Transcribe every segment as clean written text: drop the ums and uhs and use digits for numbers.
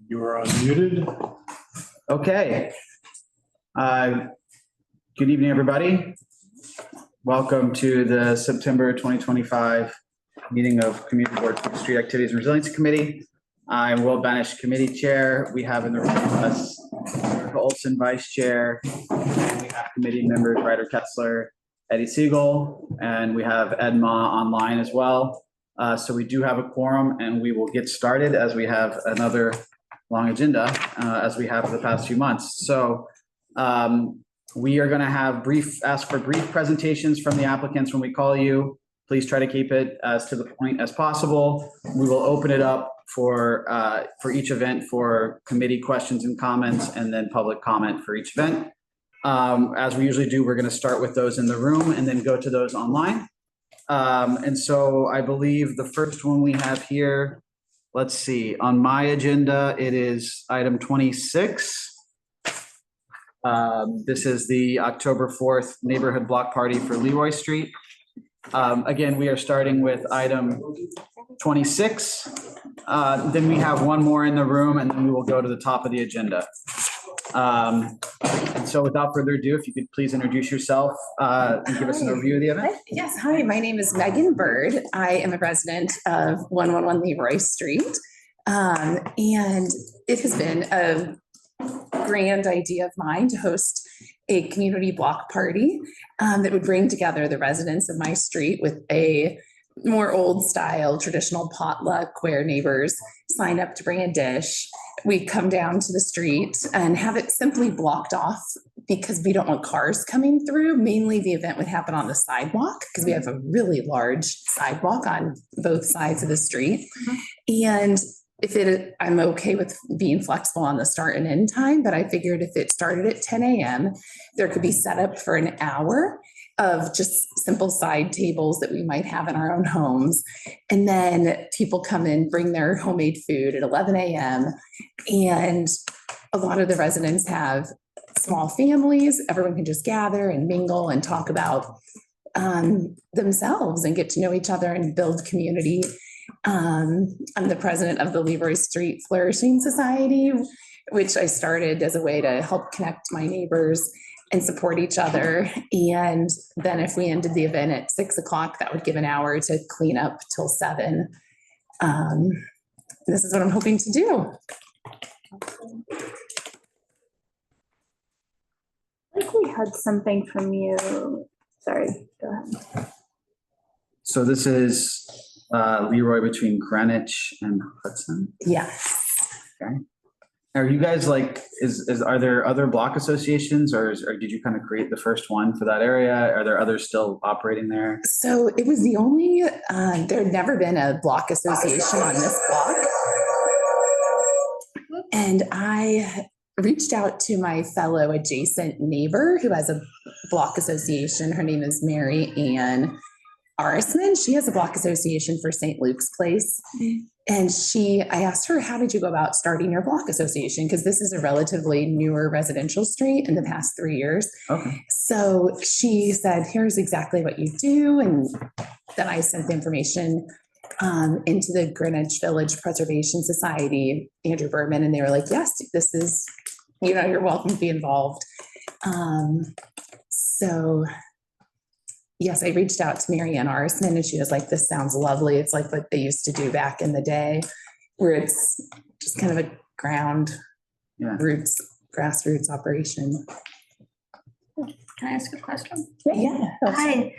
You are unmuted. Okay. Good evening, everybody. Welcome to the September 2025 meeting of Community Board for Street Activities and Resiliency Committee. I'm Will Banish, Committee Chair. We have in the room with us Erica Olson, Vice Chair. And we have committee members Ryder Kessler, Eddie Siegel, and we have Ed Ma online as well. So we do have a quorum, and we will get started as we have another long agenda as we have for the past few months. So we are going to have ask for brief presentations from the applicants when we call you. Please try to keep it as to the point as possible. We will open it up for each event for committee questions and comments, and then public comment for each event. As we usually do, we're going to start with those in the room and then go to those online. And so I believe the first one we have here, let's see, on my agenda, it is item 26. This is the October 4th neighborhood block party for Leroy Street. Again, we are starting with item 26. Then we have one more in the room, and then we will go to the top of the agenda. And so without further ado, if you could please introduce yourself and give us an overview of the event. Yes, hi, my name is Megan Bird. I am a resident of 111 Leroy Street. And it has been a grand idea of mine to host a community block party that would bring together the residents of my street with a more old style traditional potluck where neighbors sign up to bring a dish. We come down to the street and have it simply blocked off because we don't want cars coming through. Mainly the event would happen on the sidewalk because we have a really large sidewalk on both sides of the street. And I'm okay with being flexible on the start and end time, but I figured if it started at 10 a.m., there could be set up for an hour of just simple side tables that we might have in our own homes. And then people come in, bring their homemade food at 11 a.m. And a lot of the residents have small families. Everyone can just gather and mingle and talk about themselves and get to know each other and build community. I'm the president of the Leroy Street Flourishing Society, which I started as a way to help connect my neighbors and support each other. And then if we ended the event at 6 o'clock, that would give an hour to clean up till 7. This is what I'm hoping to do. I think we had something from you. Sorry, go ahead. So this is Leroy between Greenwich and Hudson. Yes. Okay. Are you guys like, are there other block associations or did you kind of create the first one for that area? Are there others still operating there? So it was the only, there had never been a block association on this block. And I reached out to my fellow adjacent neighbor who has a block association. Her name is Mary Ann Arisman. She has a block association for St. Luke's Place. And I asked her, how did you go about starting your block association? Because this is a relatively newer residential street in the past 3 years. Okay. So she said, here's exactly what you do. And then I sent the information into the Greenwich Village Preservation Society, Andrew Berman, and they were like, yes, this is, you're welcome to be involved. So yes, I reached out to Mary Ann Arisman and she was like, this sounds lovely. It's like what they used to do back in the day where it's just kind of a grassroots operation. Can I ask a question? Yeah. Hi.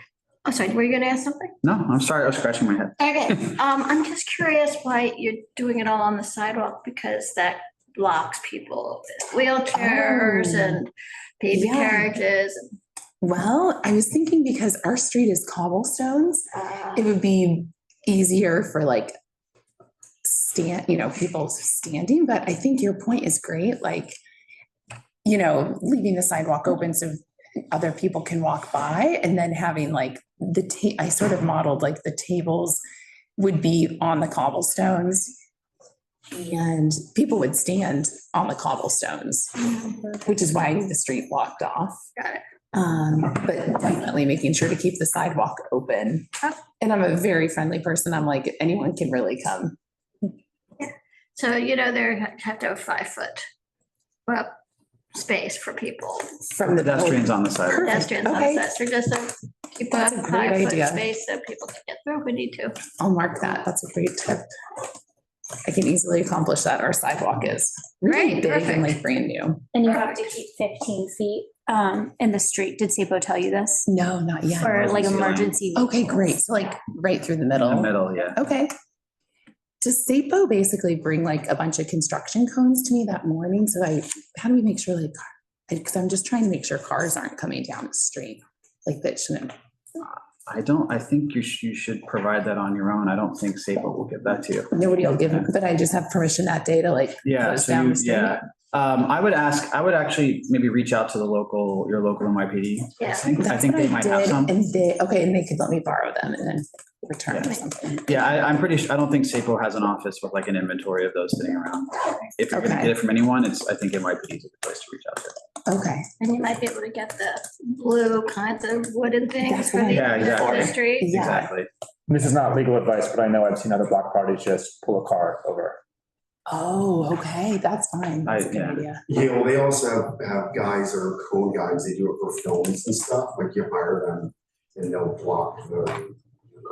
Oh, sorry. Were you going to ask something? No, I'm sorry. I was scratching my head. Okay. I'm just curious why you're doing it all on the sidewalk, because that blocks people with wheelchairs and baby carriages. Well, I was thinking because our street is cobblestones, it would be easier for like people standing. But I think your point is great. Like, leaving the sidewalk open so other people can walk by, and then having like I sort of modeled like the tables would be on the cobblestones and people would stand on the cobblestones, which is why I need the street blocked off. Got it. But definitely making sure to keep the sidewalk open. And I'm a very friendly person. I'm like, anyone can really come. Yeah. So, you know, they have to have 5 foot well, space for people, From the Pedestrians on the side. Perfect. pedestrians on Okay. the side. So just to keep a That's a great 5 foot idea. space so people can get through if we need to. I'll mark that. That's a great tip. I can easily accomplish that. Our sidewalk is really Great, big and perfect. like brand new. And you have to keep 15 feet in the street. Did SAPO tell you this? No, not yet. For like Emergency lane. emergency. Okay, great. So like right through the In middle. the middle, yeah. Okay. Does SAPO basically bring like a bunch of construction cones to me that morning? So how do we make sure like, because I'm just trying to make sure cars aren't coming down the street. Like that shouldn't. I think you should provide that on your own. I don't think SAPO will give that to you. Nobody will give it, but I just have permission that day to like. Yeah, close so down you, the street. yeah. I would actually maybe reach out to your local NYPD. Yeah. I think That's they what I might have did, some. and they could let me borrow them and then return or something. Yeah, I'm pretty sure, I don't think SAPO has an office with like an inventory of those sitting around. If you're gonna Okay. get it from anyone, I think NYPD is a good place to reach out to. Okay, And you might be able to get the blue kind of wooden things That's for what I- the Yeah, exactly. for the street. yeah, Exactly. This is not legal advice, but I know I've seen other block parties just pull a car over. oh, okay, that's fine, that's a good yeah. idea. Yeah, well, they also have guys or cone guys, they do it for films and stuff, like you hire them and they'll block the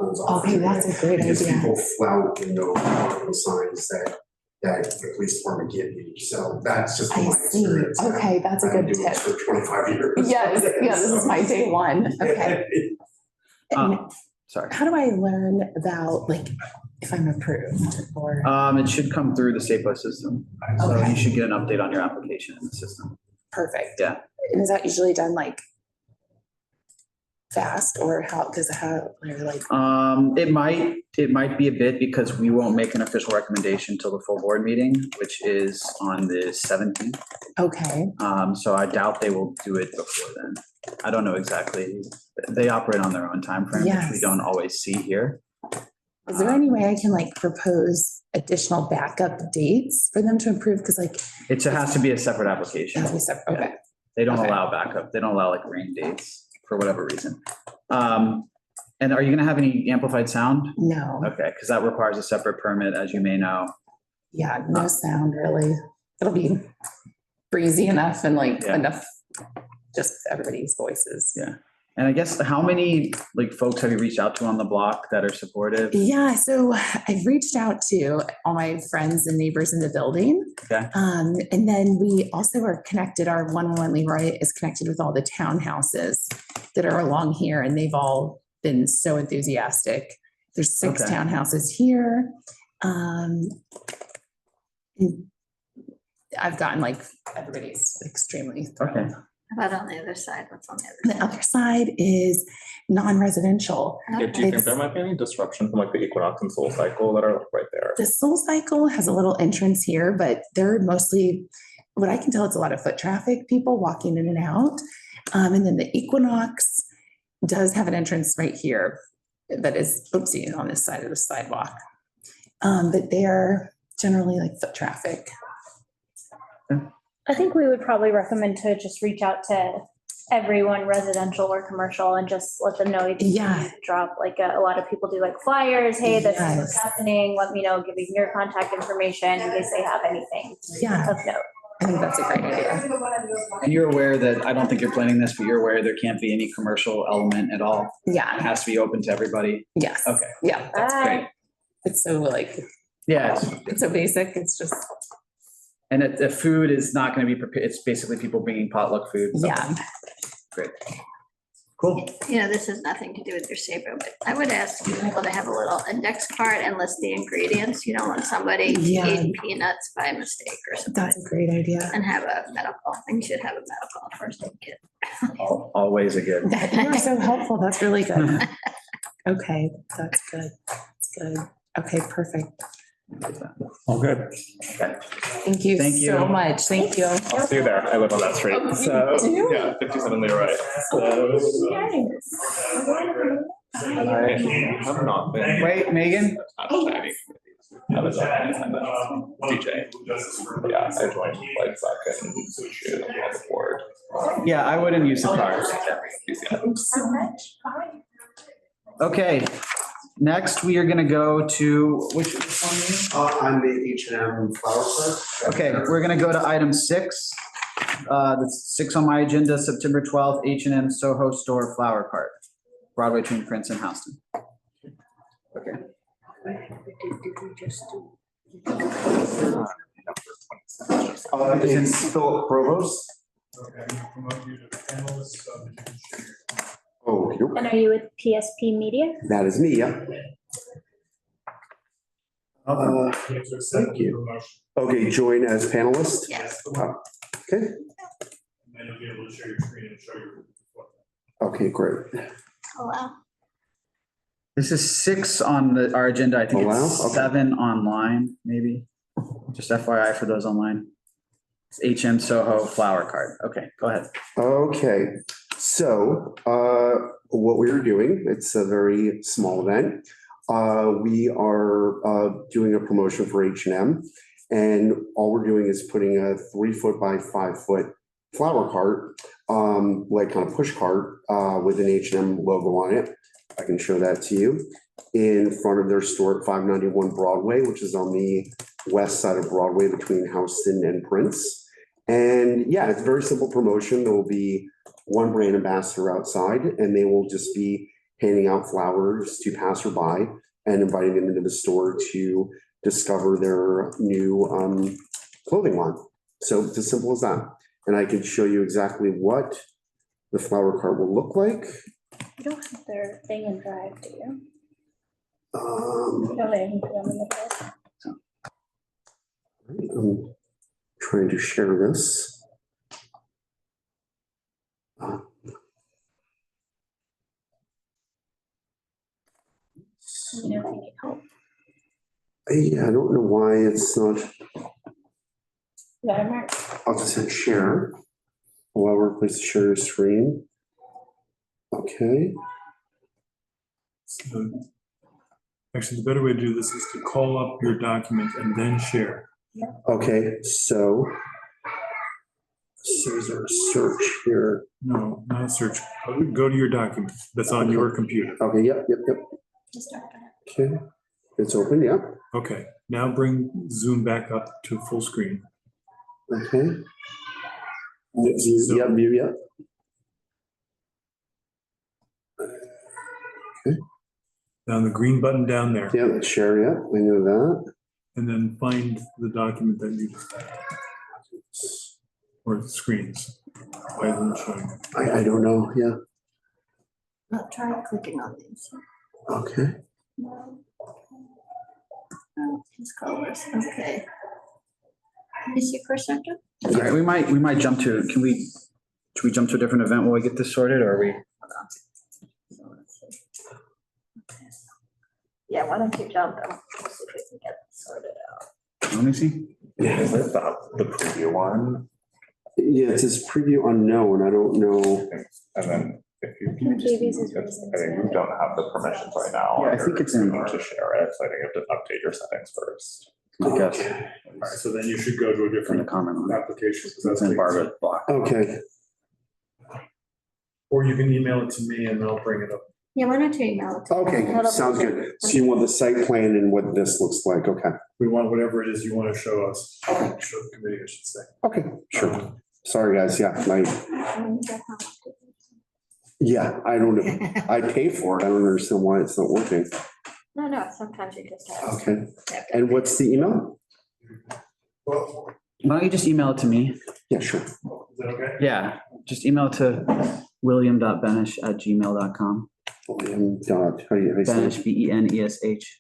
cones off. Okay, that's a great Because idea. people flout in those parking signs that the police department give you, so that's just I my see, experience. okay, that's a I've been good doing tip. this for 25 years. Yes, yeah, this is my day one, okay. And Sorry. how do I learn about like if I'm approved or, It should come through the SAPO system. So Okay. you should get an update on your application in the system. perfect? Yeah. And is that usually done like fast or how, because how, or like, It might be a bit because we won't make an official recommendation till the full board meeting, which is on the 17th. okay, So I doubt they will do it before then. I don't know exactly. They operate on their own timeframe, which we Yes. don't always see here. is there any way I can like propose additional backup dates for them to approve? Because like, It has to be a separate application. as we said, okay, They don't Okay. allow backup. They don't allow like rain dates for whatever reason. And are you gonna have any amplified sound? no, Okay, because that requires a separate permit, as you may know. yeah, no sound really. It'll be breezy enough and like Yeah. enough, just everybody's voices. Yeah. And I guess how many like folks have you reached out to on the block that are supportive? Yeah, so I've reached out to all my friends and neighbors in the building. Okay. And then we also are connected, our 111 Leroy is connected with all the townhouses that are along here, and they've all been so enthusiastic. There's 6 Okay. townhouses here. I've gotten like, everybody's extremely thrilled. Okay. How about on the other side? What's on the The other other side is non-residential. side? Yeah, do you think It's- there might be any disruption from like the Equinox and Soul Cycle that are like right there? The Soul Cycle has a little entrance here, but they're mostly, what I can tell, it's a lot of foot traffic, people walking in and out. And then the Equinox does have an entrance right here that is, oopsie, on this side of the sidewalk. But they're generally like foot traffic. I think we would probably recommend to just reach out to everyone, residential or commercial, and just let them know. Yeah. Drop like a lot of people do like flyers. Hey, this is Yes. what's happening. Let me know, giving your contact information in case they have anything Yeah, of note. I think that's a great idea. And you're aware that, I don't think you're planning this, but you're aware there can't be any commercial element at all. It Yeah, has to be open to everybody. yes. Okay. Yeah, that's great. It's so like, Yeah, it's so basic, it's just, and the food is not gonna be prepared. It's basically people bringing potluck food. so- yeah. Great. Cool. You know, this has nothing to do with your SAPO, but I would ask people to have a little index card and list the ingredients. You don't want somebody Yeah. eating peanuts by mistake or something. That's a great idea. And have a medical, and you should have a medical first aid kit. Always a good. You are so helpful. That's really good. Okay, that's good. That's good. Okay, perfect. Oh, good. Okay. Thank you Thank you. so much. Thank you. I'll see you there. I live on that street. Oh, you So, do? yeah, 57 Leroy. So, I have not been. Wait, Megan? I was on DJ. Yeah, I joined like second shoot on the board. Yeah, I wouldn't use the card. Yeah. Okay. Next, we are going to go to, which one? I'm the H&M flower cart. Okay, we're going to go to item 6. That's 6 on my agenda, September 12th, H&M Soho Store Flower Cart, Broadway between Prince and Houston. Okay. It's Philip Provost. Okay, I'm gonna promote you to panelist, so that you can share your. Oh, And are you with PSP Media? that is me, yeah. You have to accept Thank the you. promotion, Okay, join as panelist. Yes. Okay, and then you'll be able to share your screen and show your. okay, great. Oh, wow. This is 6 on our agenda. I think Oh, wow. it's Okay. 7 online, maybe. Just FYI for those online. It's HM Soho Flower Cart. Okay, go ahead. Okay, so what we're doing, it's a very small event. We are doing a promotion for H&M, and all we're doing is putting a 3-foot by 5-foot flower cart, like kind of push cart with an H&M logo on it. I can show that to you in front of their store at 591 Broadway, which is on the west side of Broadway between Houston and Prince. And yeah, it's a very simple promotion. There will be one brand ambassador outside, and they will just be handing out flowers to passerby and inviting them into the store to discover their new clothing line. So it's as simple as that. And I can show you exactly what the flower cart will look like. You don't have their thing in Drive, do you? Um, No, they can put them in the Drive. I'm trying to share this. You know, if you need help. I don't know why it's not. Yeah, Mark. I'll just hit share. Allow workplace to share your screen. Okay. So, actually, the better way to do this is to call up your document and then share. Okay, so there's our search here. No, not a search. Go to your document that's on your computer. Okay, yep. Just start that. Okay, it's open, yep. Okay, now bring Zoom back up to full screen. Okay. View, yep. Down the green button down there, Yeah, share, yep, I know that. and then find the document that you just had. Or the screens. Why isn't it showing? I don't know, yeah, I'll try clicking on these. okay. Oh, These colors, okay. Can you see perception? All right, we might jump to, should we jump to a different event while we get this sorted, or are we? Yeah, why don't you jump and we'll see if we can get this sorted out. Let me see. Is it the preview one? Yeah, it says preview unknown, I don't know. And then if you. Babies is I think you don't have the permissions right now. Yeah, I think it's in You there. need to share it, so I think you have to update your settings first. I guess All right, so then you should go to a from the different comment on that. application. because It's that's in like- Barbara's block. Okay, Or you can email it to me and I'll bring it up. Yeah, why don't you email it? to me? okay, That'll- sounds good. So you want the site plan and what this looks like, okay. We want whatever it is you want to show us, show the committee, I should say. Okay, sure. Sorry, guys, yeah, yeah, I don't know. I pay for it. I don't understand why it's not working. No, sometimes you just have. Okay, and what's the email? Well, Why don't you just email it to me? Yeah, sure. is that okay? Yeah, just email it to william.benish@gmail.com. William dot, how do you say Benish, BENESH ESH.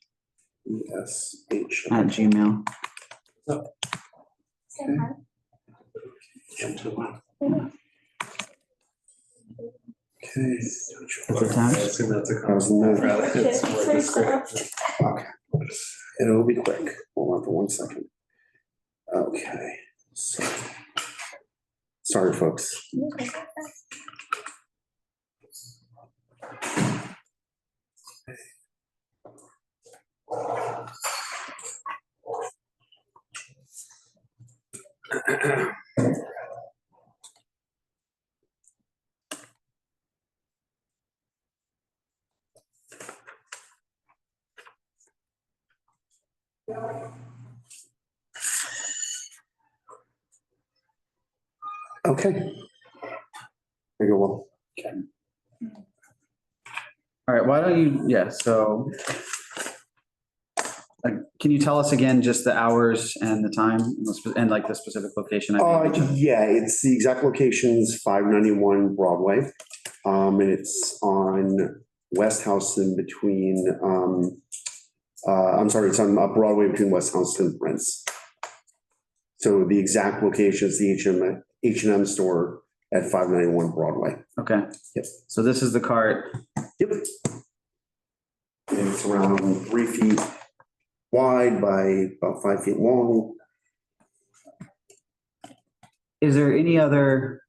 @gmail. Okay. It's attached. How's that? Okay. It'll be quick. Hold on for 1 second. Okay. So- Sorry, folks. Okay. There you go. Well, All right, why don't you, yeah, so can you tell us again just the hours and the time and like the specific location? yeah, it's the exact location's 591 Broadway. And it's on West Houston between, I'm sorry, it's on Broadway between West Houston and Prince. So the exact location is the H&M store at 591 Broadway. Okay. Yep. So this is the cart. Yep. And it's around 3 feet wide by about 5 feet long. Is there any other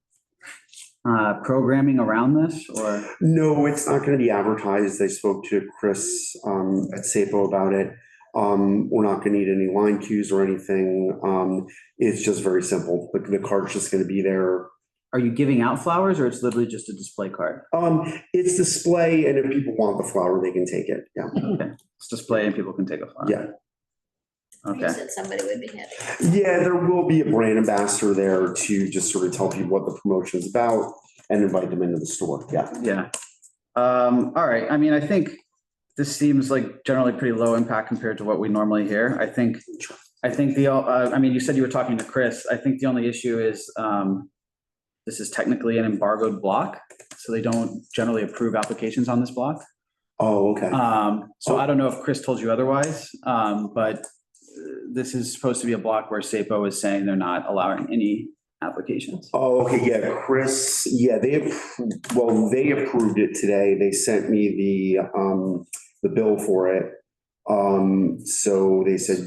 programming around this or? No, it's not going to be advertised. I spoke to Chris at SAPO about it. We're not going to need any line cues or anything. It's just very simple. The cart's just going to be there. Are you giving out flowers or it's literally just a display cart? It's display, and if people want the flower, they can take it. Yeah. Okay. It's display and people can take a flower. Yeah. You Okay. said somebody would be happy. Yeah, there will be a brand ambassador there to just sort of tell people what the promotion is about and invite them into the store. Yeah. Yeah. All right. I mean, I think this seems like generally pretty low impact compared to what we normally hear. I think I mean, you said you were talking to Chris. I think the only issue is this is technically an embargoed block, so they don't generally approve applications on this block. Oh, okay. So I don't know if Chris told you otherwise, but this is supposed to be a block where SAPO is saying they're not allowing any applications. Oh, okay, yeah, Chris, yeah, they approved it today. They sent me the bill for it. So they said,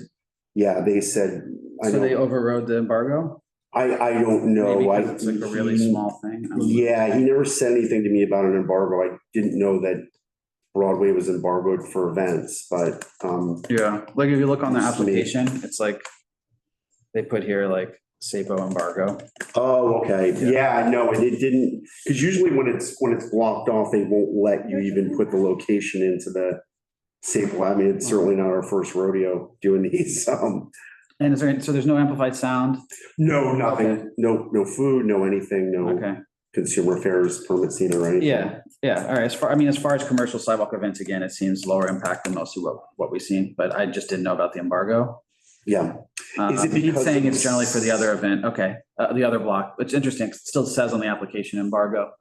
yeah, they said. So they overrode the embargo? I don't know. Maybe 'cause it's like a really small thing. Yeah, he never said anything to me about an embargo. I didn't know that Broadway was embargoed for events, but. Yeah, like if you look on the application, it's like they put here like SAPO embargo. Oh, okay. Yeah, no, and it didn't, because usually when it's blocked off, they won't let you even put the location into the SAPO. I mean, it's certainly not our first rodeo doing these. And so there's no amplified sound? No, nothing. Okay. No food, no anything, no Okay. consumer affairs permit scene or anything. Yeah. All right. As far as commercial sidewalk events, again, it seems lower impact than most of what we've seen, but I just didn't know about the embargo. Yeah. Is it He's because saying it's generally for the other event. Okay. The other block, it's interesting. It still says on the application embargo.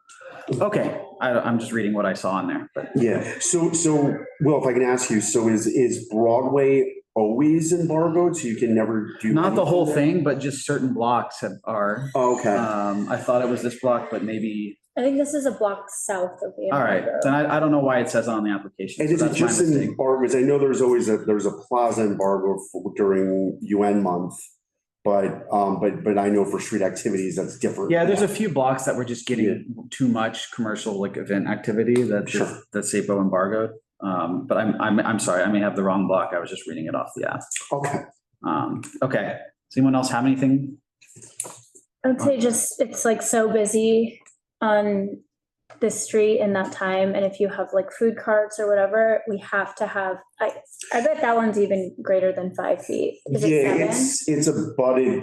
Okay. I'm just reading what I saw on there, but Yeah. So, Will, if I can ask you, so is Broadway always embargoed? So you can never do. not the whole anything thing, but just certain blocks are. there? Okay. I thought it was this block, but maybe. I think this is a block south of the. All right. Then I don't know why it says on the application. And So is it that's my just in mistake. embargoes? I know there's always there's a plaza embargo during UN month, but I know for street activities, that's different. Yeah, there's a few blocks that were just getting too much commercial like event activity that Sure. that SAPO embargoed. But I'm sorry, I may have the wrong block. I was just reading it off the app. Okay. Okay. Does anyone else have anything? I would say just, it's like so busy on this street in that time. And if you have like food carts or whatever, we have to have, I bet that one's even greater than 5 feet. Is it Yeah, 7? it's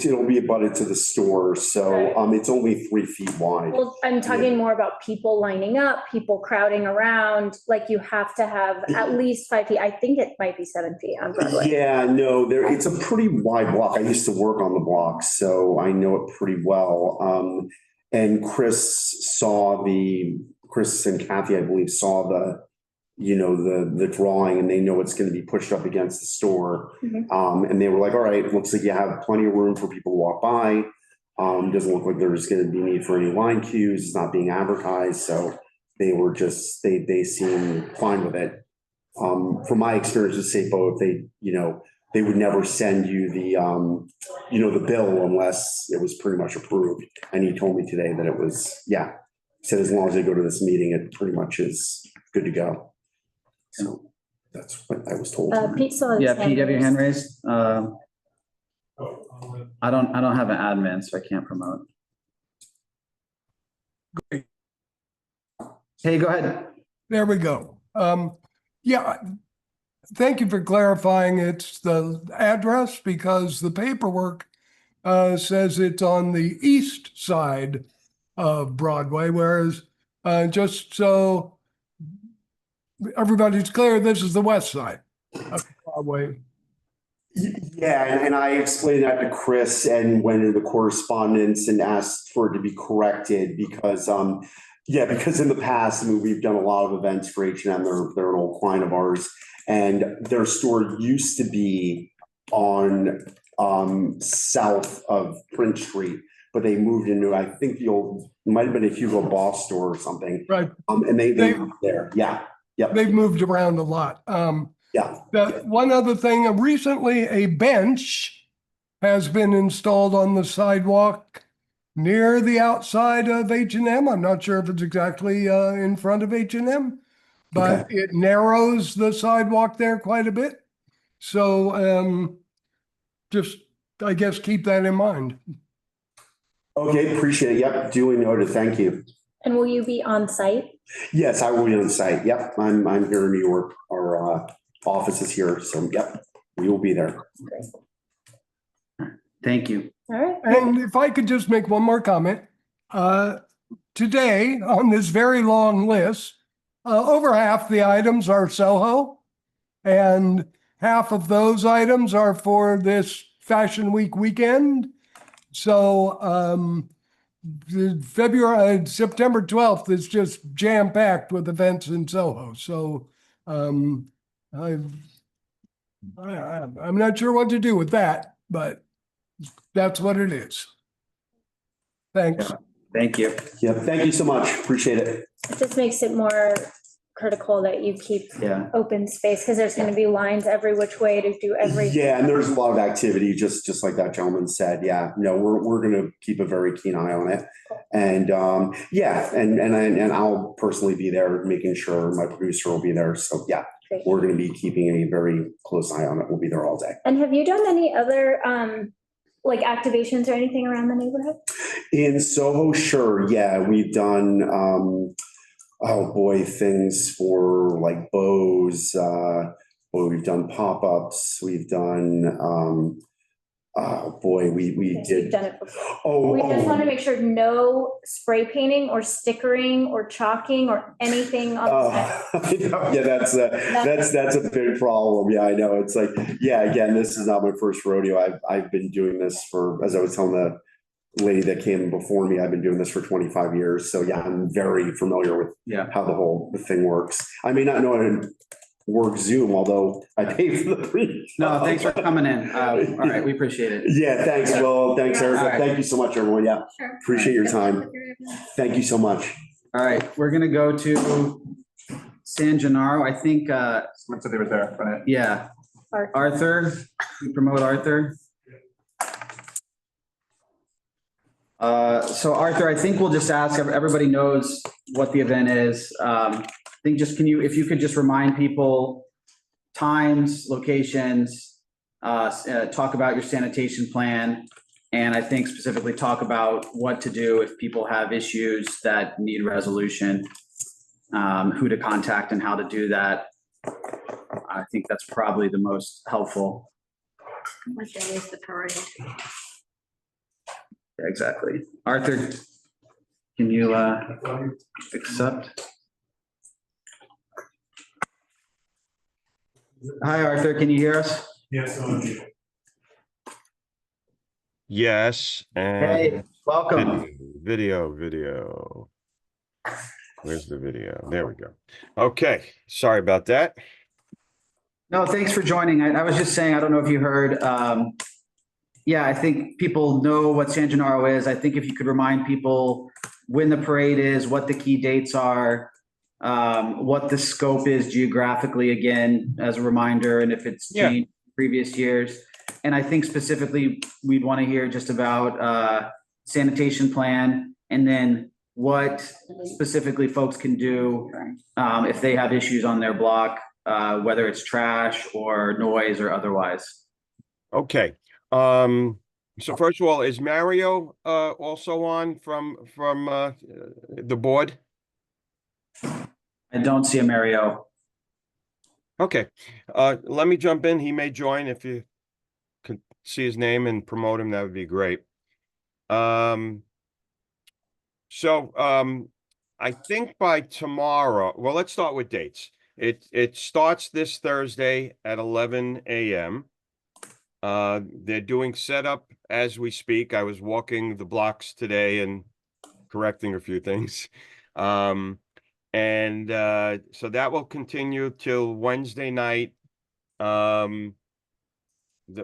it'll be abutted to the store, so Right. it's only 3 feet wide. Well, I'm talking more about people lining up, people crowding around, like you have to have at least 5 feet. I think it might be 7 feet on Broadway. Yeah, no, it's a pretty wide block. I used to work on the block, so I know it pretty well. And Chris and Kathy, I believe, saw the drawing, and they know it's going to be pushed up against the store. Mhm. And they were like, all right, looks like you have plenty of room for people to walk by. Doesn't look like there's going to be need for any line cues. It's not being advertised. So they were just, they seem fine with it. From my experience with SAPO, if they would never send you the bill unless it was pretty much approved. And he told me today that it was, he said as long as they go to this meeting, it pretty much is good to go. So that's what I was told. Pete saw his Yeah, hand Pete, have your hand raised. raised? I don't have an admin, so I can't promote. Hey, go ahead. There we go. Yeah, thank you for clarifying it's the address, because the paperwork says it's on the east side of Broadway, whereas just so everybody's clear, this is the west side of Broadway. Yeah, and I explained that to Chris and went into the correspondence and asked for it to be corrected because, because in the past, I mean, we've done a lot of events for H&M. They're an old client of ours, and their store used to be on south of Prince Street, but they moved into, I think the old, it might have been a Hugo Boss store or something. Right. And they moved there. Yeah. Yep. They've moved around a lot. Yeah. One other thing, recently a bench has been installed on the sidewalk near the outside of H&M. I'm not sure if it's exactly in front of H&M, but it narrows the sidewalk there quite a bit. So just, I guess, keep that in mind. Okay, appreciate it. Yep, duly noted. Thank you. And will you be on site? Yes, I will be on site. Yep, I'm here in New York. Our office is here, so yep, we will be there. Thank you. All right. And if I could just make one more comment. Today, on this very long list, over half the items are Soho, and half of those items are for this Fashion Week weekend. So September 12th is just jam-packed with events in Soho. So I'm not sure what to do with that, but that's what it is. Thanks. Yeah. Thank you. Yeah, thank you so much. Appreciate it. It just makes it more critical that you keep open space because there's going to be lines every which way to do everything. Yeah, and there's a lot of activity, just like that gentleman said. Yeah, no, we're going to keep a very keen eye on it, and and I'll personally be there, making sure my producer will be there. So yeah, Great. We're going to be keeping a very close eye on it. We'll be there all day. And have you done any other like activations or anything around the neighborhood? In Soho, sure. Yeah, we've done things for like bows. We've done pop-ups. We've done we did. We've done it before. We just want to make sure no spray painting or stickering or chalking or anything on the side. Yeah, that's a big problem. Yeah, I know. It's like, yeah, again, this is not my first rodeo. I've been doing this for, as I was telling the lady that came before me, I've been doing this for 25 years. So yeah, I'm very familiar with how the thing works. I may not know how to work Zoom, although I pay for the free. No, thanks for coming in. All right, we appreciate it. Yeah, thanks, Will. Thanks, Erica. Right. Thank you so much, everyone. Yeah, Sure. appreciate your time. Thank you so much. All right, we're gonna go to San Gennaro. I think, Someone said they were there, but yeah, Arthur, we promote Arthur. So Arthur, I think we'll just ask, everybody knows what the event is. I think just, if you could just remind people times, locations, talk about your sanitation plan, and I think specifically talk about what to do if people have issues that need resolution, who to contact and how to do that. I think that's probably the most helpful. What day is the parade? Exactly. Arthur, can you accept? Hi, Arthur, can you hear us? Yes. Yes, Hey, and welcome. video. Where's the video? There we go. Okay, sorry about that. No, thanks for joining. I was just saying, I don't know if you heard, yeah, I think people know what San Gennaro is. I think if you could remind people when the parade is, what the key dates are, what the scope is geographically, again, as a reminder, and if it's changed previous years. And I think specifically, we'd want to hear just about sanitation plan, and then what specifically folks can do if they have issues on their block, whether it's trash or noise or otherwise. Okay. So first of all, is Mario also on from the board? I don't see a Mario. Okay, let me jump in. He may join if you could see his name and promote him, that would be great. I think by tomorrow, well, let's start with dates. It starts this Thursday at 11 a.m. They're doing setup as we speak. I was walking the blocks today and correcting a few things. So that will continue till Wednesday night.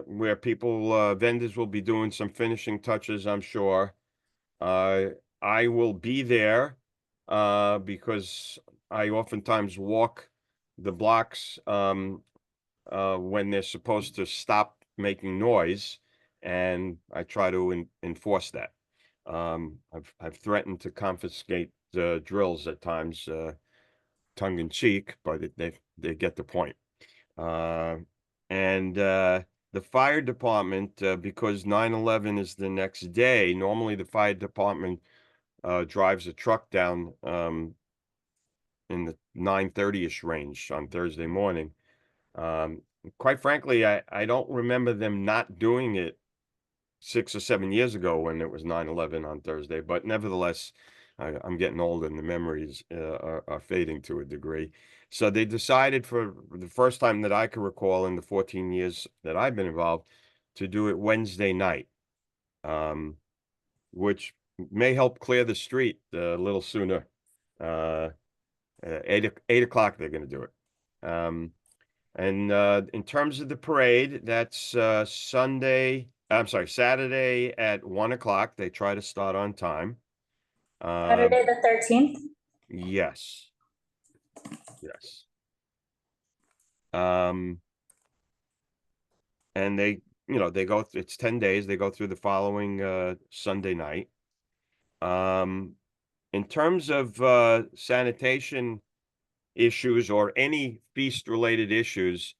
Where people, vendors will be doing some finishing touches, I'm sure. I will be there because I oftentimes walk the blocks when they're supposed to stop making noise, and I try to enforce that. I've threatened to confiscate drills at times, tongue in cheek, but they get the point. The fire department, because 9/11 is the next day, normally the fire department drives a truck down in the 9:30-ish range on Thursday morning. Quite frankly, I don't remember them not doing it 6 or 7 years ago when it was 9/11 on Thursday, but nevertheless, I'm getting old and the memories are fading to a degree. So they decided, for the first time that I can recall in the 14 years that I've been involved, to do it Wednesday night, which may help clear the street a little sooner. 8 o'clock, they're going to do it. In terms of the parade, that's Saturday at 1 o'clock. They try to start on time. Saturday the 13th? Yes. And they go, it's 10 days. They go through the following Sunday night. In terms of sanitation issues or any feast related issues,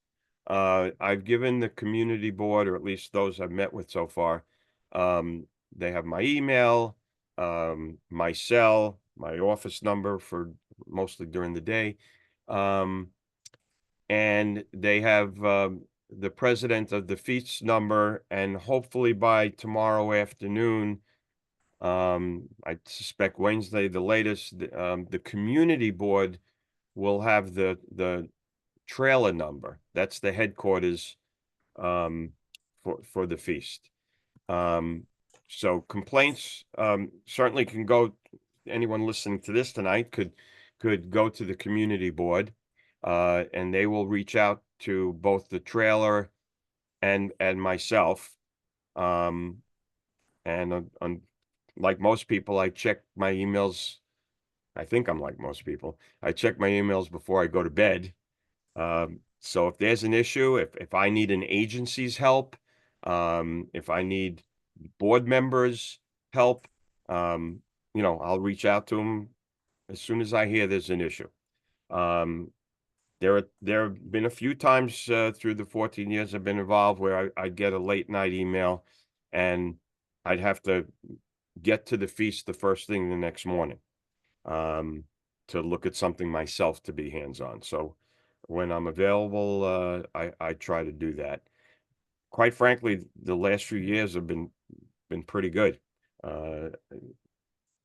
I've given the community board, or at least those I've met with so far, they have my email, my cell, my office number for mostly during the day. And they have the president of the feast number, and hopefully by tomorrow afternoon, I suspect Wednesday, the latest, the community board will have the trailer number. That's the headquarters for the feast. So complaints certainly can go, anyone listening to this tonight could go to the community board, and they will reach out to both the trailer and myself. Like most people, I check my emails. I think I'm like most people. I check my emails before I go to bed. So if there's an issue, if I need an agency's help, if I need board members' help, I'll reach out to them as soon as I hear there's an issue. There have been a few times through the 14 years I've been involved where I'd get a late night email and I'd have to get to the feast the first thing the next morning to look at something myself, to be hands-on. So when I'm available, I try to do that. Quite frankly, the last few years have been pretty good.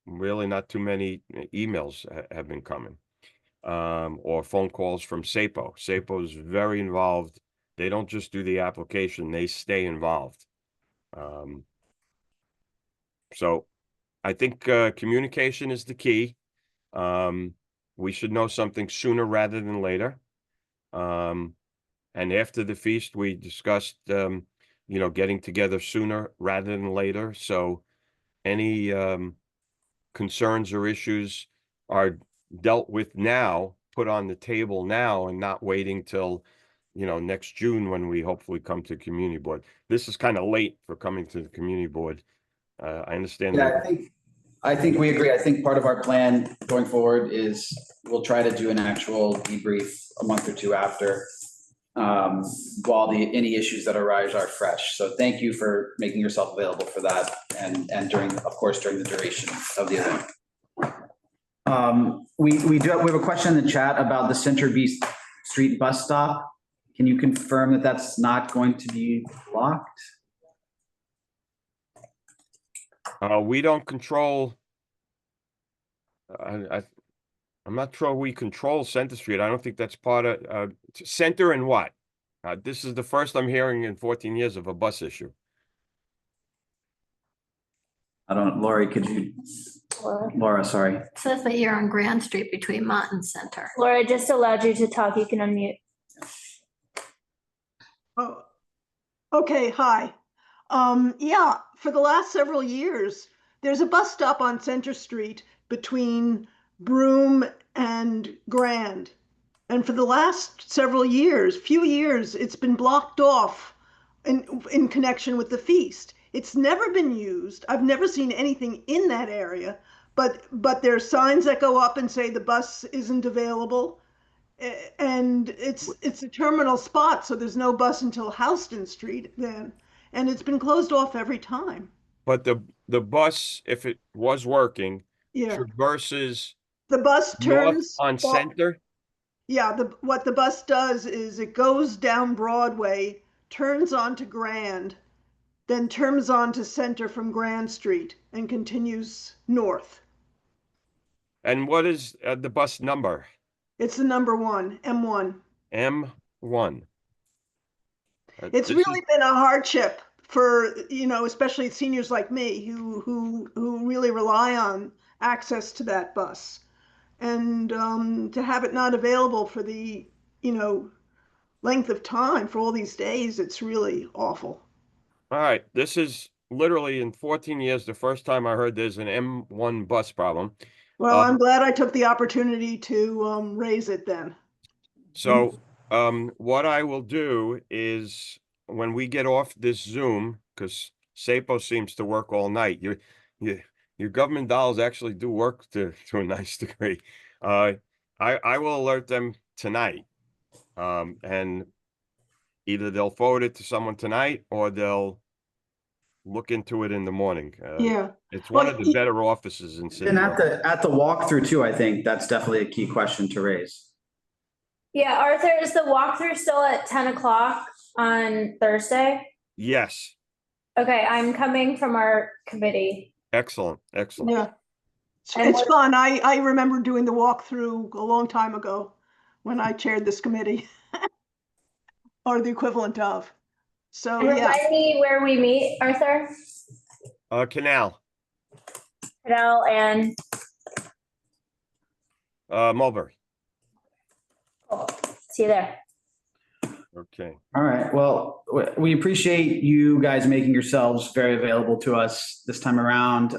Really not too many emails have been coming, or phone calls from SAPO. SAPO is very involved. They don't just do the application, they stay involved. So I think communication is the key. We should know something sooner rather than later. And after the feast, we discussed, getting together sooner rather than later. So any concerns or issues are dealt with now, put on the table now, and not waiting till, next June when we hopefully come to community board. This is kind of late for coming to the community board. I understand. Yeah, I think we agree. I think part of our plan going forward is we'll try to do an actual debrief a month or two after, while any issues that arise are fresh. So thank you for making yourself available for that, and during the duration of the event. We have a question in the chat about the Center B Street bus stop. Can you confirm that that's not going to be blocked? We don't control. I'm not sure we control Center Street. I don't think that's part of, Center and what? This is the first I'm hearing in 14 years of a bus issue. I don't, Lori, could you, Laura, sorry. It says that you're on Grand Street between Mott and Center. Laura, I just allowed you to talk. You can unmute. Oh, okay, hi. Yeah, for the last several years, there's a bus stop on Center Street between Broome and Grand. And for the last several years, few years, it's been blocked off in connection with the feast. It's never been used. I've never seen anything in that area, but there's signs that go up and say the bus isn't available. And it's a terminal spot, so there's no bus until Houston Street then. And it's been closed off every time. But the bus, if it was working, Yeah, traverses the bus north turns on Center. Yeah, what the bus does is it goes down Broadway, turns onto Grand, then turns onto Center from Grand Street and continues north. And what is the bus number? It's the number one, M1. M1. It's really been a hardship for, especially seniors like me who really rely on access to that bus. And to have it not available for the, length of time for all these days, it's really awful. All right, this is literally in 14 years, the first time I heard there's an M1 bus problem. Well, I'm glad I took the opportunity to raise it then. So what I will do is when we get off this Zoom, because SAPO seems to work all night, your government dollars actually do work to a nice degree. I will alert them tonight. And either they'll forward it to someone tonight or they'll look into it in the morning. Yeah. It's one of the better offices in City. And at the walkthrough too, I think that's definitely a key question to raise. Yeah, Arthur, is the walkthrough still at 10 o'clock on Thursday? Yes. Okay, I'm coming from our committee. Excellent. Excellent. Yeah. It's fun. I remember doing the walkthrough a long time ago when I chaired this committee or the equivalent of. So, and yeah. Remind me where we meet, Arthur? Canal. Canal and? Mulberry. Cool. See you there. Okay. All right. Well, we appreciate you guys making yourselves very available to us this time around.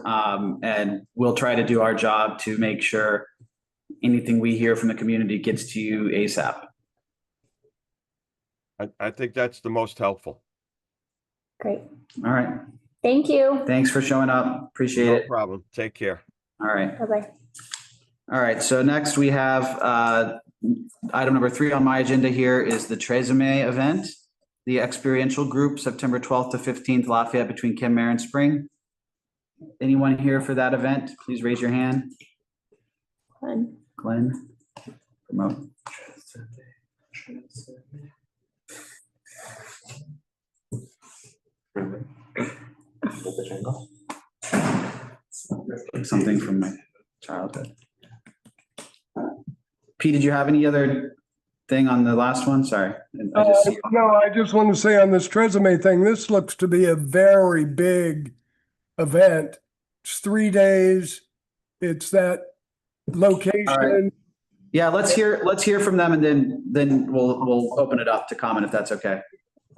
And we'll try to do our job to make sure anything we hear from the community gets to you ASAP. I think that's the most helpful. Great. All right. Thank you. Thanks for showing up. Appreciate it. No problem. Take care. All right. Bye-bye. All right. So next we have item number 3 on my agenda here is the Tresemme event, the experiential group, September 12th to 15th, Lafayette between Kenmare and Spring. Anyone here for that event? Please raise your hand. Glenn. Promote. Something from my childhood. Pete, did you have any other thing on the last one? Sorry. No, I just want to say on this Tresemme thing, this looks to be a very big event. It's 3 days. It's that location. Right. Yeah, let's hear from them and then we'll open it up to comment if that's okay.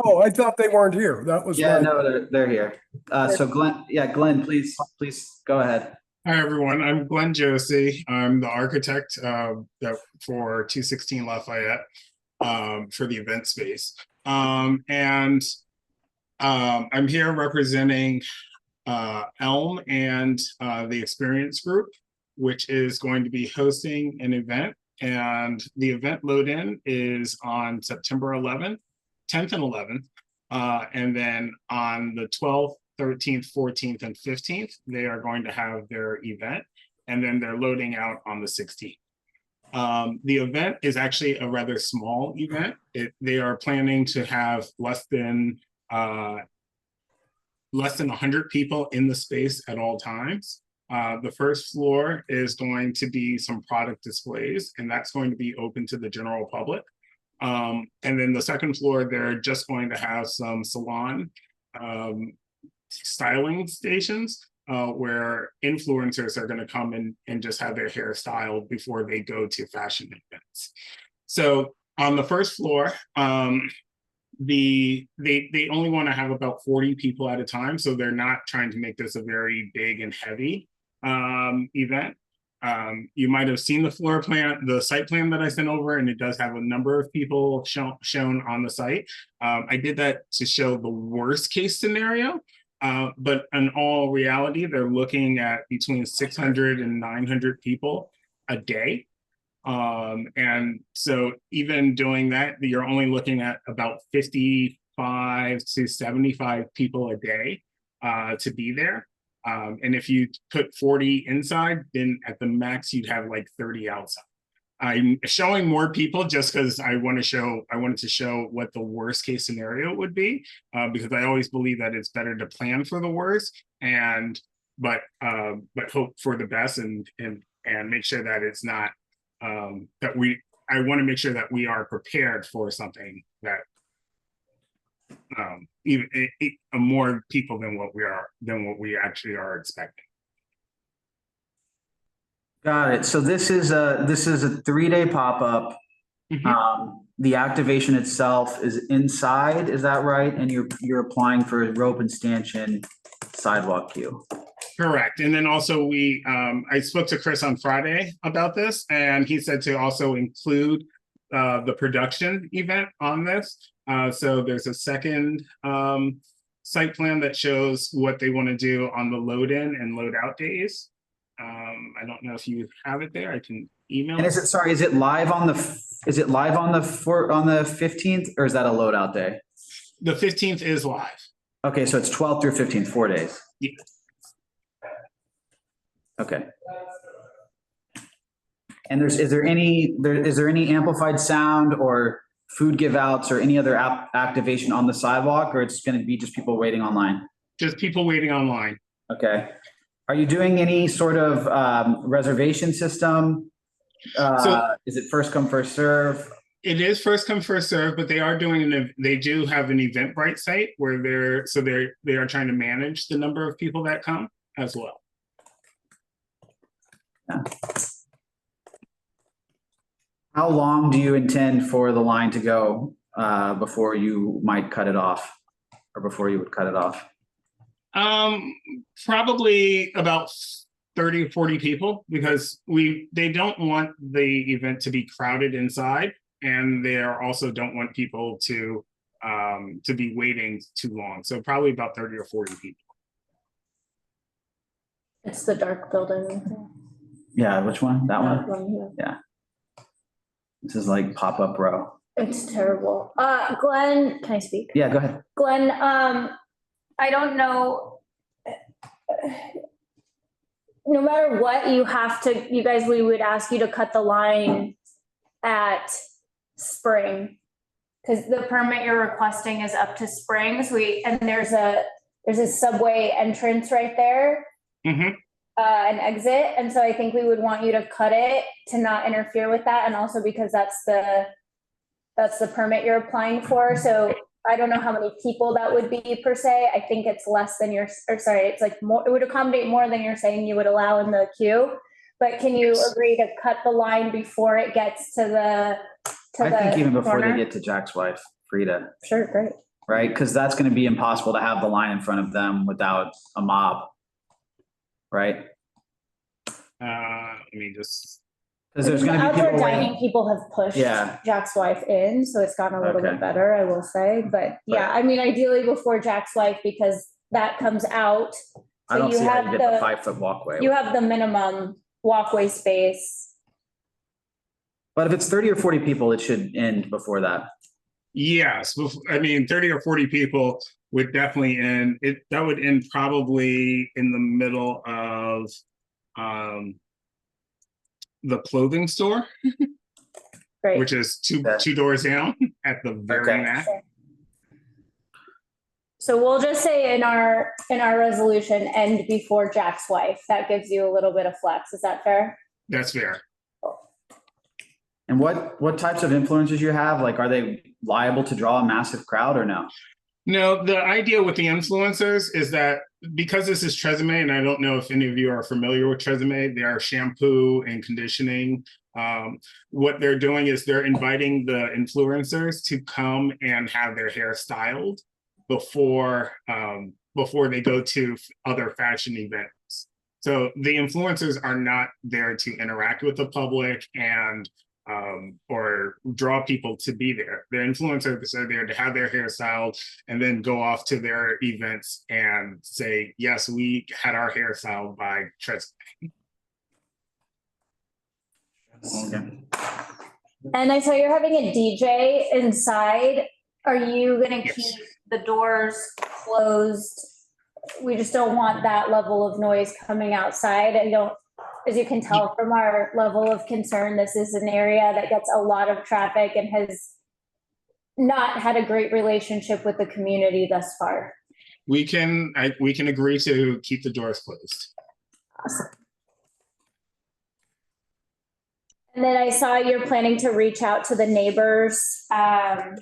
Oh, I thought they weren't here. That was. Yeah, no, they're here. So Glenn, please go ahead. Hi, everyone. I'm Glenn Josie. I'm the architect for 216 Lafayette for the event space. And I'm here representing Elm and the Experience Group, which is going to be hosting an event. And the event load-in is on September 11th, 10th and 11th. And then on the 12th, 13th, 14th, and 15th, they are going to have their event, and then they're loading out on the 16th. The event is actually a rather small event. They are planning to have less than 100 people in the space at all times. The first floor is going to be some product displays, and that's going to be open to the general public. And then the second floor, they're just going to have some salon styling stations where influencers are going to come in and just have their hair styled before they go to fashion events. So on the first floor, they only want to have about 40 people at a time, so they're not trying to make this a very big and heavy event. You might have seen the floor plan, the site plan that I sent over, and it does have a number of people shown on the site. I did that to show the worst case scenario, but in all reality, they're looking at between 600 and 900 people a day. And so even doing that, you're only looking at about 55 to 75 people a day to be there. And if you put 40 inside, then at the max, you'd have like 30 outside. I'm showing more people just because I wanted to show what the worst case scenario would be, because I always believe that it's better to plan for the worst but hope for the best and make sure that it's not I want to make sure that we are prepared for something that even more people than what we actually are expecting. Got it. So this is a 3-day pop-up. The activation itself is inside, is that right? And you're applying for a rope and stanchion sidewalk queue. Correct. And then also I spoke to Chris on Friday about this, and he said to also include the production event on this. So there's a second site plan that shows what they want to do on the load in and load out days. I don't know if you have it there. I can email. And is it live on the 15th, or is that a loadout day? The 15th is live. Okay, so it's 12th through 15th, 4 days. Yeah. Okay. And is there any amplified sound or food give outs or any other activation on the sidewalk, or it's going to be just people waiting online? Just people waiting online. Okay. Are you doing any sort of reservation system? Is it first come, first serve? It is first come, first serve, but they are doing they do have an Eventbrite site where they are trying to manage the number of people that come as well. Yeah. How long do you intend for the line to go before you might cut it off, or before you would cut it off? Probably about 30 or 40 people, because they don't want the event to be crowded inside, and they also don't want people to be waiting too long. So probably about 30 or 40 people. It's the dark building. Yeah, which one? That one? Yeah. This is like pop-up row. It's terrible. Glenn, can I speak? Yeah, go ahead. Glenn, I don't know. No matter what, you guys, we would ask you to cut the line at Spring, because the permit you're requesting is up to Spring. And there's a subway entrance right there. Mm-hmm. An exit. And so I think we would want you to cut it to not interfere with that. And also because that's the permit you're applying for. So I don't know how many people that would be per se. I think it's less than it's like more, it would accommodate more than you're saying you would allow in the queue. But can you agree to cut the line before it gets to the I think even before corner? they get to Jack's wife, Frida. Sure, great. Right? Because that's going to be impossible to have the line in front of them without a mob. Right? Let me just. Because there's going to be outdoor people dining, waiting. people have pushed Jack's wife in, so it's gotten a little bit better, I will say. But yeah, I mean, ideally before Jack's wife, because that comes out. So I don't see how you get the 5-foot walkway. You have the minimum walkway space. But if it's 30 or 40 people, it should end before that. Yes, I mean, 30 or 40 people would definitely end. That would end probably in the middle of the clothing store, Great. which is two doors down at the very Okay. back. So we'll just say in our resolution, end before Jack's wife. That gives you a little bit of flex. Is that fair? That's fair. And what types of influencers you have? Like, are they liable to draw a massive crowd or no? No, the idea with the influencers is that because this is Tresemme, and I don't know if any of you are familiar with Tresemme, they are shampoo and conditioning. What they're doing is they're inviting the influencers to come and have their hair styled before they go to other fashion events. So the influencers are not there to interact with the public and or draw people to be there. The influencers are there to have their hair styled and then go off to their events and say, yes, we had our hair styled by Tresemme. Okay. And I saw you're having a DJ inside. Are you going to Yes. keep the doors closed? We just don't want that level of noise coming outside. And don't, as you can tell from our level of concern, this is an area that gets a lot of traffic and has not had a great relationship with the community thus far. We can agree to keep the doors closed. Awesome. And then I saw you're planning to reach out to the neighbors. Have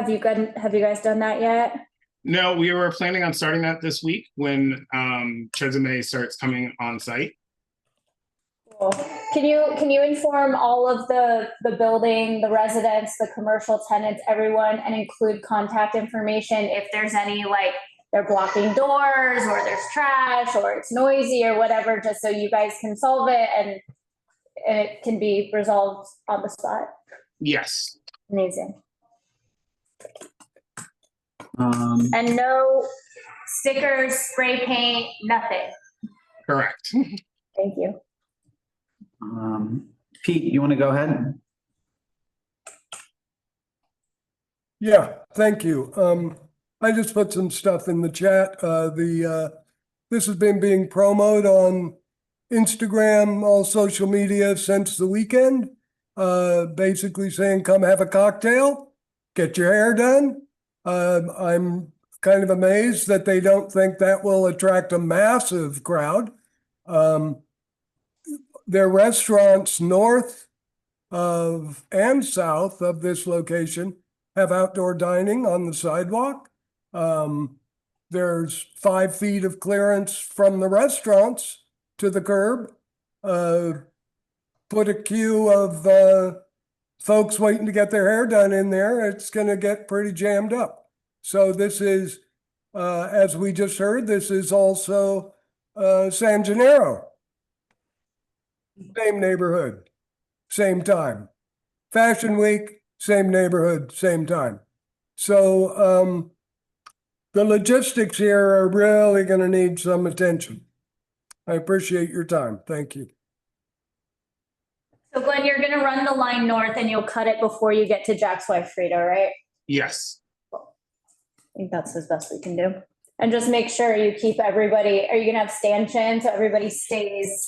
you guys done that yet? No, we were planning on starting that this week when Tresemme starts coming on site. Cool. Can you inform all of the building, the residents, the commercial tenants, everyone, and include contact information if there's any, like, they're blocking doors or there's trash or it's noisy or whatever, just so you guys can solve it and it can be resolved on the spot? Yes. Amazing. And no stickers, spray paint, nothing. Correct. Thank you. Pete, you want to go ahead? Yeah, thank you. I just put some stuff in the chat. This has been being promoted on Instagram, all social media since the weekend. Basically saying, come have a cocktail, get your hair done. I'm kind of amazed that they don't think that will attract a massive crowd. Their restaurants north of and south of this location have outdoor dining on the sidewalk. There's 5 feet of clearance from the restaurants to the curb. Put a queue of folks waiting to get their hair done in there, it's going to get pretty jammed up. So this is, as we just heard, this is also San Gennaro. Same neighborhood, same time. Fashion Week, same neighborhood, same time. So the logistics here are really going to need some attention. I appreciate your time. Thank you. So Glenn, you're gonna run the line north and you'll cut it before you get to Jack's wife, Frida, right? Yes. I think that's as best we can do. And just make sure you keep everybody, are you gonna have stanchion so everybody stays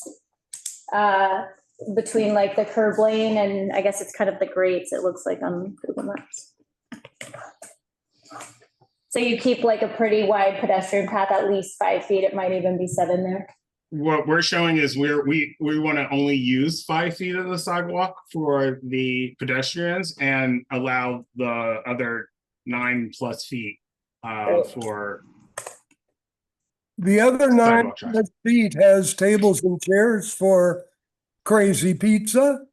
between like the curb lane and I guess it's kind of the grates, it looks like on Google Maps. So you keep like a pretty wide pedestrian path, at least 5 feet, it might even be 7 there. What we're showing is we want to only use 5 feet of the sidewalk for the pedestrians and allow the other 9+ feet for the other 9 sidewalk traffic. feet has tables and chairs for Crazy Pizza,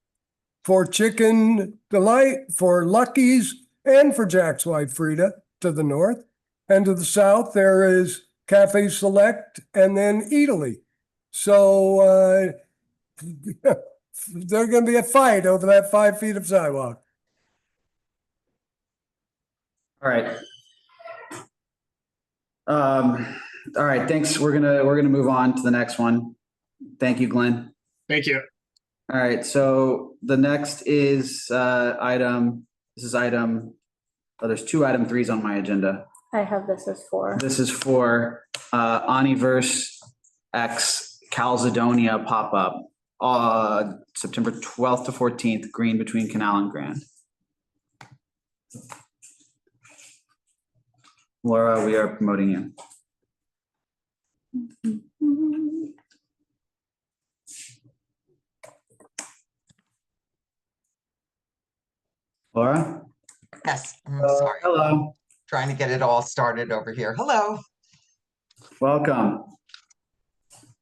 for Chicken Delight, for Lucky's, and for Jack's wife Frida to the north. And to the south, there is Cafe Select and then Eataly. So there's going to be a fight over that 5 feet of sidewalk. All right. All right, thanks. We're gonna move on to the next one. Thank you, Glenn. Thank you. All right, so the next is there's 2 item 3s on my agenda. I have this as 4. This is for Aniverse X Calzedonia pop-up September 12th to 14th, green between Canal and Grand. Laura, we are promoting you. Laura? Yes, I'm sorry. Hello. Trying to get it all started over here. Hello. Welcome.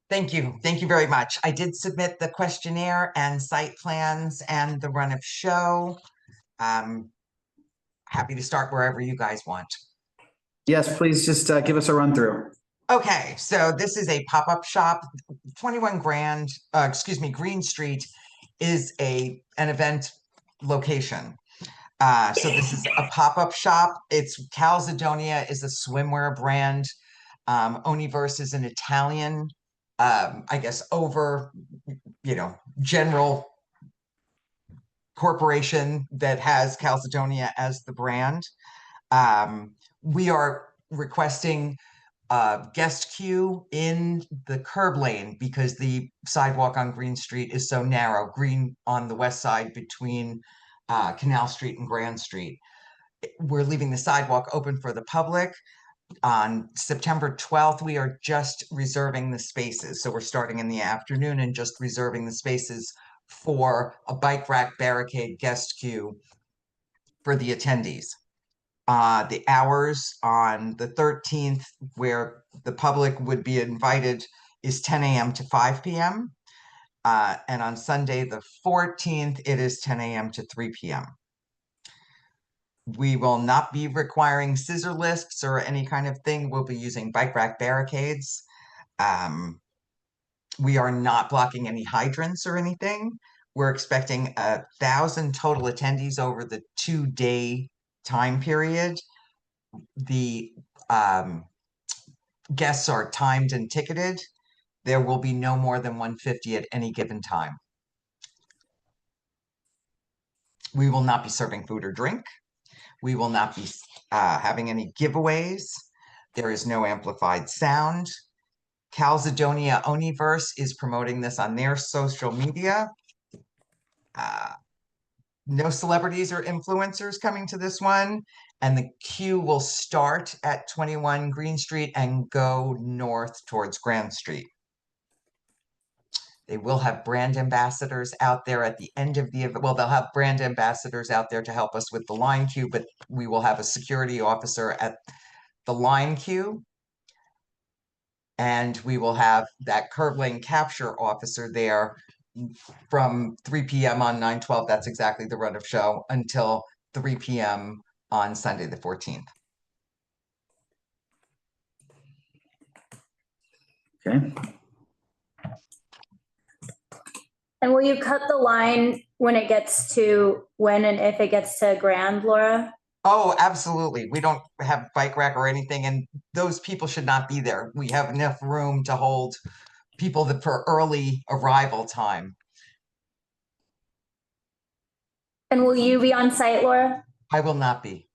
Thank you. Thank you very much. I did submit the questionnaire and site plans and the run of show. Happy to start wherever you guys want. Yes, please just give us a run through. Okay, so this is a pop-up shop. 21 Green Street is an event location. So this is a pop-up shop. It's Calzedonia is a swimwear brand. Oniverse is an Italian, I guess, general corporation that has Calzedonia as the brand. We are requesting guest queue in the curb lane because the sidewalk on Green Street is so narrow, green on the west side between Canal Street and Grand Street. We're leaving the sidewalk open for the public. On September 12th, we are just reserving the spaces. So we're starting in the afternoon and just reserving the spaces for a bike rack barricade guest queue for the attendees. The hours on the 13th, where the public would be invited, is 10 a.m. to 5 p.m. And on Sunday, the 14th, it is 10 a.m. to 3 p.m. We will not be requiring scissor lifts or any kind of thing. We'll be using bike rack barricades. We are not blocking any hydrants or anything. We're expecting 1,000 total attendees over the 2-day time period. The guests are timed and ticketed. There will be no more than 150 at any given time. We will not be serving food or drink. We will not be having any giveaways. There is no amplified sound. Calzedonia Oniverse is promoting this on their social media. No celebrities or influencers coming to this one. And the queue will start at 21 Green Street and go north towards Grand Street. They will have brand ambassadors out there at the end of the event. Well, they'll have brand ambassadors out there to help us with the line queue, but we will have a security officer at the line queue. And we will have that curb lane capture officer there from 3 p.m. on 9/12. That's exactly the run of show until 3 p.m. on Sunday, the 14th. Okay. And will you cut the line when it gets to, when and if it gets to Grand, Laura? Oh, absolutely. We don't have bike rack or anything, and those people should not be there. We have enough room to hold people that for early arrival time. And will you be on site, Laura? I will not be.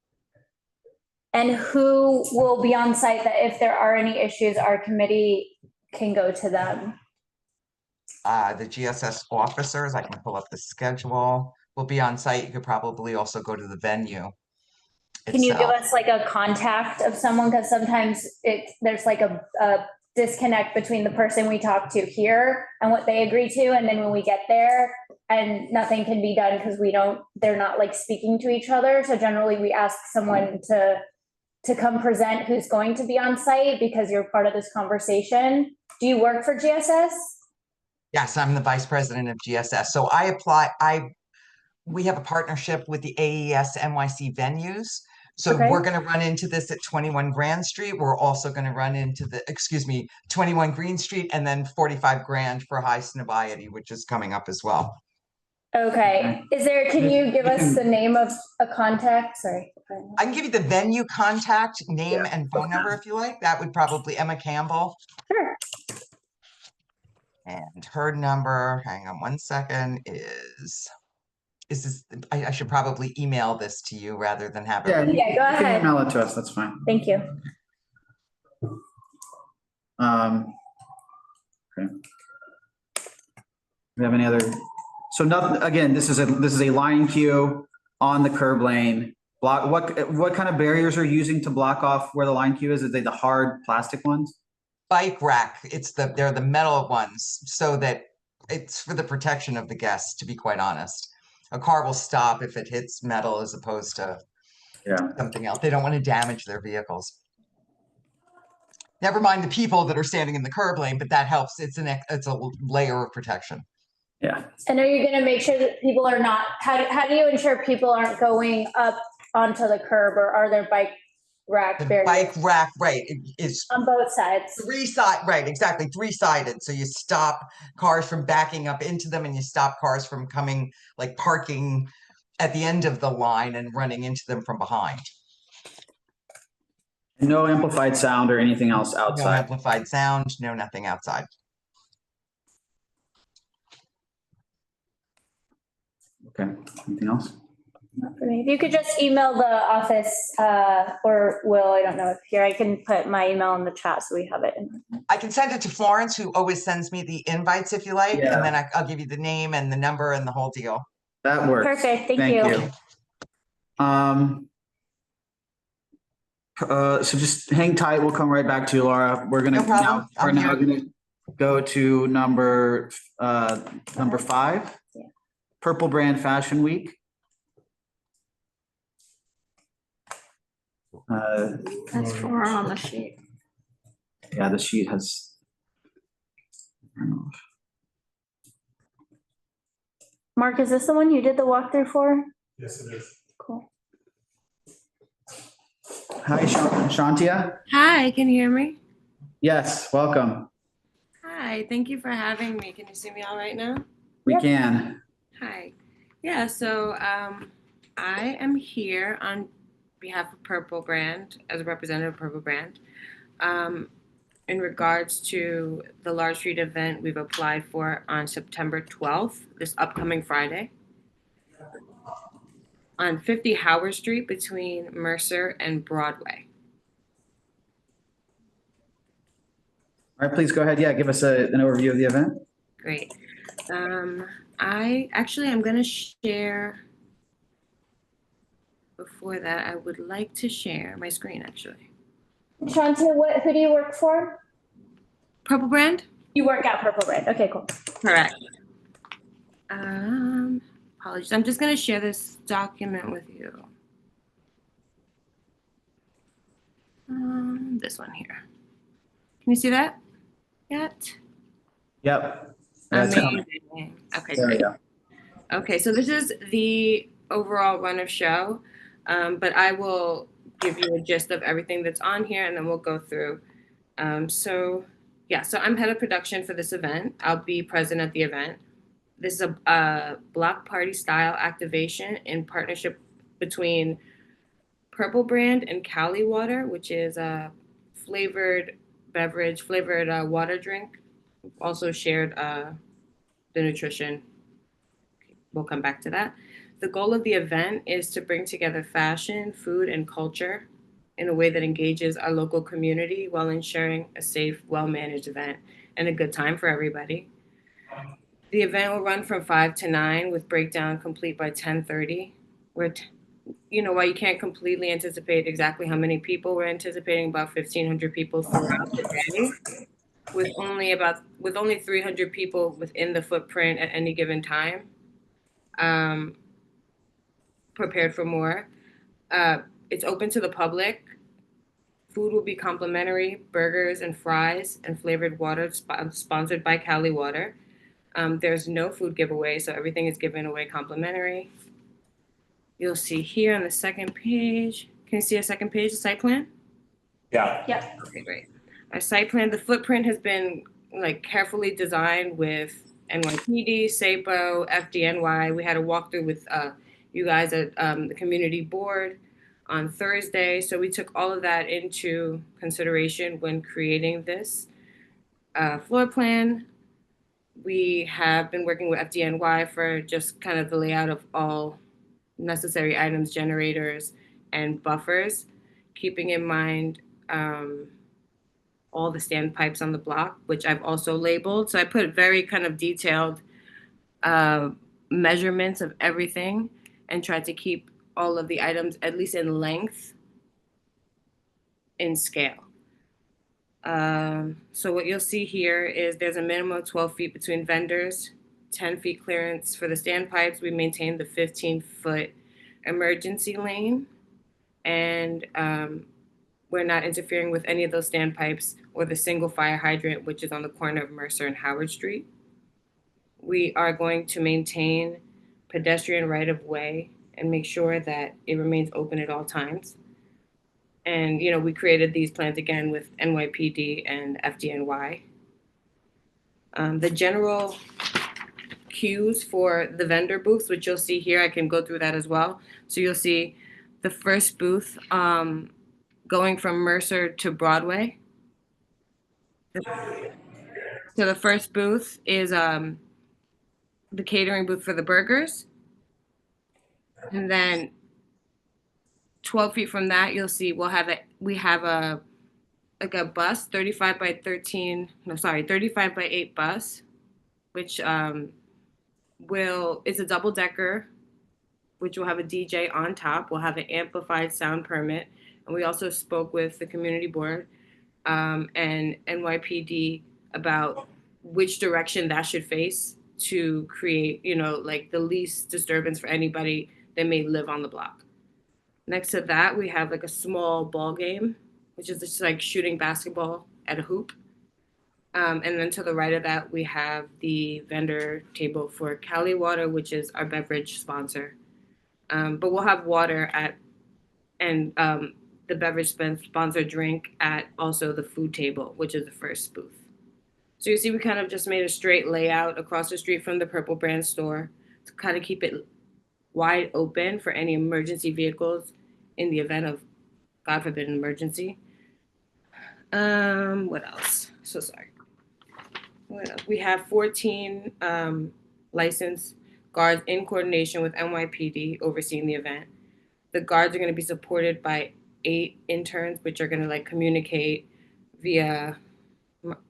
And who will be on site that if there are any issues, our committee can go to them? The GSS officers, I can pull up the schedule, will be on site. You could probably also go to the venue. Can you give us like a contact of someone? Because sometimes there's like a disconnect between the person we talk to here and what they agree to. And then when we get there and nothing can be done because they're not like speaking to each other. So generally we ask someone to come present who's going to be on site because you're part of this conversation. Do you work for GSS? Yes, I'm the vice president of GSS. So we have a partnership with the AES NYC venues. So Okay. We're going to run into this at 21 Grand Street. We're also going to run into 21 Green Street and then 45 Grand for High Snobiety, which is coming up as well. Okay. Can you give us the name of a contact? Sorry. I can give you the venue contact name and phone number if you like. That would probably Emma Campbell. Sure. And her number, hang on one second, I should probably email this to you rather than have it. Yeah, go You can ahead. email it to us, that's fine. Thank you. Okay. we have any other? So nothing, again, this is a line queue on the curb lane. Block, what kind of barriers are you using to block off where the line queue is? Are they the hard plastic ones? Bike rack, they're the metal ones, so that it's for the protection of the guests, to be quite honest. A car will stop if it hits metal as opposed to something else. They don't want to damage their vehicles. Never mind the people that are standing in the curb lane, but that helps. It's a layer of protection. Yeah. And are you going to make sure that people are not, how do you ensure people aren't going up onto the curb, or are there bike rack The barriers? bike rack, right, is On both sides. right, exactly, three-sided. So you stop cars from backing up into them, and you stop cars from coming, like parking at the end of the line and running into them from behind. No amplified sound or anything else outside? No amplified sound, no nothing outside. Okay, anything else? Not for me. If you could just email the office, or Will, I don't know if here, I can put my email in the chat so we have it. I can send it to Florence, who always sends me the invites if you like, and then I'll give you the name and the number and the whole deal. That works. Perfect, thank you. So just hang tight. We'll come right back to you, Laura. We're gonna problem. we're I'm now here. gonna go to number 5. Yeah. Purple Brand Fashion Week. That's 4 on the sheet. Yeah, the sheet has. Mark, is this the one you did the walkthrough for? Yes, it is. Cool. Hi, Shantia. Hi, can you hear me? Yes, welcome. Hi, thank you for having me. Can you see me all right now? We can. Hi. Yeah, so I am here on behalf of Purple Brand, as a representative of Purple Brand. In regards to the Large Street event we've applied for on September 12th, this upcoming Friday, on 50 Howard Street between Mercer and Broadway. All right, please go ahead. Yeah, give us an overview of the event. Great. I'm going to share. Before that, I would like to share my screen, actually. Shantia, who do you work for? Purple Brand? You work at Purple Brand. Okay, cool. Correct. Apologies. I'm just going to share this document with you. This one here. Can you see that yet? Yep. Amazing. Okay, there great. we go. Okay, so this is the overall run of show, but I will give you a gist of everything that's on here, and then we'll go through. So I'm head of production for this event. I'll be present at the event. This is a block party style activation in partnership between Purple Brand and Cali Water, which is a flavored water drink. Also shared the nutrition. We'll come back to that. The goal of the event is to bring together fashion, food, and culture in a way that engages our local community while ensuring a safe, well-managed event and a good time for everybody. The event will run from 5 to 9 with breakdown complete by 10:30. While you can't completely anticipate exactly how many people, we're anticipating about 1,500 people throughout the day, with only 300 people within the footprint at any given time. Prepared for more. It's open to the public. Food will be complimentary, burgers and fries and flavored water sponsored by Cali Water. There's no food giveaway, so everything is given away complimentary. You'll see here on the second page. Can you see a second page, the site plan? Yeah. Yeah. Okay, great. Our site plan, the footprint has been carefully designed with NYPD, SAPO, FDNY. We had a walkthrough with you guys at the community board on Thursday. So we took all of that into consideration when creating this floor plan. We have been working with FDNY for just kind of the layout of all necessary items, generators, and buffers, keeping in mind all the standpipes on the block, which I've also labeled. So I put very kind of detailed measurements of everything and tried to keep all of the items, at least in length, in scale. So what you'll see here is there's a minimum of 12 feet between vendors, 10 feet clearance for the standpipes. We maintain the 15-foot emergency lane, and we're not interfering with any of those standpipes or the single fire hydrant, which is on the corner of Mercer and Howard Street. We are going to maintain pedestrian right-of-way and make sure that it remains open at all times. And, you know, we created these plans again with NYPD and FDNY. The general cues for the vendor booths, which you'll see here, I can go through that as well. So you'll see the first booth going from Mercer to Broadway. So the first booth is the catering booth for the burgers. And then 12 feet from that, you'll see we have a bus, 35 by 8 bus, which it's a double decker, which will have a DJ on top. We'll have an amplified sound permit. And we also spoke with the community board and NYPD about which direction that should face to create, you know, like the least disturbance for anybody that may live on the block. Next to that, we have like a small ball game, which is just like shooting basketball at a hoop. And then to the right of that, we have the vendor table for Cali Water, which is our beverage sponsor. But we'll have water and the beverage sponsor drink at also the food table, which is the first booth. So you see, we kind of just made a straight layout across the street from the Purple Brand store to kind of keep it wide open for any emergency vehicles in the event of, God forbid, an emergency. What else? So sorry. What else? We have 14 licensed guards in coordination with NYPD overseeing the event. The guards are going to be supported by 8 interns, which are going to like communicate via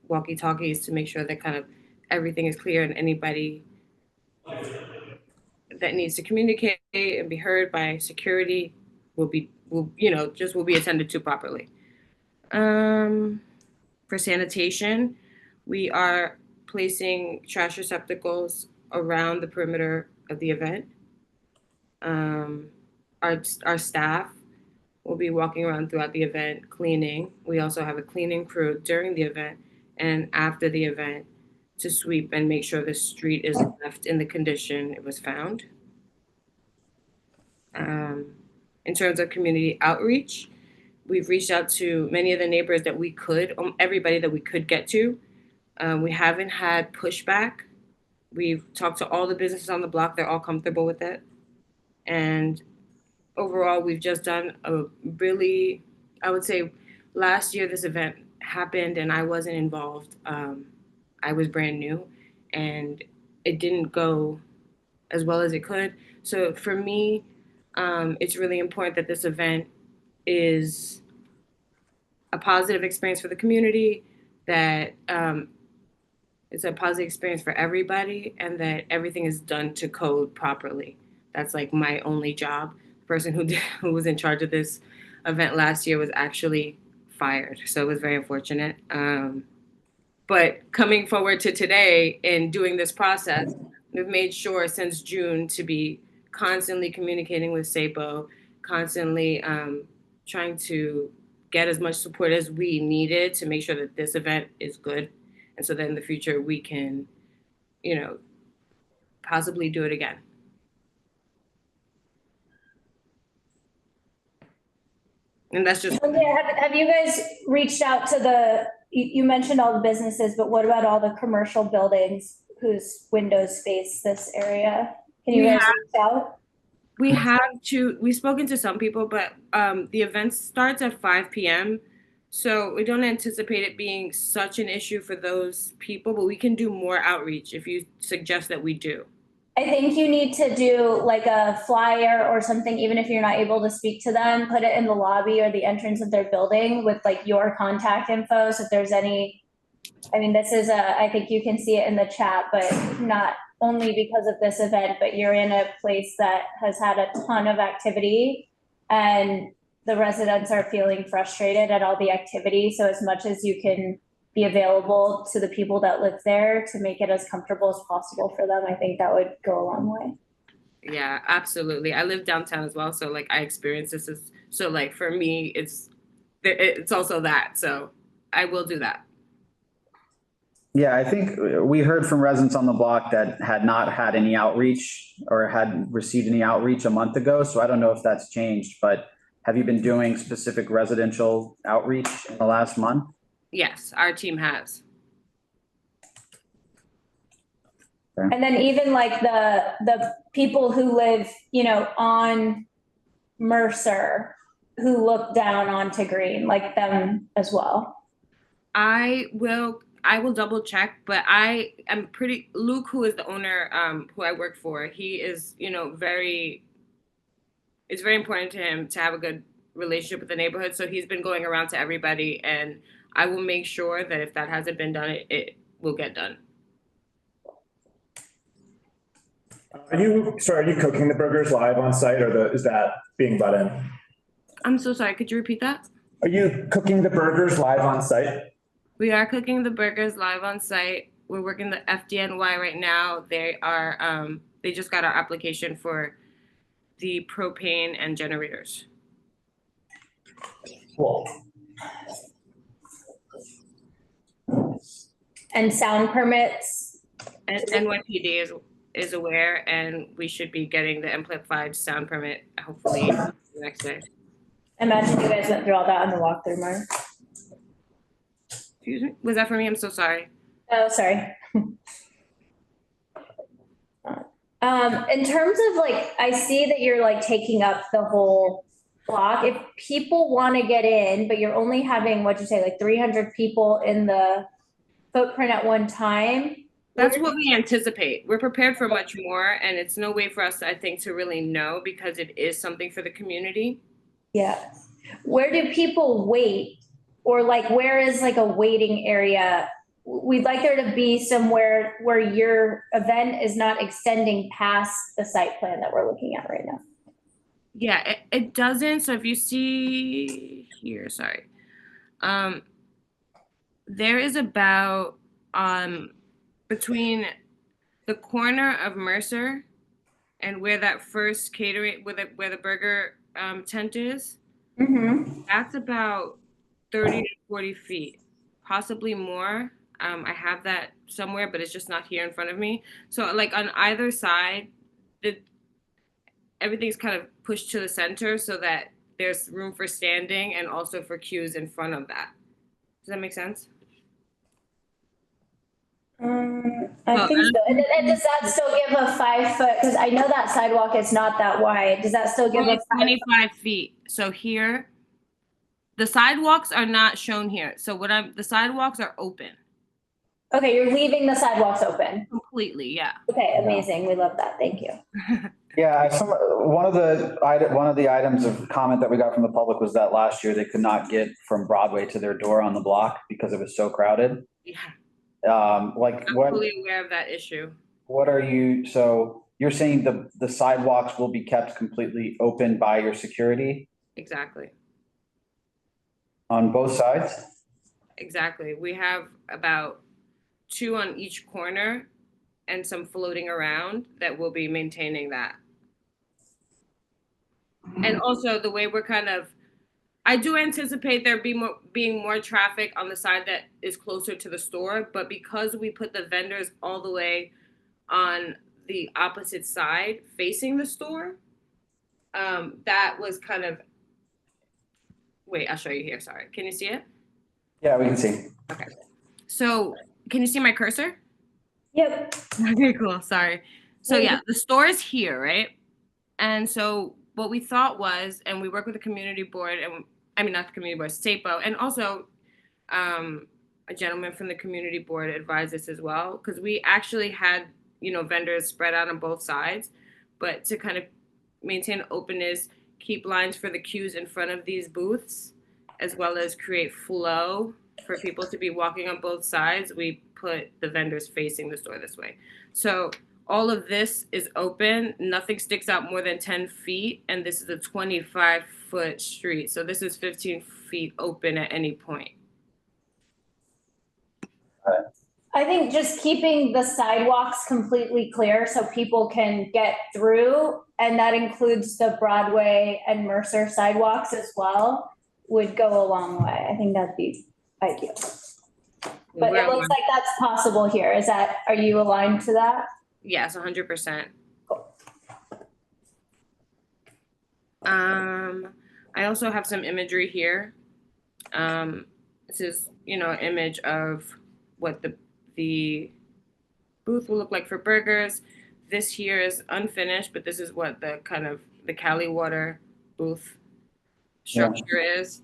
walkie-talkies to make sure that kind of everything is clear and anybody that needs to communicate and be heard by security will be attended to properly. For sanitation, we are placing trash receptacles around the perimeter of the event. Our staff will be walking around throughout the event cleaning. We also have a cleaning crew during the event and after the event to sweep and make sure the street is left in the condition it was found. In terms of community outreach, we've reached out to many of the neighbors that we could, everybody that we could get to. We haven't had pushback. We've talked to all the businesses on the block. They're all comfortable with it. And overall, we've just done a really, I would say last year this event happened and I wasn't involved. I was brand new and it didn't go as well as it could. So for me, it's really important that this event is a positive experience for the community, that it's a positive experience for everybody, and that everything is done to code properly. That's like my only job. The person who was in charge of this event last year was actually fired, so it was very unfortunate. But coming forward to today and doing this process, we've made sure since June to be constantly communicating with SAPO, constantly trying to get as much support as we needed to make sure that this event is good. And so that in the future we can, you know, possibly do it again. And that's just. Have you guys reached out to you mentioned all the businesses, but what about all the commercial buildings whose windows face this area? Can you guys reach out? We've spoken to some people, but the event starts at 5 p.m. So we don't anticipate it being such an issue for those people, but we can do more outreach if you suggest that we do. I think you need to do like a flyer or something, even if you're not able to speak to them, put it in the lobby or the entrance of their building with like your contact info. So if there's any I mean, this is I think you can see it in the chat, but not only because of this event, but you're in a place that has had a ton of activity and the residents are feeling frustrated at all the activity. So as much as you can be available to the people that live there to make it as comfortable as possible for them, I think that would go a long way. Yeah, absolutely. I live downtown as well, so like I experience this as so like for me, it's also that. So I will do that. Yeah, I think we heard from residents on the block that had not had any outreach or had received any outreach a month ago. So I don't know if that's changed, but have you been doing specific residential outreach in the last month? Yes, our team has. And then even like the people who live, you know, on Mercer, who look down onto Green, like them as well. I will double check, but I am pretty Luke, who is the owner, who I work for, he is, you know, it's very important to him to have a good relationship with the neighborhood. So he's been going around to everybody, and I will make sure that if that hasn't been done, it will get done. Are you cooking the burgers live on site, or is that being brought in? I'm so sorry. Could you repeat that? Are you cooking the burgers live on site? We are cooking the burgers live on site. We're working the FDNY right now. They just got our application for the propane and generators. Cool. And sound permits. And NYPD is aware, and we should be getting the amplified sound permit hopefully the next day. Imagine you guys went through all that on the walkthrough, Mark. Excuse me? Was that for me? I'm so sorry. Oh, sorry. In terms of like, I see that you're like taking up the whole block. If people want to get in, but you're only having, what'd you say, like 300 people in the footprint at one time? That's what we anticipate. We're prepared for much more, and it's no way for us, I think, to really know because it is something for the community. Yeah. Where do people wait? Or like, where is like a waiting area? We'd like there to be somewhere where your event is not extending past the site plan that we're looking at right now. Yeah, it doesn't. So if you see here, sorry. There is about between the corner of Mercer and where that first catering, where the burger tent is, that's about 30 to 40 feet, possibly more. I have that somewhere, but it's just not here in front of me. So like on either side, everything's kind of pushed to the center so that there's room for standing and also for queues in front of that. Does that make sense? I think so. And does that still give a 5 foot? Because I know that sidewalk is not that wide. Does that still give a 25 feet? So here, the sidewalks are not shown here. So the sidewalks are open. Okay, you're leaving the sidewalks open. Completely, yeah. Okay, amazing. We love that. Thank you. Yeah, one of the items of comment that we got from the public was that last year they could not get from Broadway to their door on the block because it was so crowded. Yeah. I'm fully aware of that issue. So you're saying the sidewalks will be kept completely open by your security Exactly. on both sides? Exactly. We have about 2 on each corner and some floating around that will be maintaining that. And also the way I do anticipate there being more traffic on the side that is closer to the store, but because we put the vendors all the way on the opposite side facing the store, that was kind of, wait, I'll show you here, sorry. Can you see it? Yeah, we can see. Okay. So can you see my cursor? Yep. Okay, cool, sorry. So yeah, the store is here, right? And so what we thought was, and we work with the community board, and I mean, not the community board, SAPO, and also a gentleman from the community board advised us as well, because we actually had, vendors spread out on both sides, but to kind of maintain openness, keep lines for the queues in front of these booths, as well as create flow for people to be walking on both sides, we put the vendors facing the store this way. So all of this is open. Nothing sticks out more than 10 feet. And this is a 25-foot street. So this is 15 feet open at any point. I think just keeping the sidewalks completely clear so people can get through, and that includes the Broadway and Mercer sidewalks as well, would go a long way. I think that'd be ideal. But it looks like that's possible here. Are you aligned to that? Yes, 100%. I also have some imagery here. This is, an image of what the booth will look like for burgers. This here is unfinished, but this is what the kind of the Cali Water booth structure is.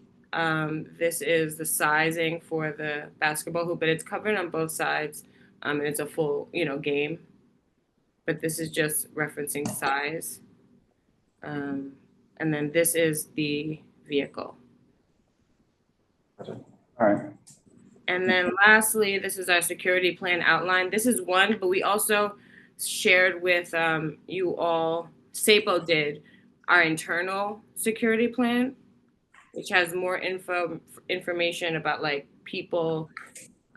This is the sizing for the basketball hoop, but it's covered on both sides. And it's a full, game. But this is just referencing size. And then this is the vehicle. All right. And then lastly, this is our security plan outline. This is one, but we also shared with you all, CB2 did our internal security plan, which has more information about like people,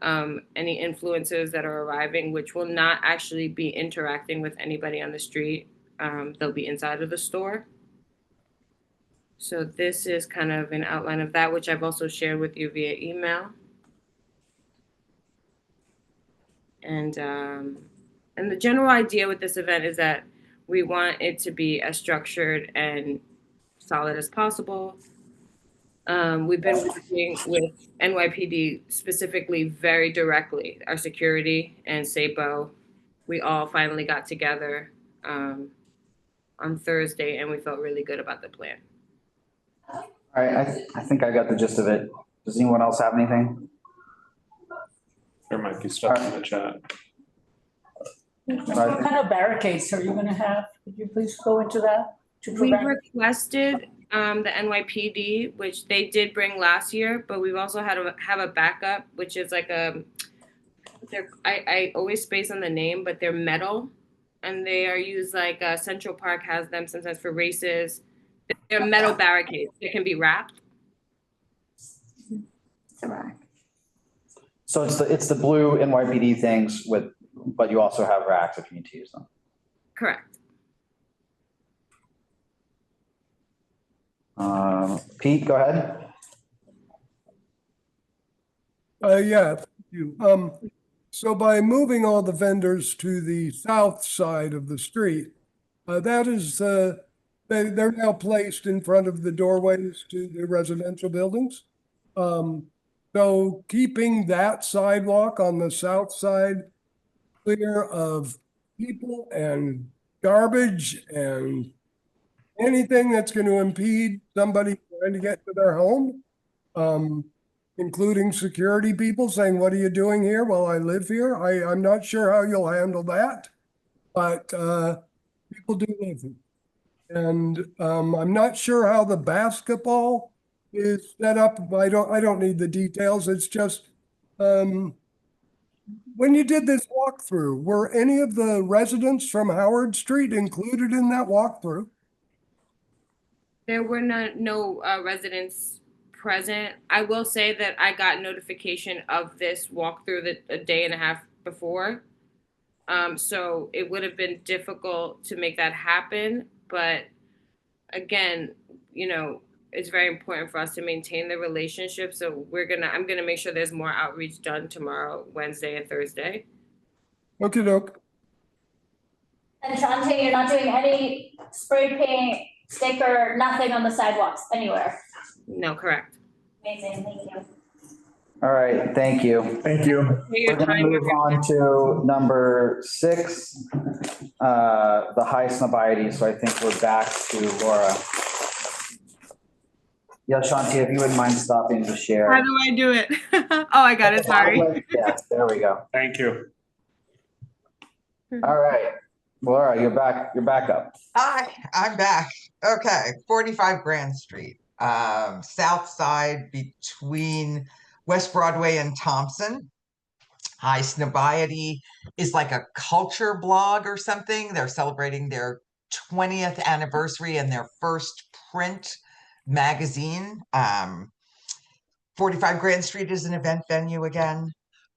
any influencers that are arriving, which will not actually be interacting with anybody on the street. They'll be inside of the store. So this is kind of an outline of that, which I've also shared with you via email. And the general idea with this event is that we want it to be as structured and solid as possible. We've been working with NYPD specifically very directly, our security and CB2. We all finally got together on Thursday, and we felt really good about the plan. All right, I think I got the gist of it. Does anyone else have anything? There might be stuff in the chat. What kind of barricades are you going to have? Could you please go into that? We requested the NYPD, which they did bring last year, but we've also had to have a backup, which is like I always space on the name, but they're metal, and they are used like Central Park has them sometimes for races. They're metal barricades. They can be wrapped. It's a rack. So it's the blue NYPD things but you also have racks if you need to use them. Correct. Pete, go ahead. Yeah, thank you. So by moving all the vendors to the south side of the street, that is, they're now placed in front of the doorways to the residential buildings. So keeping that sidewalk on the south side clear of people and garbage and anything that's going to impede somebody trying to get to their home, including security people saying, "What are you doing here?" Well, I live here. I'm not sure how you'll handle that, but people do live here. And I'm not sure how the basketball is set up. I don't need the details. It's just when you did this walkthrough, were any of the residents from Howard Street included in that walkthrough? There were no residents present. I will say that I got notification of this walkthrough a day and a half before. So it would have been difficult to make that happen. But again, it's very important for us to maintain the relationship. So I'm gonna make sure there's more outreach done tomorrow, Wednesday and Thursday. Okay, doke. And Shantae, you're not doing any spray paint, sticker, nothing on the sidewalks anywhere? No, correct. Amazing, thank you. All right, thank you. Thank you. We're going to move on to number 6, the high snobiety. So I think we're back to Laura. Yeah, Shanti, if you wouldn't mind stopping to share. How do I do it? Oh, I got it, sorry. Yeah, there we go. Thank you. All right, Laura, you're back up. Hi, I'm back. Okay, 45 Grand Street, south side between West Broadway and Thompson. High Snobiety is like a culture blog or something. They're celebrating their 20th anniversary and their first print magazine. 45 Grand Street is an event venue again.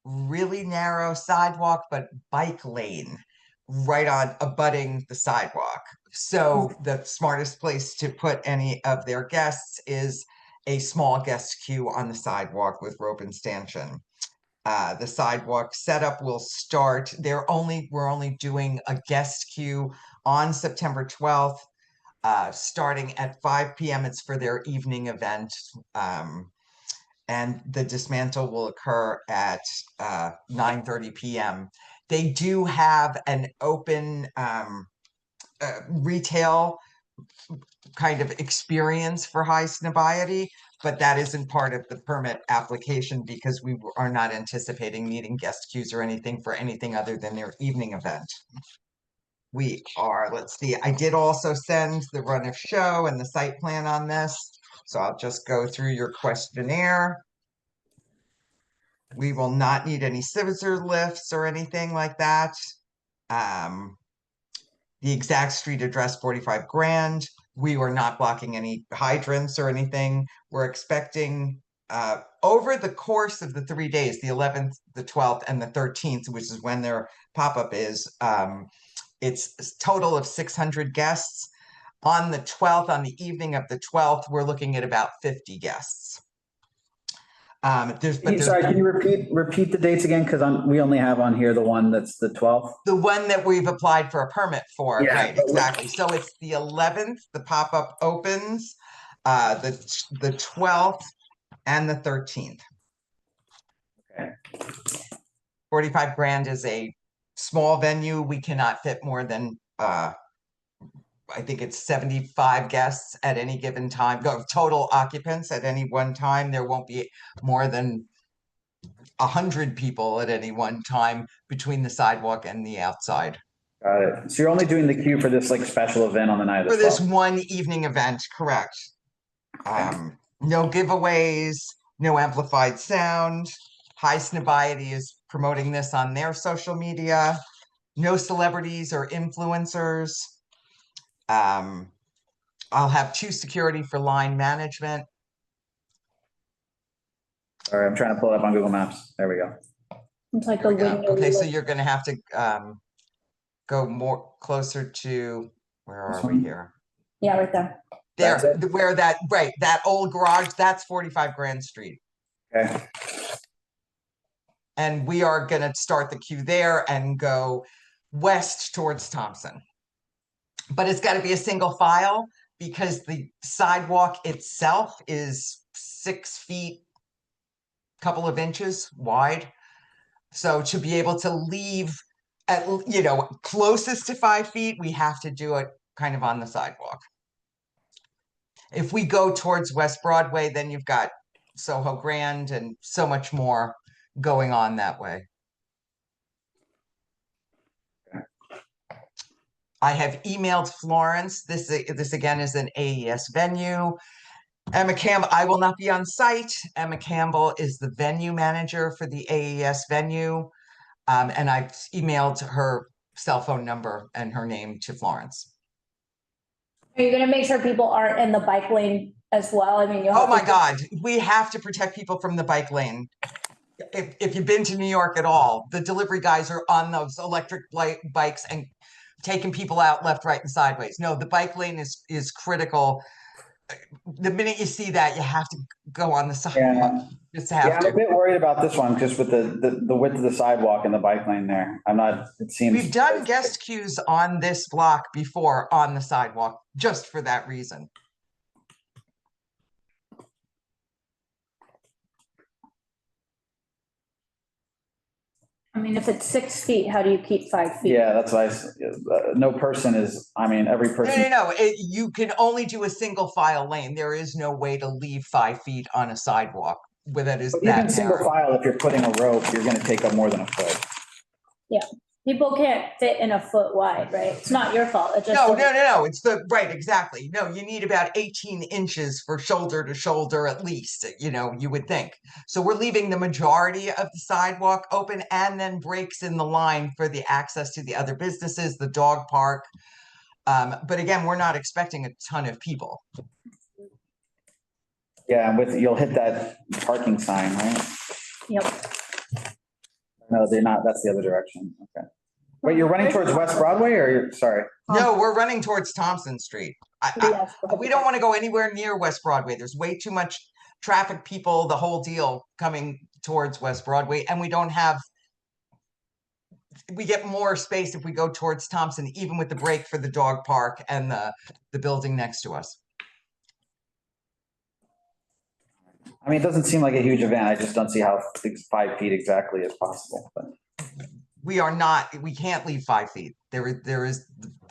Really narrow sidewalk, but bike lane right on abutting the sidewalk. So the smartest place to put any of their guests is a small guest queue on the sidewalk with rope and stanchion. The sidewalk setup will start. We're only doing a guest queue on September 12th, starting at 5 p.m. It's for their evening event. And the dismantle will occur at 9:30 p.m. They do have an open retail kind of experience for High Snobiety, but that isn't part of the permit application because we are not anticipating needing guest queues or anything for anything other than their evening event. We are, let's see, I did also send the run of show and the site plan on this, so I'll just go through your questionnaire. We will not need any scissor lifts or anything like that. The exact street address, 45 Grand. We were not blocking any hydrants or anything. We're expecting over the course of the 3 days, the 11th, the 12th, and the 13th, which is when their pop-up is, it's a total of 600 guests. On the 12th, on the evening of the 12th, we're looking at about 50 guests. Sorry, can you repeat the dates again? Because we only have on here the one that's the 12th. The one that we've applied for a permit for, Yeah, right, exactly. So it's the 11th, the pop-up opens, the 12th, and the 13th. Okay. 45 Grand is a small venue. We cannot fit more than, I think it's 75 guests at any given time. Total occupants at any one time. There won't be more than 100 people at any one time between the sidewalk and the outside. Got it. So you're only doing the queue for this like special event on the night of the For this 12th? one evening event, correct. No giveaways, no amplified sound. High Snobiety is promoting this on their social media. No celebrities or influencers. I'll have 2 security for line management. All right, I'm trying to pull it up on Google Maps. There we go. It's like a window. Okay, so you're gonna have to go more closer to, where are we here? Yeah, right there. There, where that, right, that old garage, that's 45 Grand Street. Okay. And we are gonna start the queue there and go west towards Thompson. But it's gotta be a single file because the sidewalk itself is 6 feet, couple of inches wide. So to be able to leave at, closest to 5 feet, we have to do it kind of on the sidewalk. If we go towards West Broadway, then you've got Soho Grand and so much more going on that way. I have emailed Florence. This again is an AES venue. Emma Campbell, I will not be on site. Emma Campbell is the venue manager for the AES venue. And I've emailed her cell phone number and her name to Florence. Are you gonna make sure people aren't in the bike lane as well? I mean, oh my God, we have to protect people from the bike lane. If you've been to New York at all, the delivery guys are on those electric bikes and taking people out left, right, and sideways. No, the bike lane is critical. The minute you see that, you have to go on the sidewalk. Yeah. Just have I'm a bit worried about this one, just with the width of the sidewalk and the bike lane there. It seems. We've done guest queues on this block before on the sidewalk, just for that reason. I mean, if it's 6 feet, how do you keep 5 feet? Yeah, that's why no person is, every person. No. You can only do a single file lane. There is no way to leave 5 feet on a sidewalk where that is that Even single narrow. file, if you're putting a rope, you're going to take up more than a foot. Yeah. People can't fit in a foot wide, right? It's not your fault. It just. No, it's right, exactly. No, you need about 18 inches for shoulder to shoulder at least, you would think. So we're leaving the majority of the sidewalk open and then breaks in the line for the access to the other businesses, the dog park. But again, we're not expecting a ton of people. Yeah, you'll hit that parking sign, right? Yep. No, they're not. That's the other direction. Okay. Wait, you're running towards West Broadway sorry? No, we're running towards Thompson Street. We don't want to go anywhere near West Broadway. There's way too much traffic, people, the whole deal coming towards West Broadway. And we get more space if we go towards Thompson, even with the break for the dog park and the building next to us. I mean, it doesn't seem like a huge event. I just don't see how 5 feet exactly is possible, but. We can't leave 5 feet. The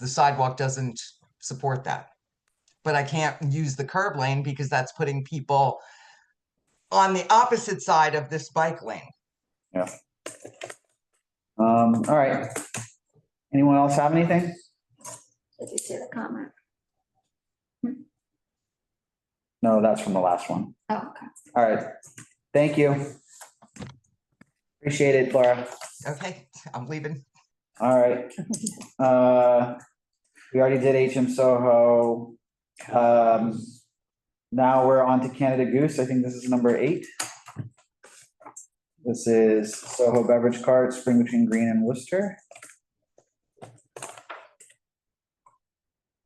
sidewalk doesn't support that. But I can't use the curb lane because that's putting people on the opposite side of this bike lane. Yeah. All right. Anyone else have anything? Did you see the comment? No, that's from the last one. Oh, okay. All right. Thank you. Appreciate it, Flora. Okay, I'm leaving. All right. We already did HM Soho. Now we're on to Canada Goose. I think this is number 8. This is Soho Beverage Cart, Spring Between Green and Worcester.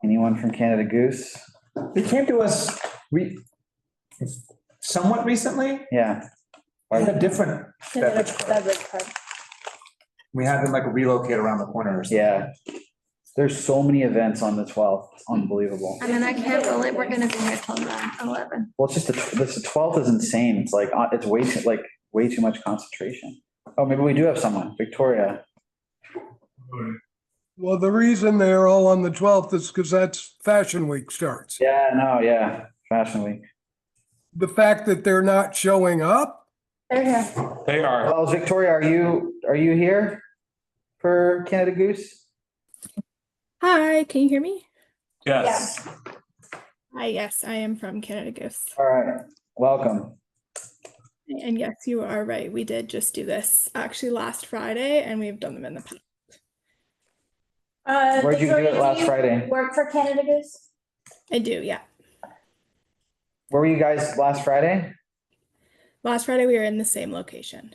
Anyone from Canada Goose? They came to us somewhat recently. Yeah. We had a different beverage cart. Beverage card. We had them like relocate around the corner or something. Yeah. There's so many events on the 12th. Unbelievable. I mean, I can't believe we're gonna be here till 9/11. Well, it's just the 12th is insane. It's like, it's way too much concentration. Oh, maybe we do have someone. Victoria. Well, the reason they're all on the 12th is because that's Fashion Week starts. Yeah. Fashion Week. The fact that they're not showing up. They're here. They are. Well, Victoria, are you here for Canada Goose? Hi, can you hear me? Yes. Hi, yes, I am from Canada Goose. All right, welcome. And yes, you are right. We did just do this actually last Friday, and we've done them in the past. Where'd you do it last Friday? Work for Canada Goose? I do, yeah. Where were you guys last Friday? Last Friday, we were in the same location.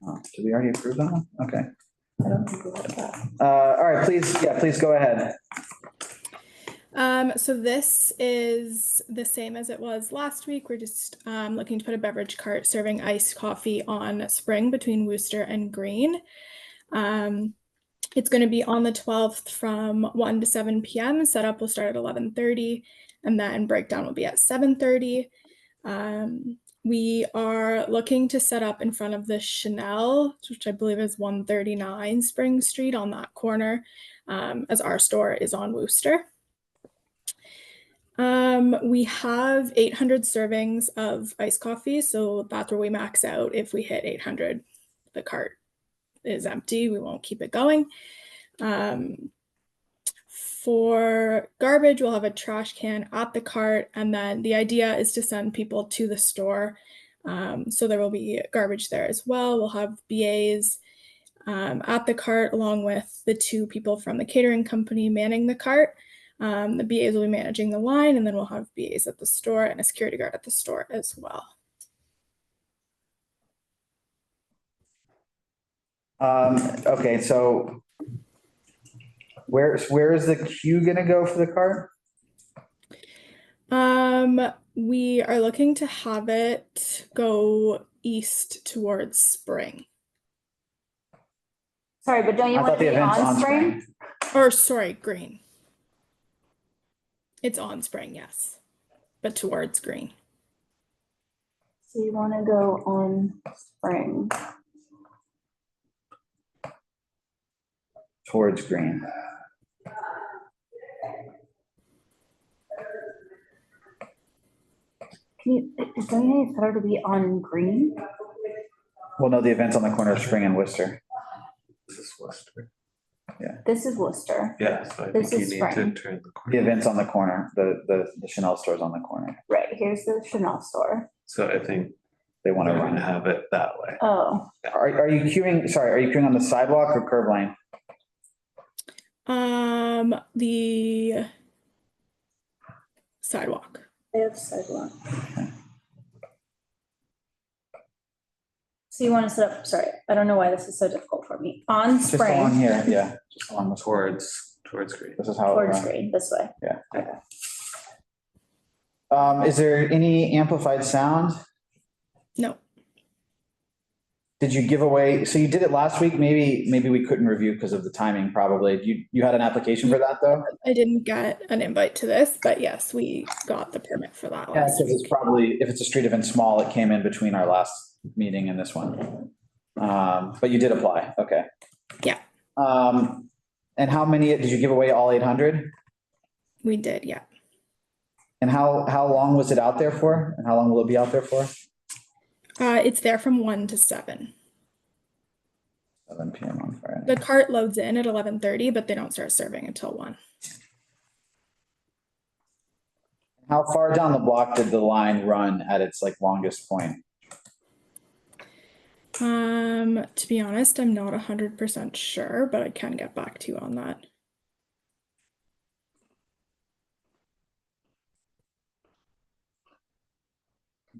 Oh, did we already approve that one? Okay. I don't think we had that. All right, please go ahead. So this is the same as it was last week. We're just looking to put a beverage cart serving iced coffee on Spring between Worcester and Green. It's going to be on the 12th from 1 to 7 p.m. Setup will start at 11:30, and then breakdown will be at 7:30. We are looking to set up in front of the Chanel, which I believe is 139 Spring Street on that corner, as our store is on Worcester. We have 800 servings of iced coffee, so that's where we max out. If we hit 800, the cart is empty. We won't keep it going. For garbage, we'll have a trash can at the cart, and then the idea is to send people to the store. So there will be garbage there as well. We'll have BAs at the cart along with the 2 people from the catering company manning the cart. The BAs will be managing the line, and then we'll have BAs at the store and a security guard at the store as well. Okay, so where is the queue gonna go for the cart? We are looking to have it go east towards Spring. Sorry, but don't you want to be on Spring? Or sorry, Green. It's on Spring, yes, but towards Green. So you want to go on Spring. Towards Green. Don't you think it's better to be on Green? Well, no, the event's on the corner of Spring and Worcester. Worcester. This is Worcester. Yeah, so I This think is you need to Spring. turn the The corner. event's on the corner, the Chanel store's on the corner. Right, here's the Chanel store. So I think They want we're to gonna run. have it that way. Oh, Are you queuing on the sidewalk or curb lane? The sidewalk. they have sidewalk. So you want to set up, sorry, I don't know why this is so difficult for me. On Just along Spring, here, yeah, just along this, Towards green. this is how. it towards runs. Green, this way. Yeah. Okay. Is there any amplified sound? No. Did you give away, so you did it last week, maybe we couldn't review because of the timing, probably. You had an application for that, though? I didn't get an invite to this, but yes, we got the permit for that Yeah, last because week. it's probably, if it's a street event small, it came in between our last meeting and this one. But you did apply, okay. Yeah. And how many, did you give away all 800? We did, yeah. And how long was it out there for? And how long will it be out there for? It's there from 1 to 7. 7 PM on Friday. The cart loads in at 11:30, but they don't start serving until 1. How far down the block did the line run at its like longest point? To be honest, I'm not 100% sure, but I can get back to you on that.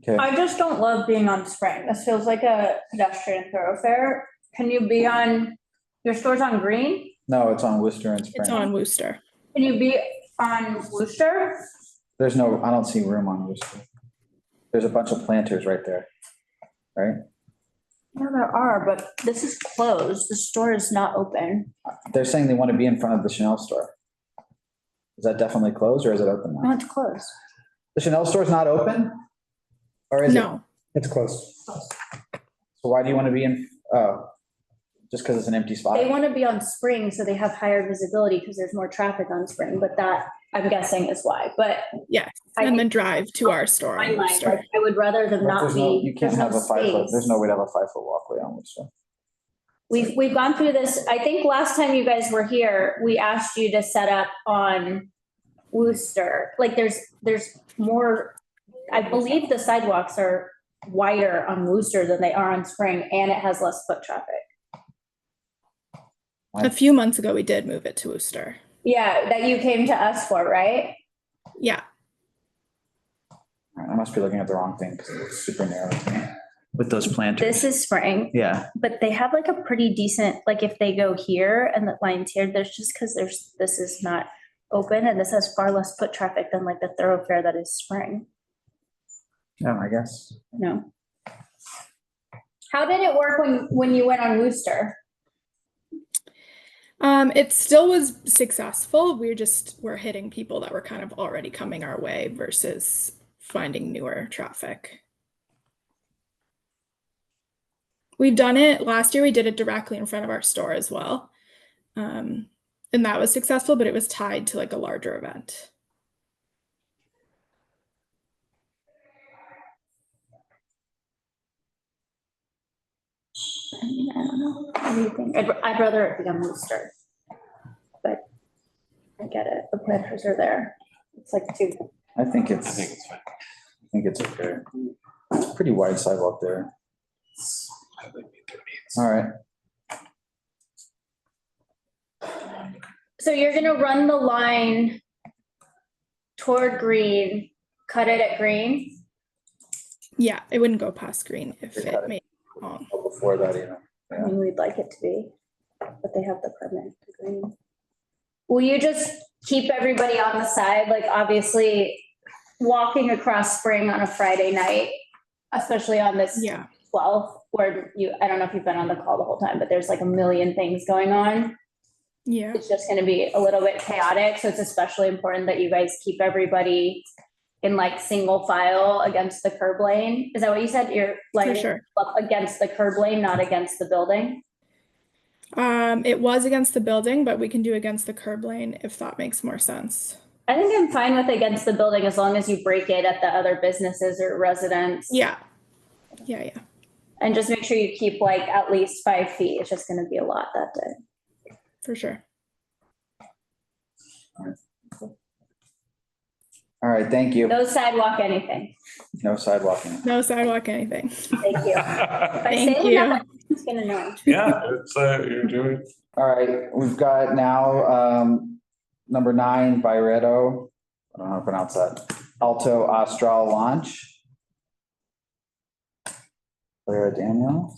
Okay. I just don't love being on Spring. This feels like a pedestrian thoroughfare. Can you be on, your store's on Green? No, it's on Worcester and Spring. It's on Worcester. Can you be on Worcester? There's no, I don't see room on Worcester. There's a bunch of planters right there, right? No, there are, but this is closed. The store is not open. They're saying they want to be in front of the Chanel store. Is that definitely closed or is it open No, now? it's closed. The Chanel store's not open? Or is it? No, It's close. So why do you want to be in, oh, just because it's an empty spot? They want to be on Spring, so they have higher visibility because there's more traffic on Spring, but that, I'm guessing, is why. But yes, I and then think drive to our store my on mind, Worcester. like, I would rather them But not there's no- be. You can't there's no have a 5 foot, space. there's no way to have a 5 foot walkway on Worcester. We've gone through this. I think last time you guys were here, we asked you to set up on Worcester. Like there's more, I believe the sidewalks are wider on Worcester than they are on Spring, and it has less foot traffic. A few months ago, we did move it to Worcester. Yeah, that you came to us for, right? Yeah. All right, I must be looking at the wrong thing because it looks super narrow to me. With those planters. This is Spring, Yeah, but they have like a pretty decent, like if they go here and the line's here, there's just because this is not open and this has far less foot traffic than like the thoroughfare that is Spring. yeah, I guess. No. How did it work when you went on Worcester? It still was successful. We're hitting people that were kind of already coming our way versus finding newer traffic. We've done it last year. We did it directly in front of our store as well. And that was successful, but it was tied to like a larger event. I mean, I don't know. What do you think? I'd rather it be on Worcester. But I get it. The planters are there. It's like two. I think I it's, think it's fine. I think it's okay. It's a pretty wide sidewalk there. All right. So you're gonna run the line toward Green, cut it at Green? Yeah, it wouldn't go past Green if They cut it it. made it long. Before that, even. I mean, we'd like it to be, but they have the permit to Green. Will you just keep everybody on the side? Like, obviously, walking across Spring on a Friday night, especially on this Yeah. 12th, where I don't know if you've been on the call the whole time, but there's like a million things going on. Yeah. It's just gonna be a little bit chaotic, so it's especially important that you guys keep everybody in like single file against the curb lane. Is that what you said? You're like sure. up against the curb lane, not against the building? It was against the building, but we can do against the curb lane if that makes more sense. I think I'm fine with against the building as long as you break it at the other businesses or residents. Yeah. Yeah, yeah. And just make sure you keep like at least 5 feet. It's just gonna be a lot that day. For sure. All right, thank you. No sidewalk, anything. No sidewalking. No sidewalk, anything. Thank you. If I Thank say you. enough, it's gonna know. Yeah, it's, you're doing. All right, we've got now, number 9, Byretto. I don't know how to pronounce that. Alto Astral launch. Clara Daniel.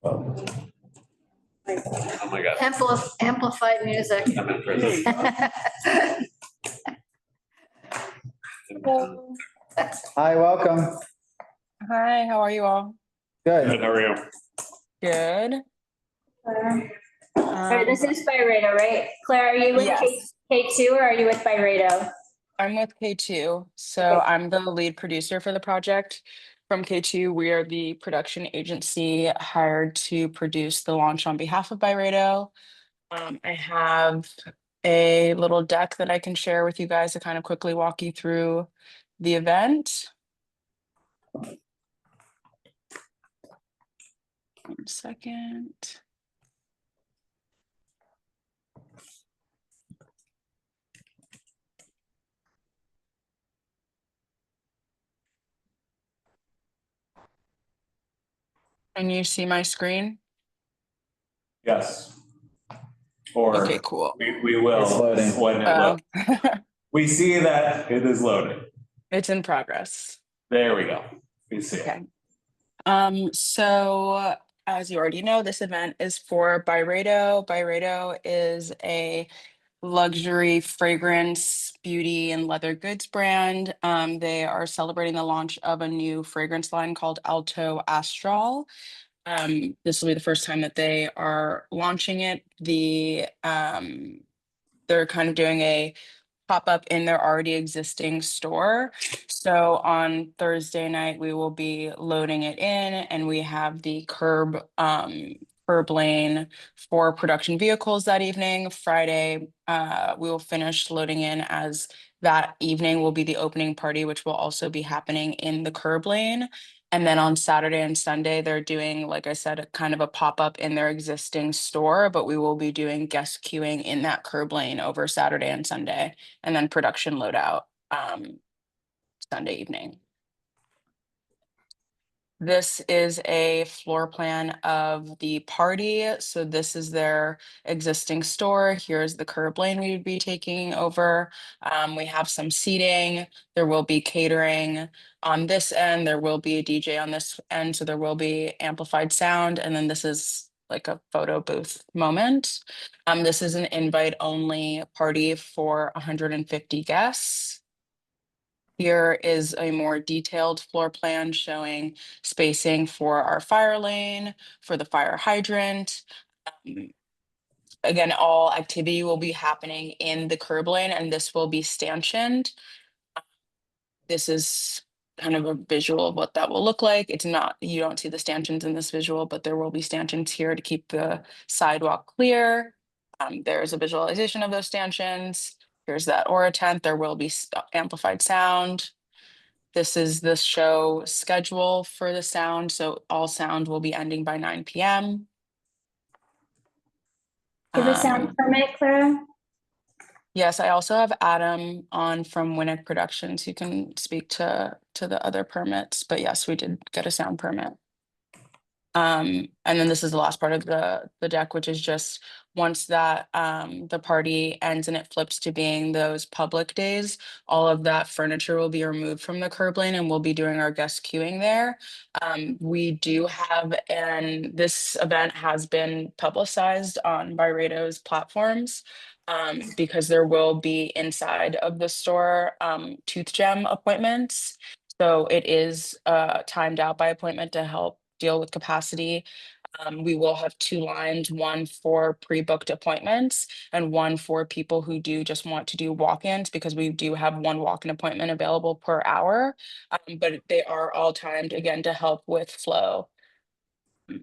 Oh my God. Amplified music. Hi, welcome. Hi, how are you all? Good. Good, how are you? Good. All right, this is Byredo, right? Claire, are you with Yes. K2 or are you with Byredo? I'm with K2, so I'm the lead producer for the project. From K2, we are the production agency hired to produce the launch on behalf of Byredo. I have a little deck that I can share with you guys to kind of quickly walk you through the event. 1 second. Can you see my screen? Yes. Or. Okay, cool. We will. It's loading. When it loads. We see that it is loading. It's in progress. There we go. We see it. Okay. So as you already know, this event is for Byredo. Byredo is a luxury fragrance, beauty, and leather goods brand. They are celebrating the launch of a new fragrance line called Alto Astral. This will be the first time that they are launching it. They're kind of doing a pop up in their already existing store. So on Thursday night, we will be loading it in, and we have the curb lane for production vehicles that evening. Friday, we will finish loading in, as that evening will be the opening party, which will also be happening in the curb lane. And then on Saturday and Sunday, they're doing, like I said, a kind of a pop-up in their existing store, but we will be doing guest queuing in that curb lane over Saturday and Sunday, and then production loadout Sunday evening. This is a floor plan of the party. So this is their existing store. Here's the curb lane we would be taking over. We have some seating. There will be catering on this end. There will be a DJ on this end. So there will be amplified sound. And then this is like a photo booth moment. This is an invite only party for 150 guests. Here is a more detailed floor plan showing spacing for our fire lane, for the fire hydrant. Again, all activity will be happening in the curb lane, and this will be stanchioned. This is kind of a visual of what that will look like. It's not, you don't see the stanchions in this visual, but there will be stanchions here to keep the sidewalk clear. There's a visualization of those stanchions. Here's that aura tent. There will be amplified sound. This is the show schedule for the sound. So all sound will be ending by 9 p.m. Do you have a sound permit, Clara? Yes, I also have Adam on from Winnick Productions who can speak to the other permits. But yes, we did get a sound permit. And then this is the last part of the deck, which is just once that the party ends and it flips to being those public days, all of that furniture will be removed from the curb lane, and we'll be doing our guest queuing there. We do have, and this event has been publicized on Byredo's platforms, because there will be inside of the store tooth gem appointments. So it is timed out by appointment to help deal with capacity. We will have 2 lines, one for pre-booked appointments and one for people who do just want to do walk-ins, because we do have 1 walk-in appointment available per hour. But they are all timed again to help with flow. So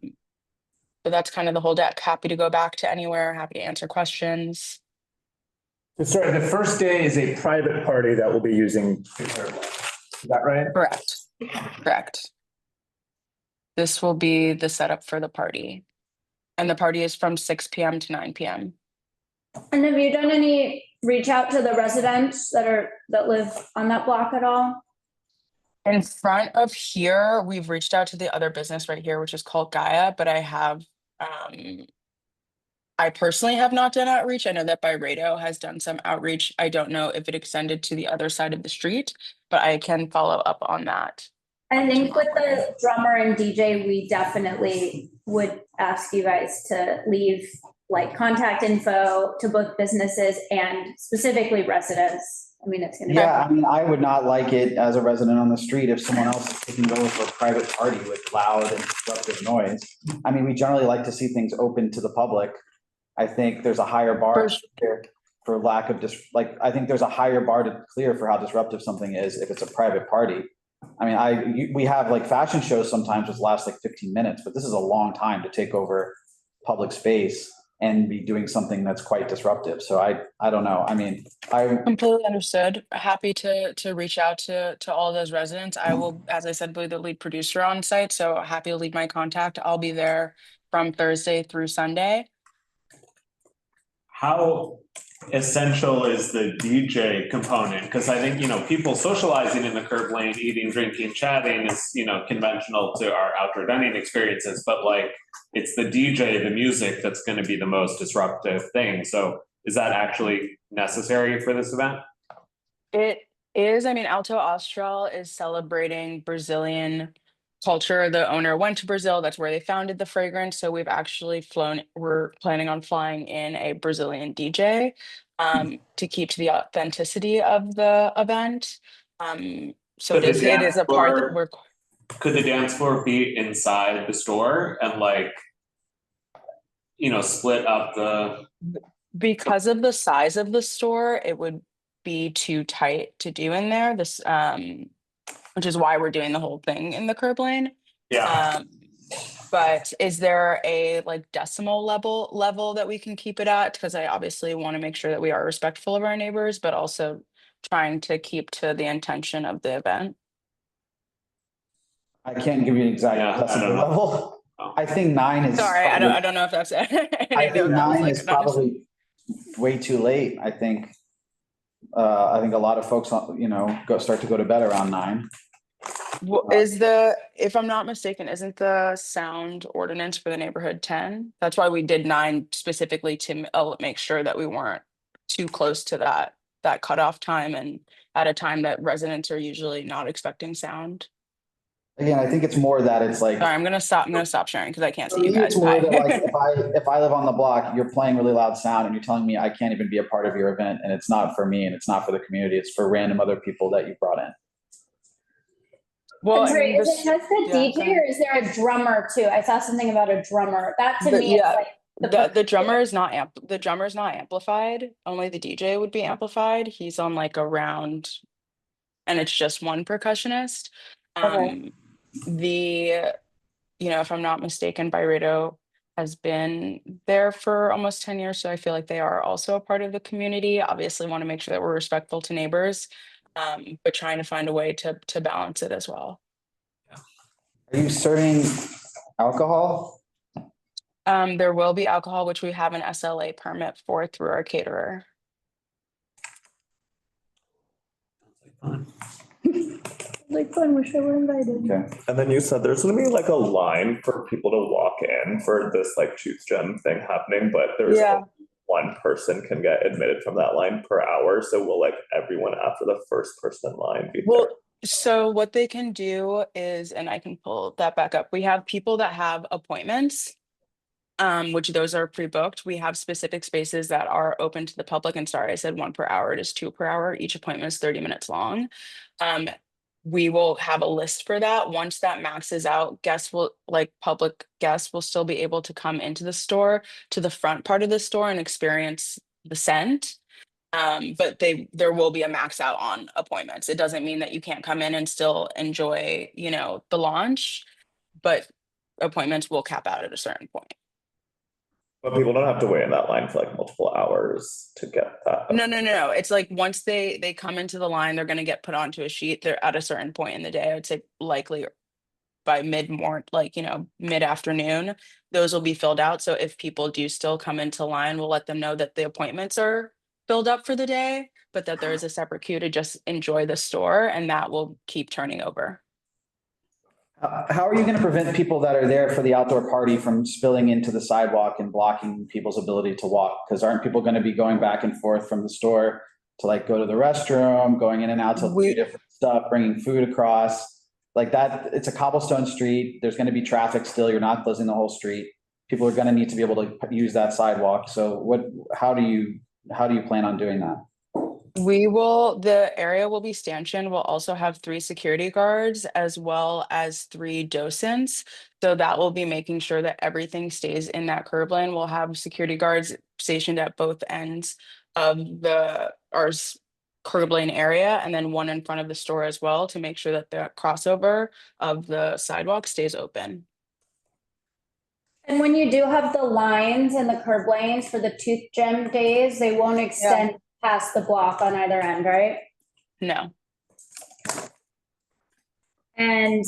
that's kind of the whole deck. Happy to go back to anywhere, happy to answer questions. Sorry, the first day is a private party that will be using the curb lane. Is that right? Correct. Correct. This will be the setup for the party. And the party is from 6 p.m. to 9 p.m. And have you done any reach out to the residents that live on that block at all? In front of here, we've reached out to the other business right here, which is called Gaia, but I personally have not done outreach. I know that Byredo has done some outreach. I don't know if it extended to the other side of the street, but I can follow up on that. I think with the drummer and DJ, we definitely would ask you guys to leave like contact info to both businesses and specifically residents. I mean, it's gonna be. Yeah, I mean, I would not like it as a resident on the street if someone else is taking over for a private party with loud and disruptive noise. I mean, we generally like to see things open to the public. I think there's a higher bar for lack of I think there's a higher bar to clear for how disruptive something is if it's a private party. I mean, we have like fashion shows sometimes which last like 15 minutes, but this is a long time to take over public space and be doing something that's quite disruptive. So I don't know. I mean, I completely understood. Happy to reach out to all those residents. I will, as I said, be the lead producer on site. So happy to leave my contact. I'll be there from Thursday through Sunday. How essential is the DJ component? Because I think, people socializing in the curb lane, eating, drinking, chatting is, conventional to our outdoor dining experiences, but like it's the DJ, the music that's going to be the most disruptive thing. So is that actually necessary for this event? It is. I mean, Alto Austral is celebrating Brazilian culture. The owner went to Brazil. That's where they founded the fragrance. So we've actually we're planning on flying in a Brazilian DJ to keep to the authenticity of the event. So it is a part that we're. Could the dance floor be inside the store and split up the? Because of the size of the store, it would be too tight to do in there. Which is why we're doing the whole thing in the curb lane. Yeah. But is there a decimal level that we can keep it at? Because I obviously want to make sure that we are respectful of our neighbors, but also trying to keep to the intention of the event. I can't give you an exact decimal level. I think 9 is. Sorry, probably, I don't know if that's. I think 9 is probably way too late. I think a lot of folks, start to go to bed around 9. Well, if I'm not mistaken, isn't the sound ordinance for the neighborhood 10? That's why we did 9 specifically to make sure that we weren't too close to that cutoff time and at a time that residents are usually not expecting sound. Again, I think it's more that it's like. Sorry, I'm gonna stop sharing because I can't see you guys. It's more that if I live on the block, you're playing really loud sound and you're telling me I can't even be a part of your event, and it's not for me and it's not for the community. It's for random other people that you brought in. Well, is it just the DJ or is there a drummer too? I saw something about a drummer. That to me is like the drummer is not amplified. Only the DJ would be amplified. He's on like a round, and it's just one percussionist. Okay. If I'm not mistaken, Byredo has been there for almost 10 years, so I feel like they are also a part of the community. Obviously, want to make sure that we're respectful to neighbors. But trying to find a way to balance it as well. Are you serving alcohol? There will be alcohol, which we have an SLA permit for through our caterer. Like fun, wish I were invited. Okay. And then you said there's gonna be like a line for people to walk in for this Choose Gem thing happening, but there's one person can get admitted from that line per hour. So will everyone after the first person in line be there? So what they can do is, and I can pull that back up. We have people that have appointments, which those are pre-booked. We have specific spaces that are open to the public. And sorry, I said 1 per hour. It is 2 per hour. Each appointment is 30 minutes long. We will have a list for that. Once that maxes out, public guests will still be able to come into the store to the front part of the store and experience the scent. But there will be a max out on appointments. It doesn't mean that you can't come in and still enjoy, the launch, but appointments will cap out at a certain point. But people don't have to wait in that line for like multiple hours to get that. No. It's like once they come into the line, they're gonna get put onto a sheet. They're at a certain point in the day. I would say likely by mid-morning, like, mid-afternoon, those will be filled out. So if people do still come into line, we'll let them know that the appointments are filled up for the day, but that there is a separate queue to just enjoy the store, and that will keep turning over. How are you going to prevent people that are there for the outdoor party from spilling into the sidewalk and blocking people's ability to walk? Because aren't people going to be going back and forth from the store to like go to the restroom, going in and out to do different stuff, bringing food across? Like that, it's a cobblestone street. There's going to be traffic still. You're not closing the whole street. People are going to need to be able to use that sidewalk. So how do you plan on doing that? The area will be stanchioned. We'll also have 3 security guards as well as 3 docents. So that will be making sure that everything stays in that curb lane. We'll have security guards stationed at both ends of our curb lane area, and then one in front of the store as well, to make sure that the crossover of the sidewalk stays open. And when you do have the lines and the curb lanes for the tooth gem days, they won't extend past the block on either end, right? No. And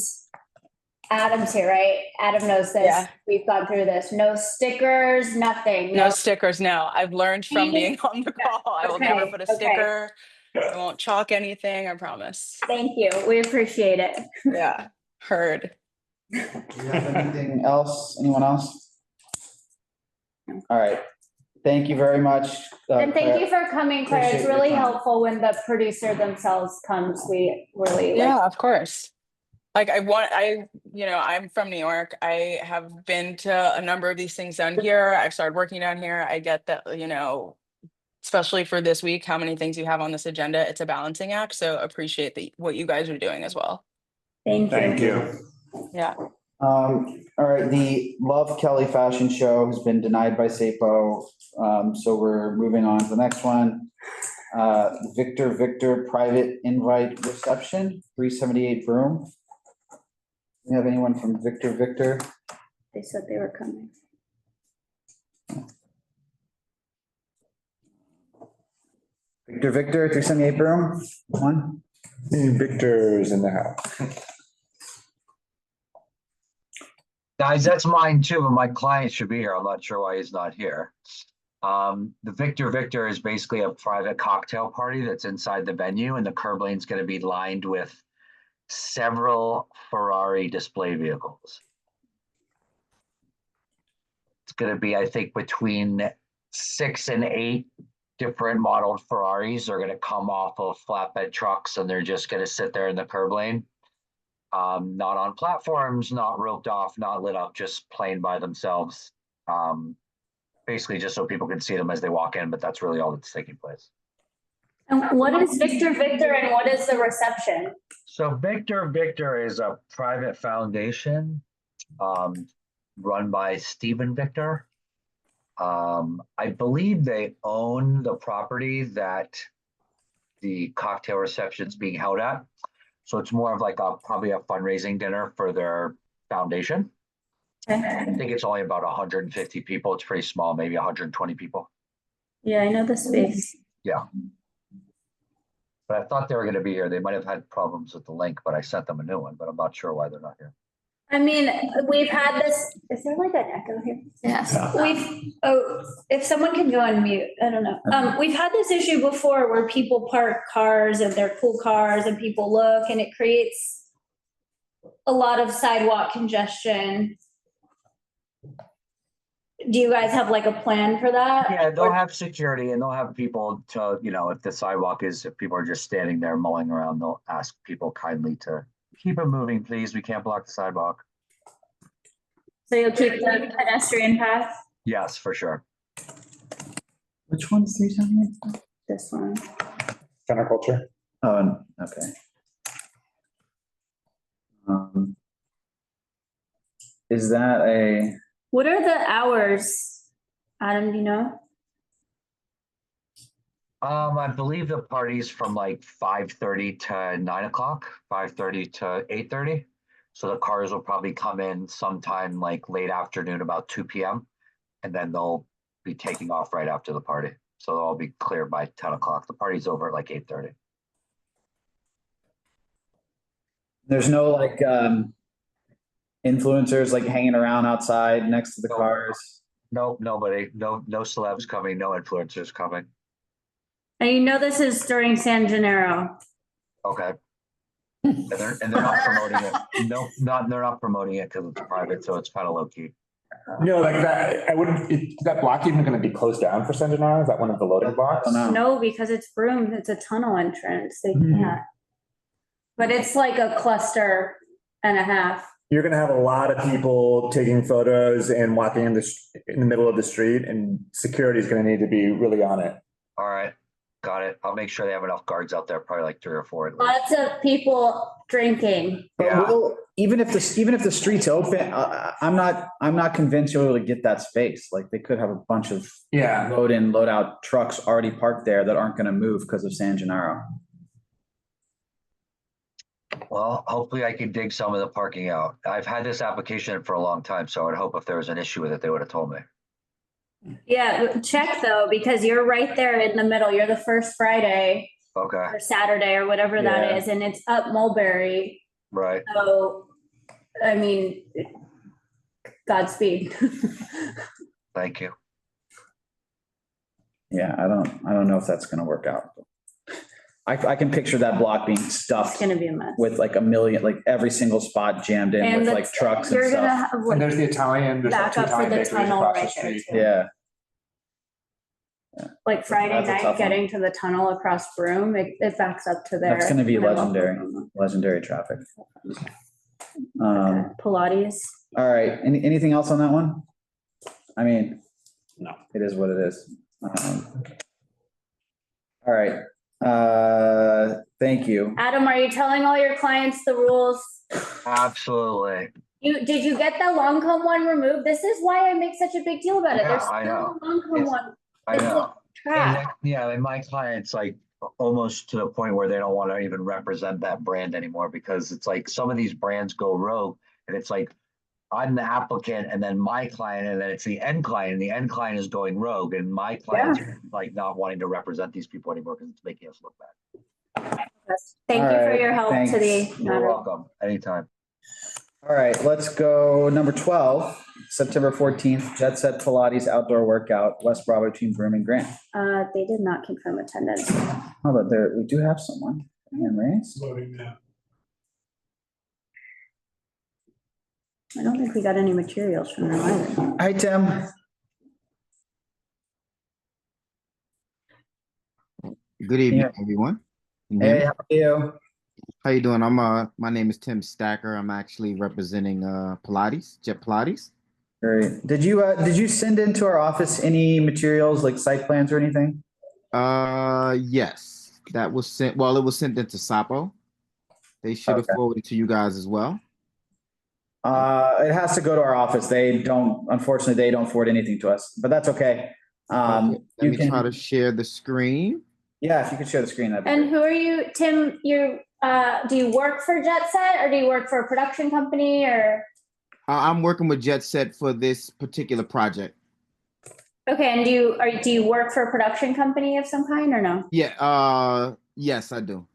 Adam's here, right? Adam knows this. Yeah. We've gone through this. No stickers, nothing. No stickers, no. I've learned from being on the call. I will never put a sticker. I won't chalk anything, I promise. Thank you. We appreciate it. Yeah, heard. Do you have anything else? Anyone else? All right. Thank you very much. And thank you for coming, Claire. Appreciate It's your really time. helpful when the producer themselves comes. We really Of course. Like I'm from New York. I have been to a number of these things down here. I've started working down here. I get that, especially for this week, how many things you have on this agenda. It's a balancing act. So appreciate what you guys are doing as well. Thank you. Yeah. All right, the Love Kelly fashion show has been denied by SAPO. So we're moving on to the next one. Victor private invite reception, 378 Broome. Do you have anyone from Victor? They said they were coming. Victor, 378 Broome, one. Victor's in the house. Guys, that's mine too, but my client should be here. I'm not sure why he's not here. The Victor is basically a private cocktail party that's inside the venue, and the curb lane's going to be lined with several Ferrari display vehicles. It's going to be, I think, between 6 and 8 different modeled Ferraris are going to come off of flatbed trucks, and they're just going to sit there in the curb lane. Not on platforms, not roped off, not lit up, just plain by themselves. Basically just so people can see them as they walk in, but that's really all that's taking place. And what is Victor and what is the reception? So Victor is a private foundation run by Stephen Victor. I believe they own the property that the cocktail reception is being held at. So it's more of like probably a fundraising dinner for their foundation. I think it's only about 150 people. It's pretty small, maybe 120 people. Yeah, I know the space. Yeah. But I thought they were going to be here. They might have had problems with the link, but I sent them a new one, but I'm not sure why they're not here. I mean, we've had this, is there like an echo here? Yes. If someone can go on mute, I don't know. We've had this issue before where people park cars and they're cool cars and people look and it creates a lot of sidewalk congestion. Do you guys have like a plan for that? Yeah, they'll have security and they'll have people to, if the sidewalk if people are just standing there mulling around, they'll ask people kindly to keep it moving, please. We can't block the sidewalk. So you'll keep the pedestrian path? Yes, for sure. Which one's 378? This one. Center culture. Oh, okay. Is that What are the hours? Adam, do you know? I believe the party's from like 5:30 to 9 o'clock, 5:30 to 8:30. So the cars will probably come in sometime like late afternoon, about 2 p.m. and then they'll be taking off right after the party. So they'll all be clear by 10 o'clock. The party's over at like 8:30. There's no like influencers like hanging around outside next to the cars. No, nobody, no celebs coming, no influencers coming. And you know this is during San Gennaro. Okay. And they're not promoting it. No, they're not promoting it because it's private, so it's kind of low key. No, like that, I wouldn't, is that block even gonna be closed down for San Gennaro? Is that one of the loading blocks? No, because it's Broome, it's a tunnel entrance. They Mhm. can't. But it's like a cluster and a half. You're gonna have a lot of people taking photos and walking in the middle of the street, and security is gonna need to be really on it. All right, got it. I'll make sure they have enough guards out there, probably like 3 or 4 at least. Lots of people drinking. But even if the street's open, I'm not convinced you'll be able to get that space. Like they could have a bunch of load in, load out trucks already parked there that aren't going to move because of San Gennaro. Well, hopefully I can dig some of the parking out. I've had this application for a long time, so I'd hope if there was an issue with it, they would have told me. Yeah, check though, because you're right there in the middle. You're the first Friday Okay, or Saturday or whatever that Yeah. is, and it's up Mulberry. right. So, I mean, Godspeed. Thank you. Yeah, I don't know if that's going to work out. I can picture that block being stuffed. It's gonna be a mess. With like a million, like every single spot jammed in And with the- like trucks and you're gonna stuff. have, And there's the Italian, there's like back two up for Italian the bakeries tunnel across the right there, street. too. Yeah. Like Friday That's a night, tough one. getting to the tunnel across Broome, it backs up to there. That's going to be Middle. legendary traffic. Pilates. All right. Anything else on that one? I mean, No. it is what it is. All right. Thank you. Adam, are you telling all your clients the rules? Absolutely. Did you get the Longcomb one removed? This is why I make such a big deal about it. Yeah, There's I know. still a Longcomb one. I It's know. like trash. Yeah, and my clients like almost to the point where they don't want to even represent that brand anymore because it's like some of these brands go rogue and it's like I'm the applicant and then my client and then it's the end client and the end client is going rogue and my client's like not wanting to represent these people anymore because it's making us look bad. Thank All you for right, your help thanks. to the You're matter. welcome. Anytime. All right, let's go number 12, September 14th, Jet Set Pilates Outdoor Workout, West Bravo between Broome and Grant. They did not confirm attendance. How about there? We do have someone. Hand raised. I don't think we got any materials from them either. Hi, Tim. Good evening, Yeah. everyone. Can you hear Hey, me? how are you? How you doing? My name is Tim Stacker. I'm actually representing Pilates, Jet Pilates. Great. Did you send into our office any materials like site plans or anything? Yes, that was sent. Well, it was sent into Sapo. They should have Okay. forwarded to you guys as well. It has to go to our office. Unfortunately, they don't forward anything to us, but that's okay. Okay, You let me try to share the screen. Yeah, if you could share the screen, that'd be And great. who are you, Tim? Do you work for Jet Set or do you work for a production company or? I'm working with Jet Set for this particular project. Okay, and do you work for a production company of some kind or no? Yeah. Yes, I do.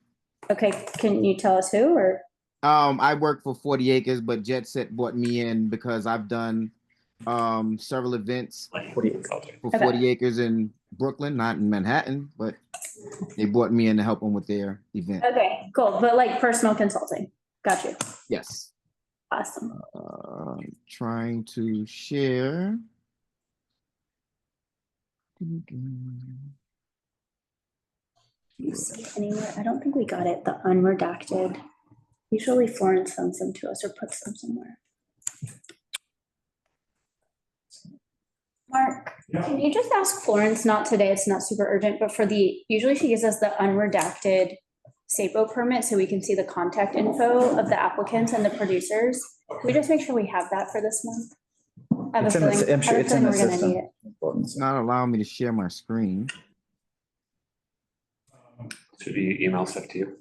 Okay, can you tell us who or? I work for 40 Acres, but Jet Set brought me in because I've done several events for 40 Acres in Brooklyn, not in Manhattan, but they brought me in to help them with their event. Okay, cool. But like personal consulting. Got you. Yes. Awesome. Trying to share. You see anywhere? I don't think we got it, the unredacted. Usually Florence sends them to us or puts them somewhere. Mark, can you just ask Florence, not today, it's not super urgent, but usually she gives us the unredacted SAPO permit so we can see the contact info of the applicants and the producers. Can we just make sure we have that for this month? I have a It's in the- feeling- I'm sure I have a it's in the feeling we're gonna system. need it. It's not allowing me to share my screen. Should he email stuff to you?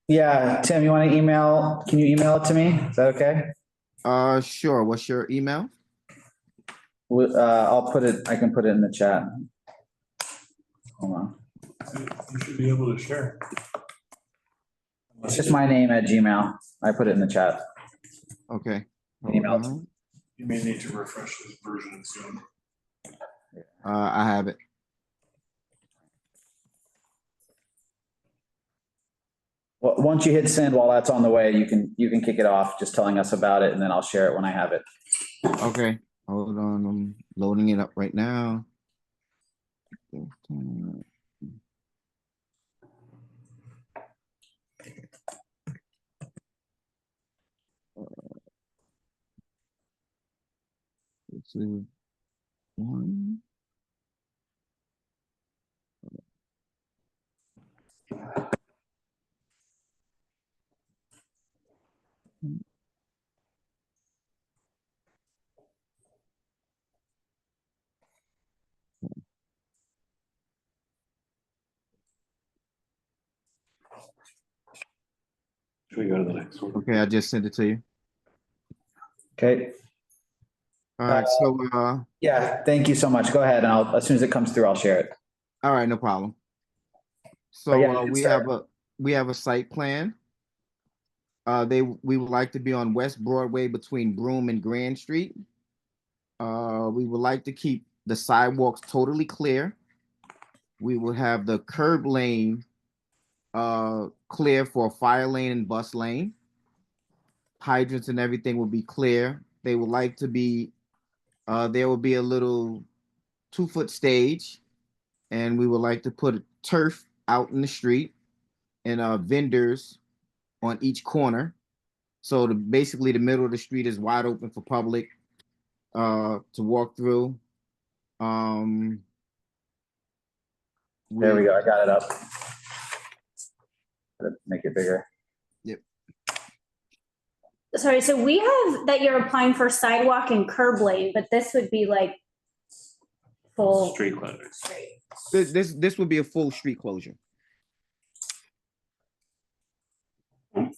Yeah, Tim, you want to email? Can you email it to me? Is that okay? Sure. What's your email? I'll put it, I can put it in the chat. Hold on. You should be able to share. It's just my name at Gmail. I put it in the chat. Okay. Email. You may need to refresh this version soon. I have it. Well, once you hit send while that's on the way, you can kick it off, just telling us about it, and then I'll share it when I have it. Okay. Hold on. I'm loading it up right now. Let's see. One. Should we go to the next one? Okay, I just sent it to you. Okay. All right. So yeah, thank you so much. Go ahead, and as soon as it comes through, I'll share it. all right, no problem. So But yeah, you can we have a site plan. We would like to be on West Broadway between Broome and Grand Street. We would like to keep the sidewalks totally clear. We will have the curb lane clear for fire lane and bus lane. Hydrants and everything will be clear. They would like to be, there will be a little 2-foot stage, and we would like to put turf out in the street and vendors on each corner. So basically the middle of the street is wide open for public to walk through. There we go. I got it up. Make it bigger. Yep. Sorry, so we have that you're applying for sidewalk and curb lane, but this would be like full street closure. This would be a full street closure. Okay.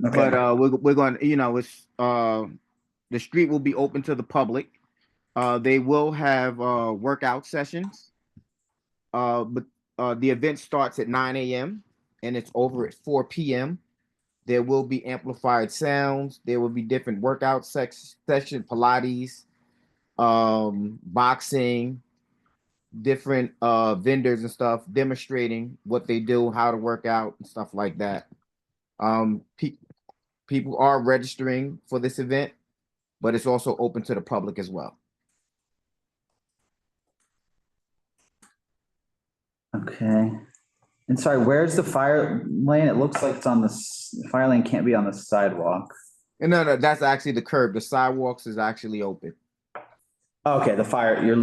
But we're going to, it's the street will be open to the public. They will have workout sessions. But the event starts at 9 a.m. and it's over at 4 p.m. There will be amplified sounds. There will be different workout sessions, Pilates, boxing, different vendors and stuff demonstrating what they do, how to work out and stuff like that. People are registering for this event, but it's also open to the public as well. Okay. And sorry, where's the fire lane? It looks like it's on the fire lane can't be on the sidewalk. And no, that's actually the curb. The sidewalks is actually open. Okay, you're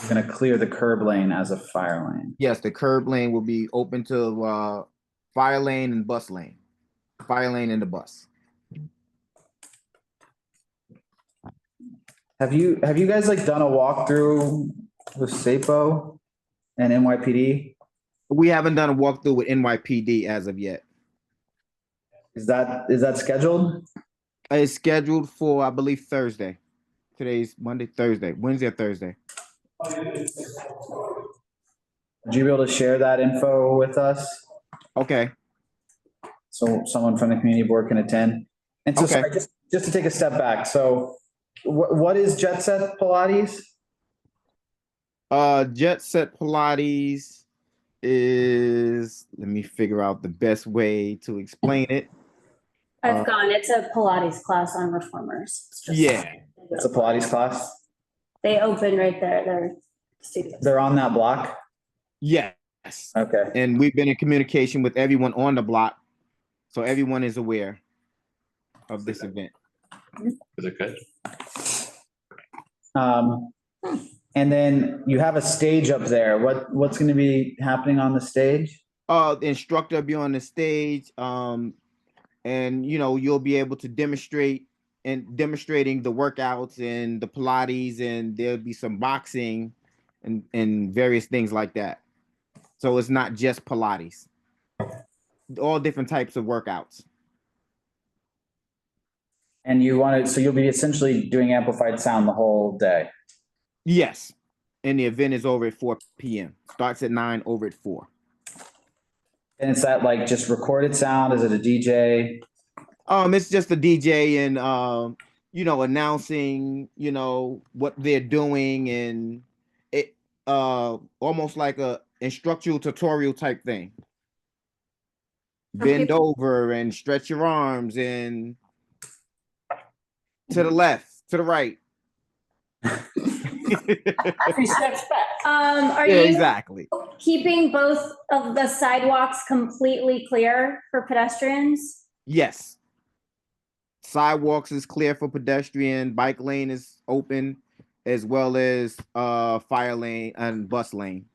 gonna clear the curb lane as a fire lane. Yes, the curb lane will be open to fire lane and bus lane. Fire lane and the bus. Have you guys like done a walkthrough with SAPO and NYPD? We haven't done a walkthrough with NYPD as of yet. Is that scheduled? It's scheduled for, I believe, Thursday. Today's Monday, Wednesday or Thursday. Would you be able to share that info with us? Okay. So someone from the community board can attend. And so Okay. sorry, just to take a step back. So what is Jet Set Pilates? Jet Set Pilates is, let me figure out the best way to explain it. I've gone. It's a Pilates class on reformers. It's just, Yeah. It's a Pilates class? They open right there. They're studios. They're on that block? Yes. Okay. And we've been in communication with everyone on the block, so everyone is aware of this event. Is it good? And then you have a stage up there. What's going to be happening on the stage? The instructor will be on the stage, and you'll be able to demonstrating the workouts and the Pilates, and there'll be some boxing and various things like that. So it's not just Pilates. All different types of workouts. And you want to, so you'll be essentially doing amplified sound the whole day? Yes. And the event is over at 4 p.m. Starts at 9, over at 4. And is that like just recorded sound? Is it a DJ? It's just a DJ and announcing, what they're doing, and it almost like a instructional tutorial type thing. Bend over and stretch your arms and to the left, to the right. 3 steps back. Are Yeah, you exactly. keeping both of the sidewalks completely clear for pedestrians? Yes. Sidewalks is clear for pedestrian, bike lane is open, as well as fire lane and bus lane.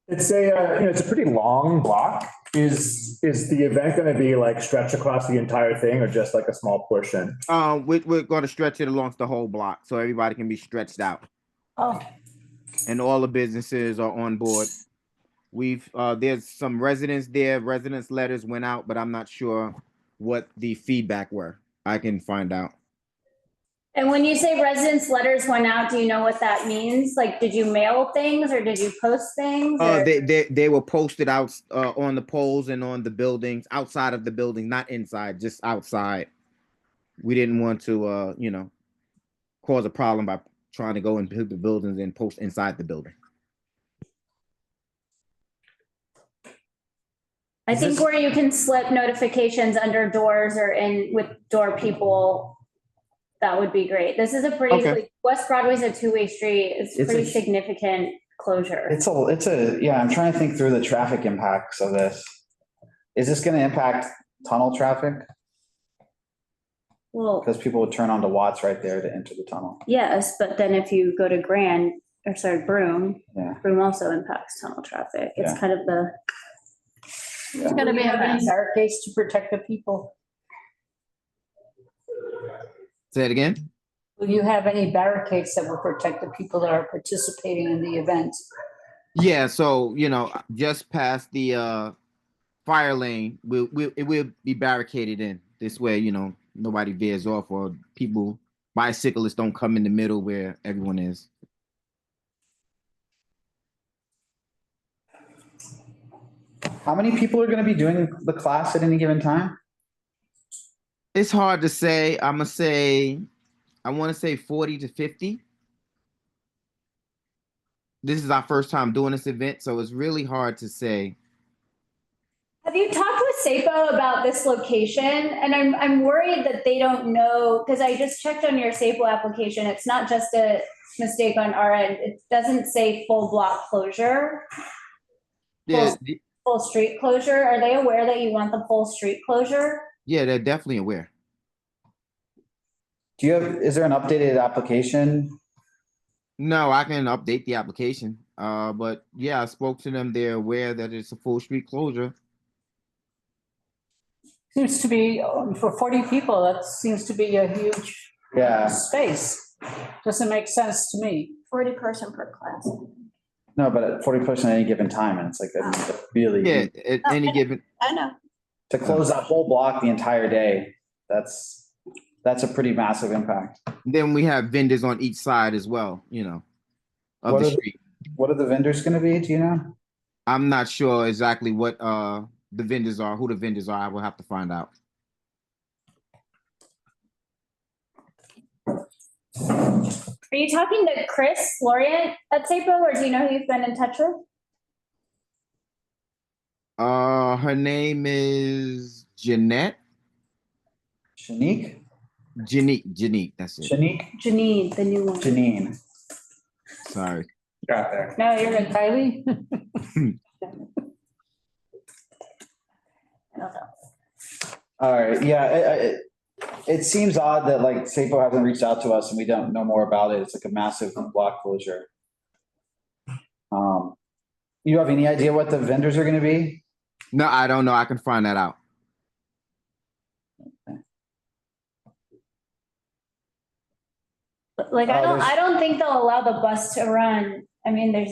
It's a pretty long block. Is the event going to be like stretched across the entire thing, or just like a small portion? We're going to stretch it along the whole block so everybody can be stretched out. Oh. And all the businesses are on board. There's some residents there. Residents letters went out, but I'm not sure what the feedback were. I can find out. And when you say residents letters went out, do you know what that means? Like, did you mail things or did you post things? They were posted out on the poles and on the buildings, outside of the building, not inside, just outside. We didn't want to cause a problem by trying to go into the buildings and post inside the building. I think where you can slip notifications under doors or in with door people, that would be great. This is a pretty, like, West Broadway's a two-way street. It's pretty significant closure. Yeah, I'm trying to think through the traffic impacts of this. Is this going to impact tunnel traffic? Well, because people would turn onto Watts right there to enter the tunnel. Yes, but then if you go to Broome, Broome also impacts tunnel traffic. It's kind of the. It's gonna be barricades to protect the people. Say it again. Will you have any barricades that will protect the people that are participating in the event? Yeah, so just past the fire lane, it will be barricaded in. This way, nobody veers off, or bicyclists don't come in the middle where everyone is. How many people are going to be doing the class at any given time? It's hard to say. I want to say 40 to 50. This is our first time doing this event, so it's really hard to say. Have you talked with SAPO about this location? And I'm worried that they don't know, because I just checked on your SAPO application. It's not just a mistake on our end. It doesn't say full block closure. Yeah. Full street closure. Are they aware that you want the full street closure? Yeah, they're definitely aware. Is there an updated application? No, I can update the application. But yeah, I spoke to them. They're aware that it's a full street closure. Seems to be, for 40 people, that seems to be a huge space. Doesn't make sense to me. 40 person per class. No, but at 40 person at any given time, and it's like a really at any given. I know. To close that whole block the entire day, that's a pretty massive impact. Then we have vendors on each side as well, of the street. What are the vendors going to be? Do you know? I'm not sure exactly what the vendors are, who the vendors are. I will have to find out. Are you talking to Chris Lorient at SAPO, or do you know who you've been in touch with? Her name is Jeanette. Shanique? Janique, that's it. Janine, the new one. Janine. Sorry. Got there. No, you're good, Kylie. All right, yeah, it seems odd that like SAPO hasn't reached out to us and we don't know more about it. It's like a massive block closure. You have any idea what the vendors are going to be? No, I don't know. I can find that out. Okay. Like, I don't think they'll allow the bus to run. I mean, in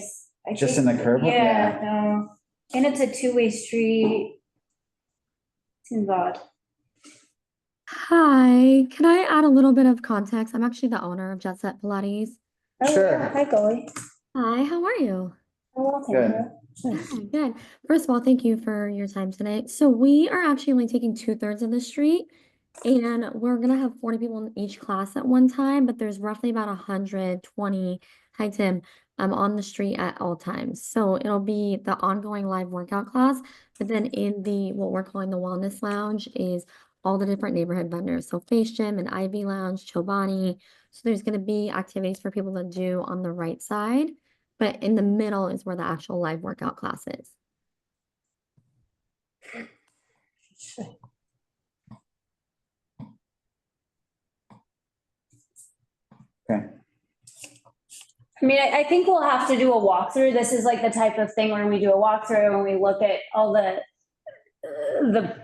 the curb? Yeah, no. And it's a two-way street. Seems odd. Hi, can I add a little bit of context? I'm actually the owner of Jet Set Pilates. Oh, Sure. yeah. Hi, Goalie. Hi, how are you? Oh, well, thank Good. you. Good, good. First of all, thank you for your time tonight. So we are actually only taking 2/3 of the street, and we're gonna have 40 people in each class at one time, but there's roughly about 120, hi Tim, on the street at all times. So it'll be the ongoing live workout class, but then in the what we're calling the wellness lounge is all the different neighborhood vendors. So Face Gym and Ivy Lounge, Chobani. So there's gonna be activities for people to do on the right side. But in the middle is where the actual live workout class is. Okay. I mean, I think we'll have to do a walkthrough. This is like the type of thing where we do a walkthrough and we look at all the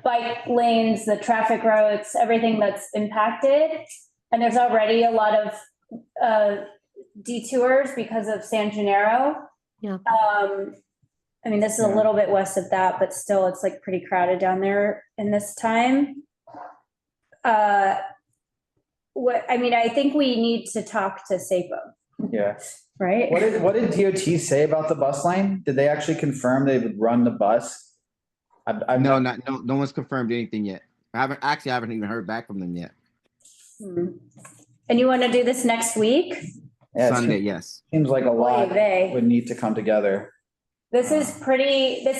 bike lanes, the traffic routes, everything that's impacted. And there's already a lot of detours because of San Gennaro. Yeah. I mean, this is a little bit west of that, but still it's like pretty crowded down there in this time. I mean, I think we need to talk to SAPO, Yeah. right? What did DOT say about the bus lane? Did they actually confirm they would run the bus? No one's confirmed anything yet. I haven't even heard back from them yet. And you want to do this next week? Yeah, Sunday, yes. Seems like a lot Oy vey. would need to come together. This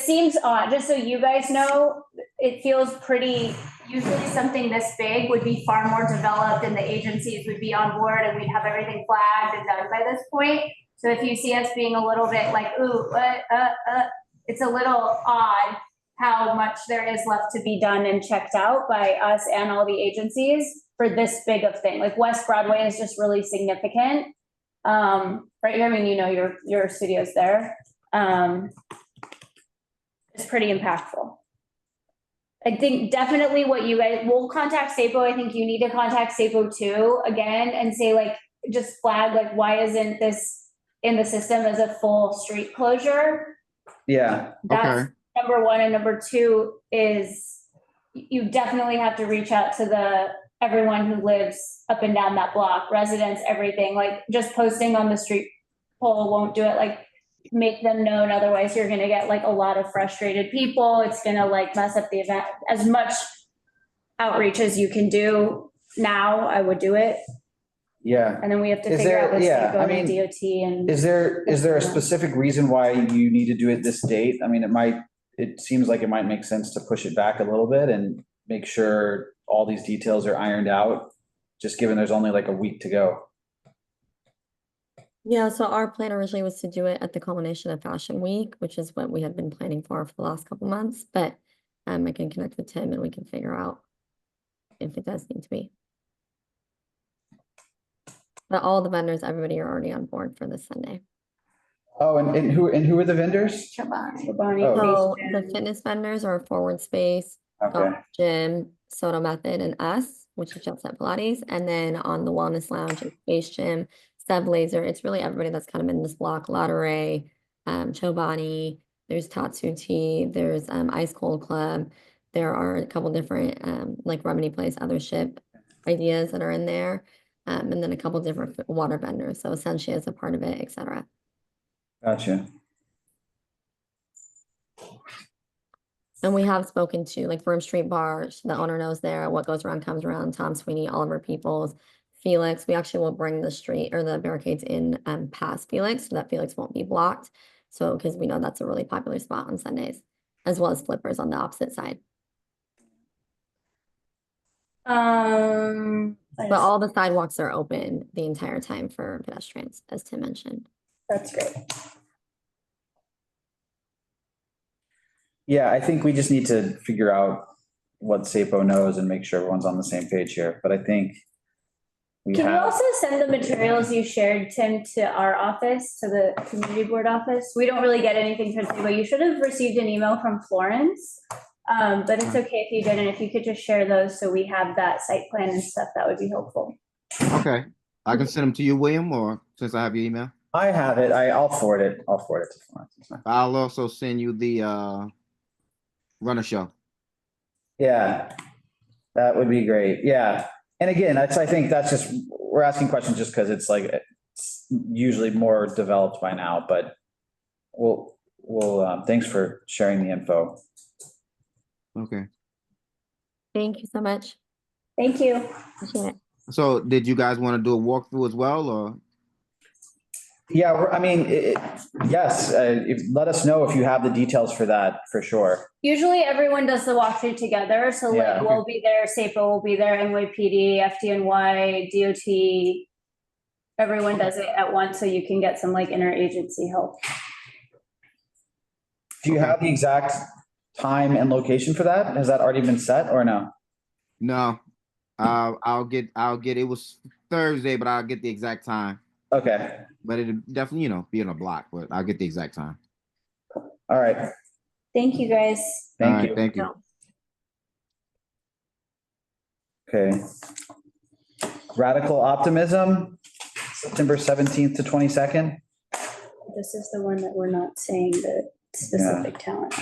seems odd, just so you guys know, it feels pretty, usually something this big would be far more developed and the agencies would be on board and we'd have everything flagged and done by this point. So if you see us being a little bit like, ooh, it's a little odd how much there is left to be done and checked out by us and all the agencies for this big of thing. Like West Broadway is just really significant. Right here, I mean, you know, your studio's there. It's pretty impactful. I think definitely what you guys, we'll contact SAPO. I think you need to contact SAPO too, again, and say like, just flag, like, why isn't this in the system as a full street closure? Yeah. That's number one. And number two is you definitely have to reach out to everyone who lives up and down that block, residents, everything. Like just posting on the street poll won't do it. Like make them known. Otherwise you're going to get like a lot of frustrated people. It's going to like mess up the event. As much outreach as you can do now, I would do it. Yeah. And then we have to figure out what's going to go to DOT and. Is there a specific reason why you need to do it this date? I mean, it seems like it might make sense to push it back a little bit and make sure all these details are ironed out, just given there's only like a week to go. Yeah, so our plan originally was to do it at the culmination of Fashion Week, which is what we had been planning for the last couple months, but I can connect with Tim and we can figure out if it does need to be. But all the vendors, everybody are already on board for this Sunday. Oh, and who are the vendors? Chobani. So the fitness vendors are Forward Space, Golf Gym, Soto Method, and us, which is Jet Set Pilates. And then on the Wellness Lounge, it's Space Gym, Seb Laser. It's really everybody that's kind of in this block. Ladere, Chobani, there's Tatsu Tea, there's Ice Cold Club. There are a couple different like Remedy Place, other ship ideas that are in there. And then a couple different water vendors. So essentially as a part of it, etc. Gotcha. And we have spoken to like Firm Street Bar, the owner knows there, what goes around comes around, Tom Sweeney, Oliver Peoples, Felix. We actually will bring the street or the barricades in past Felix so that Felix won't be blocked. So because we know that's a really popular spot on Sundays, as well as flippers on the opposite side. But all the sidewalks are open the entire time for pedestrians, as Tim mentioned. That's great. Yeah, I think we just need to figure out what SAPO knows and make sure everyone's on the same page here. But I think Can you also send the materials you shared, Tim, to our office, to the community board office? We don't really get anything from SAPO. You should have received an email from Florence. But it's okay if you didn't. If you could just share those so we have that site plan and stuff, that would be helpful. Okay. I can send them to you, William, or since I have your email? I have it. I'll forward it. I'll forward it to Florence. I'll also send you the runner show. Yeah. That would be great. Yeah. And again, I think that's just, we're asking questions just because it's like, it's usually more developed by now, but thanks for sharing the info. Okay. Thank you so much. Thank you. Appreciate it. So did you guys want to do a walkthrough as well, or? Yeah, I mean, yes, let us know if you have the details for that, for sure. Usually everyone does the walkthrough together, so like Yeah. we'll be there, SAPA will be there, NYPD, FDNY, DOT. Everyone does it at once, so you can get some like interagency help. Do you have the exact time and location for that? Has that already been set or no? No, I'll get, it was Thursday, but I'll get the exact time. Okay. But it'll definitely, be on a block, but I'll get the exact time. All right. Thank you, guys. Thank you. Thank you. Okay. Radical Optimism, September 17th to 22nd. This is the one that we're not saying the specific talent.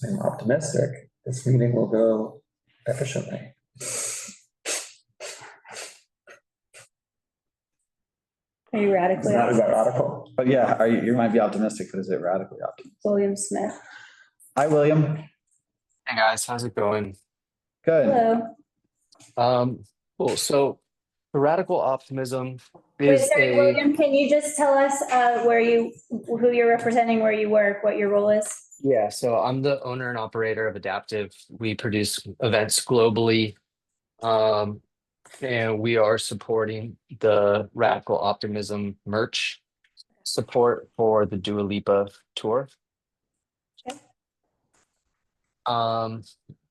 I'm optimistic. This meeting will go efficiently. Are you radically? Is that radical? But yeah, you might be optimistic, but is it radically optimistic? William Smith. Hi, William. Hey guys, how's it going? Good. Hello. Cool. So radical optimism Wait, is sorry, William, can you just tell us who you're representing, where you work, what your role is? Yeah, so I'm the owner and operator of Adaptive. We produce events globally. And we are supporting the Radical Optimism merch support for the Dua Lipa tour. Okay.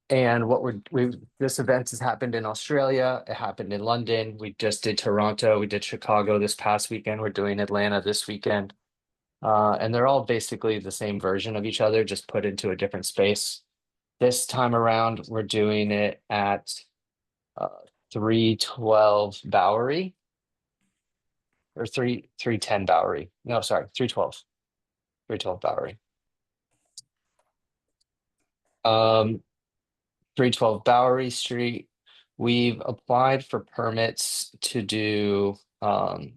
And this event has happened in Australia. It happened in London. We just did Toronto. We did Chicago this past weekend. We're doing Atlanta this weekend. And they're all basically the same version of each other, just put into a different space. This time around, we're doing it at 312 Bowery or 310 Bowery. No, sorry, 312. 312 Bowery. 312 Bowery Street. We've applied for permits to do to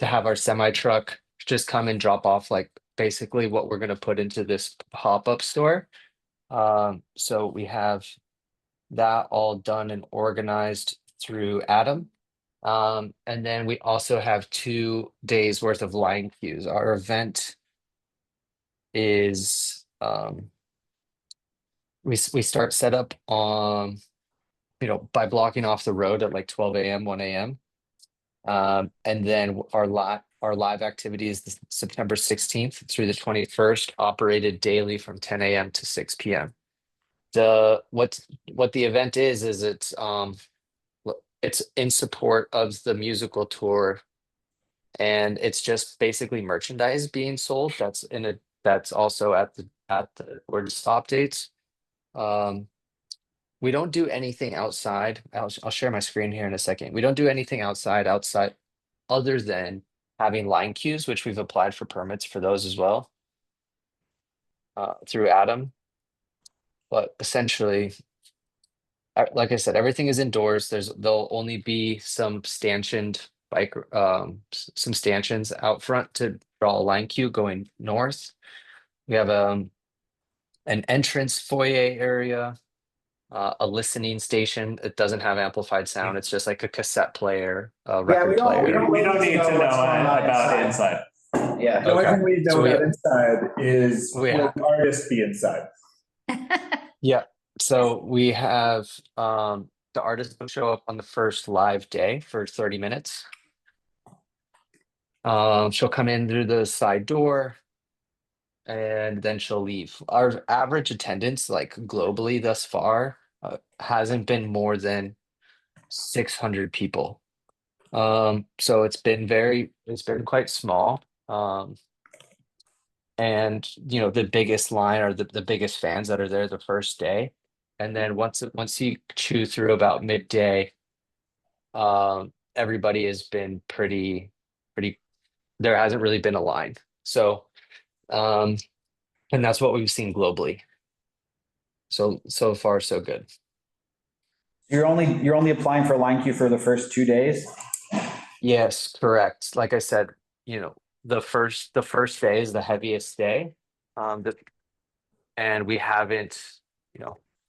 have our semi truck just come and drop off like basically what we're going to put into this pop-up store. So we have that all done and organized through Adam. And then we also have 2 days worth of line queues. Our event is we start set up on by blocking off the road at like 12 a.m. 1 a.m. And then our live activity is September 16th through the 21st, operated daily from 10 a.m. to 6 p.m. What the event is it's in support of the musical tour, and it's just basically merchandise being sold that's also at the where the stop dates. We don't do anything outside. I'll share my screen here in a second. We don't do anything outside other than having line queues, which we've applied for permits for those as well through Adam. But essentially, like I said, everything is indoors. There'll only be some stanchioned some stanchions out front to draw a line queue going north. We have an entrance foyer area, a listening station. It doesn't have amplified sound. It's just like a cassette player, record player. We don't need to know about inside. Yeah. The only thing we know So about inside is will the artist be inside? Yeah. So we have the artist will show up on the first live day for 30 minutes. She'll come in through the side door and then she'll leave. Our average attendance, like globally thus far, hasn't been more than 600 people. So it's been quite small. And the biggest line are the biggest fans that are there the first day. And then once you chew through about midday, everybody has been pretty, there hasn't really been a line. So And that's what we've seen globally. So far, so good. You're only applying for line queue for the first 2 days? Yes, correct. Like I said, the first day is the heaviest day. And we haven't,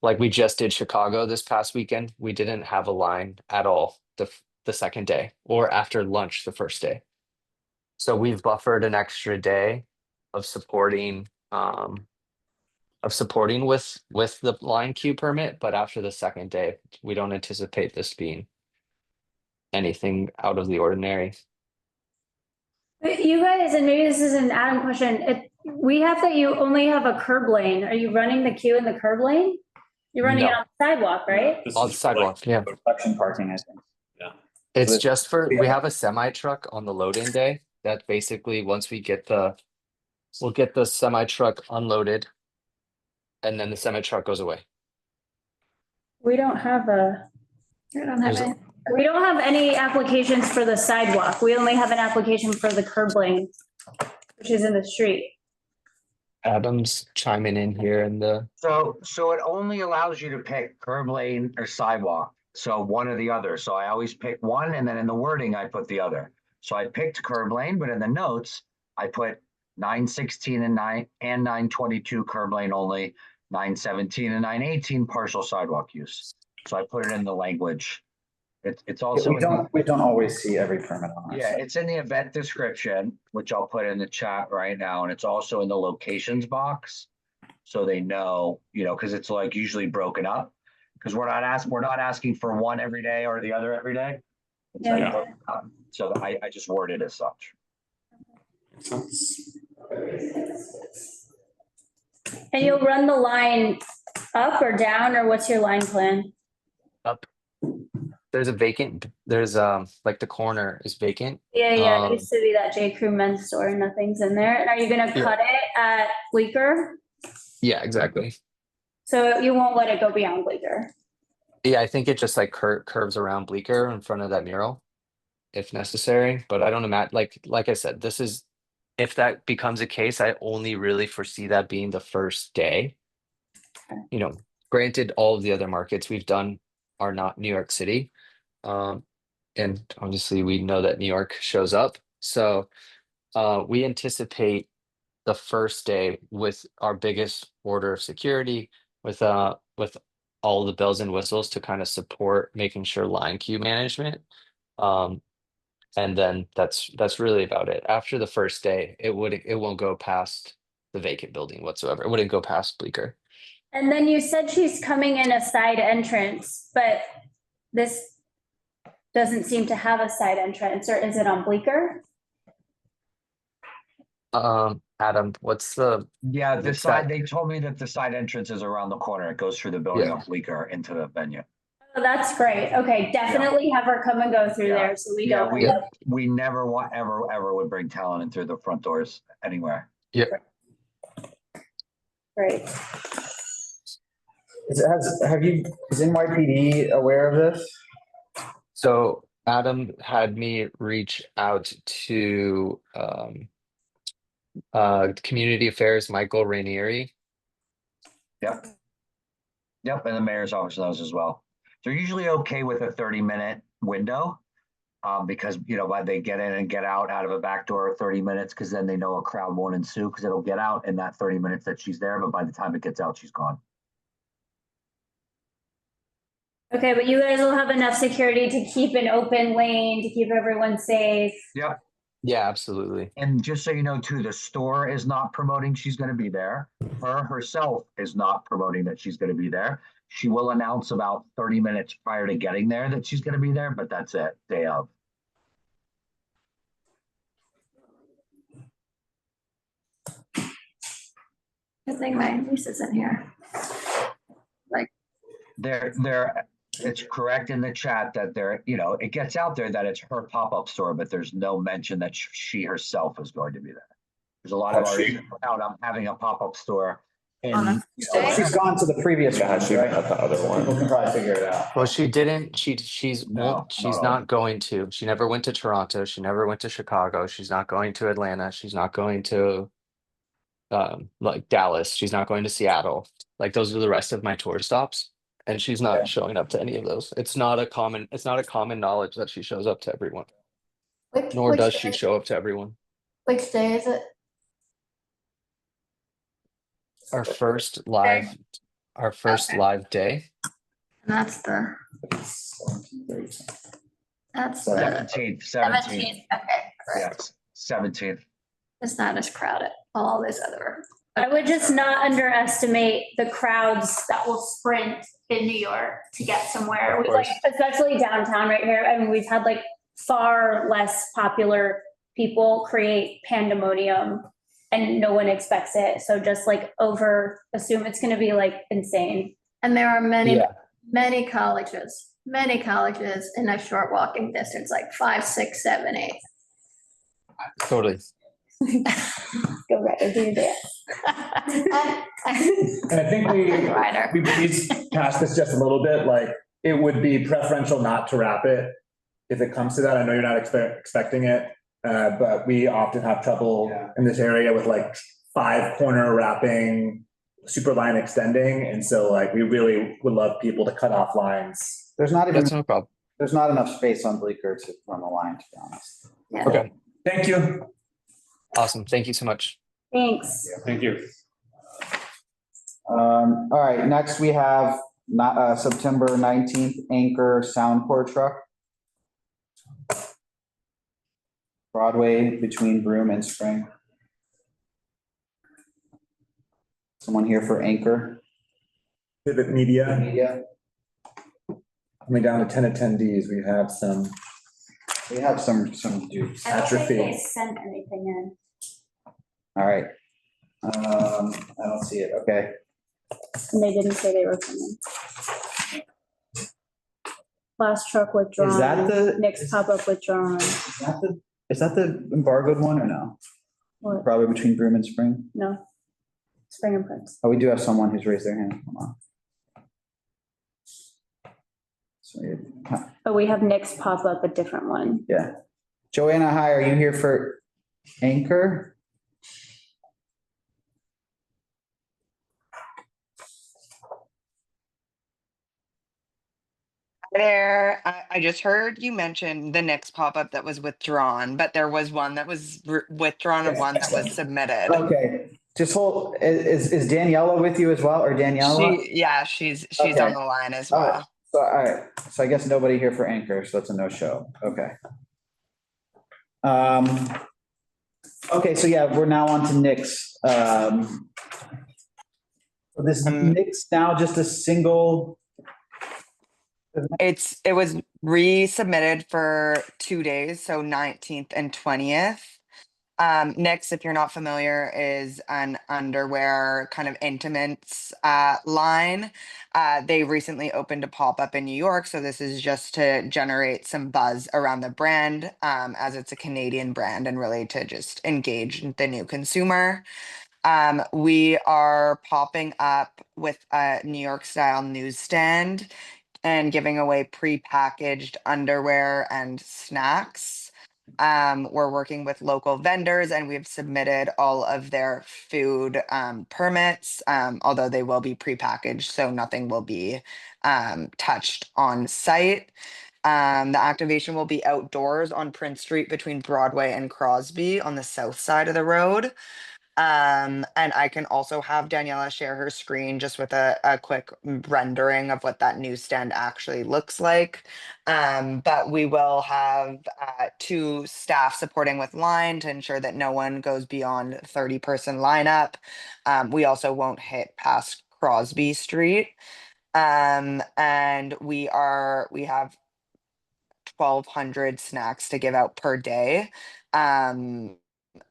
like we just did Chicago this past weekend. We didn't have a line at all the second day or after lunch the first day. So we've buffered an extra day of supporting with the line queue permit, but after the second day, we don't anticipate this being anything out of the ordinary. But you guys, and maybe this is an Adam question, we have that you only have a curb lane. Are you running the queue in the curb lane? You're running it No. on the sidewalk, right? On the sidewalk, yeah. Reflection parking, I think. Yeah. It's just we have a semi truck on the load-in day that basically once we'll get the semi truck unloaded and then the semi truck goes away. We don't have There's we don't have any applications for the sidewalk. We only have an application for the curb lane, which is in the street. Adam's chiming in here and So it only allows you to pick curb lane or sidewalk. So one or the other. So I always pick one and then in the wording, I put the other. So I picked curb lane, but in the notes, I put 916 and 922 curb lane only, 917 and 918 partial sidewalk use. So I put it in the language. It's also we don't always see every permit on our yeah, site. it's in the event description, which I'll put in the chat right now, and it's also in the locations box. So they know, because it's like usually broken up. Because we're not asking for one every day or the other every day. It's like broken up. So I just word it as such. And you'll run the line up or down, or what's your line plan? up. There's like the corner is vacant. Yeah, it used to be that J. Crew men's store and nothing's in there. And are you gonna cut it at Bleecker? Yeah, exactly. So you won't let it go beyond Bleecker? Yeah, I think it just like curves around Bleecker in front of that mural if necessary, but I don't imagine, like I said, if that becomes a case, I only really foresee that being the first day. Granted, all of the other markets we've done are not New York City. And obviously we know that New York shows up. So we anticipate the first day with our biggest order of security, with all the bells and whistles to kind of support making sure line queue management. And then that's really about it. After the first day, it won't go past the vacant building whatsoever. It wouldn't go past Bleecker. And then you said she's coming in a side entrance, but this doesn't seem to have a side entrance, or is it on Bleecker? Adam, what's the? Yeah, the side, they told me that the side entrance is around the corner. It goes through the building of Bleecker into the venue. Oh, that's great. Okay, definitely have her come and go through there, so we don't. We never ever would bring talent in through the front doors anywhere. Yeah. Great. Is NYPD aware of this? So Adam had me reach out to Community Affairs, Michael Rainieri. Yep, and the mayor's office knows as well. They're usually okay with a 30-minute window because, why they get in and get out of a back door 30 minutes, because then they know a crowd won't ensue because it'll get out in that 30 minutes that she's there. But by the time it gets out, she's gone. Okay, but you guys will have enough security to keep an open lane, to keep everyone safe. Yep. Yeah, absolutely. And just so you know, too, the store is not promoting she's going to be there. Her herself is not promoting that she's going to be there. She will announce about 30 minutes prior to getting there that she's going to be there, but that's it, day of. Good thing my niece isn't here. It's correct in the chat that it gets out there that it's her pop-up store, but there's no mention that she herself is going to be there. There's a lot of artists out. I'm having a pop-up store. And she's gone to the previous one, right? Not the other one. People can probably figure it out. Well, she didn't. She's not going to. She never went to Toronto. She never went to Chicago. She's not going to Atlanta. She's not going to like Dallas. She's not going to Seattle. Like those are the rest of my tour stops. And she's not showing up to any of those. It's not a common knowledge that she shows up to everyone. Nor does she show up to everyone. Which day is it? Our first live day. And that's the 17th. 17th. Okay, correct. Yes, 17th. It's not as crowded. All these other. I would just not underestimate the crowds that will sprint in New York to get somewhere. Of We like, course. especially downtown right here. I mean, we've had like far less popular people create pandemonium and no one expects it. So just like assume it's going to be like insane. And there are many, Yeah. many colleges in a short walking distance, like 5, 6, 7, 8. Totally. Go right do your dance. And I think we breezed past this just a little bit, like it would be preferential not to wrap it if it comes to that. I know you're not expecting it, but we often have trouble in this area with like 5-corner wrapping, super line extending. And so like, we really would love people to cut off lines. There's not even, That's no problem. there's not enough space on Bleecker to run the line, to be honest. Yeah. Okay. Thank you. Awesome. Thank you so much. Thanks. Thank you. All right, next we have September 19th, Anchor Soundcore Truck. Broadway between Broome and Spring. Someone here for Anchor? Pivot Media. Media. Only down to 10 attendees. We have some dudes. I don't think they Atrophy. sent anything in. All right. I don't see it. Okay. And they didn't say they were coming. Last truck withdrawn. Is that the- Next pop-up withdrawn. Is that the embargoed one or no? What? Broadway between Broome and Spring? No. Spring and Prince. Oh, we do have someone who's raised their hand. Hold on. So, Oh, we have next pop-up, a different one. yeah. Joanna, hi, are you here for Anchor? There, I just heard you mention the next pop-up that was withdrawn, but there was one that was withdrawn and one that was submitted. Okay, just hold, is Daniela with you as well, or Daniela? She's Okay. on the line as well. All right, so I guess nobody here for Anchor, so that's a no-show, okay. Okay, so yeah, we're now on to Nick's. This Nick's now just a single. It was resubmitted for 2 days, so 19th and 20th. Next, if you're not familiar, is an underwear kind of intimates line. They recently opened a pop-up in New York, so this is just to generate some buzz around the brand, as it's a Canadian brand and really to just engage the new consumer. We are popping up with a New York style newsstand and giving away prepackaged underwear and snacks. We're working with local vendors and we've submitted all of their food permits, although they will be prepackaged, so nothing will be touched on site. The activation will be outdoors on Prince Street between Broadway and Crosby on the south side of the road. And I can also have Daniela share her screen just with a quick rendering of what that newsstand actually looks like. But we will have 2 staff supporting with line to ensure that no one goes beyond 30-person lineup. We also won't hit past Crosby Street. And we have 1,200 snacks to give out per day.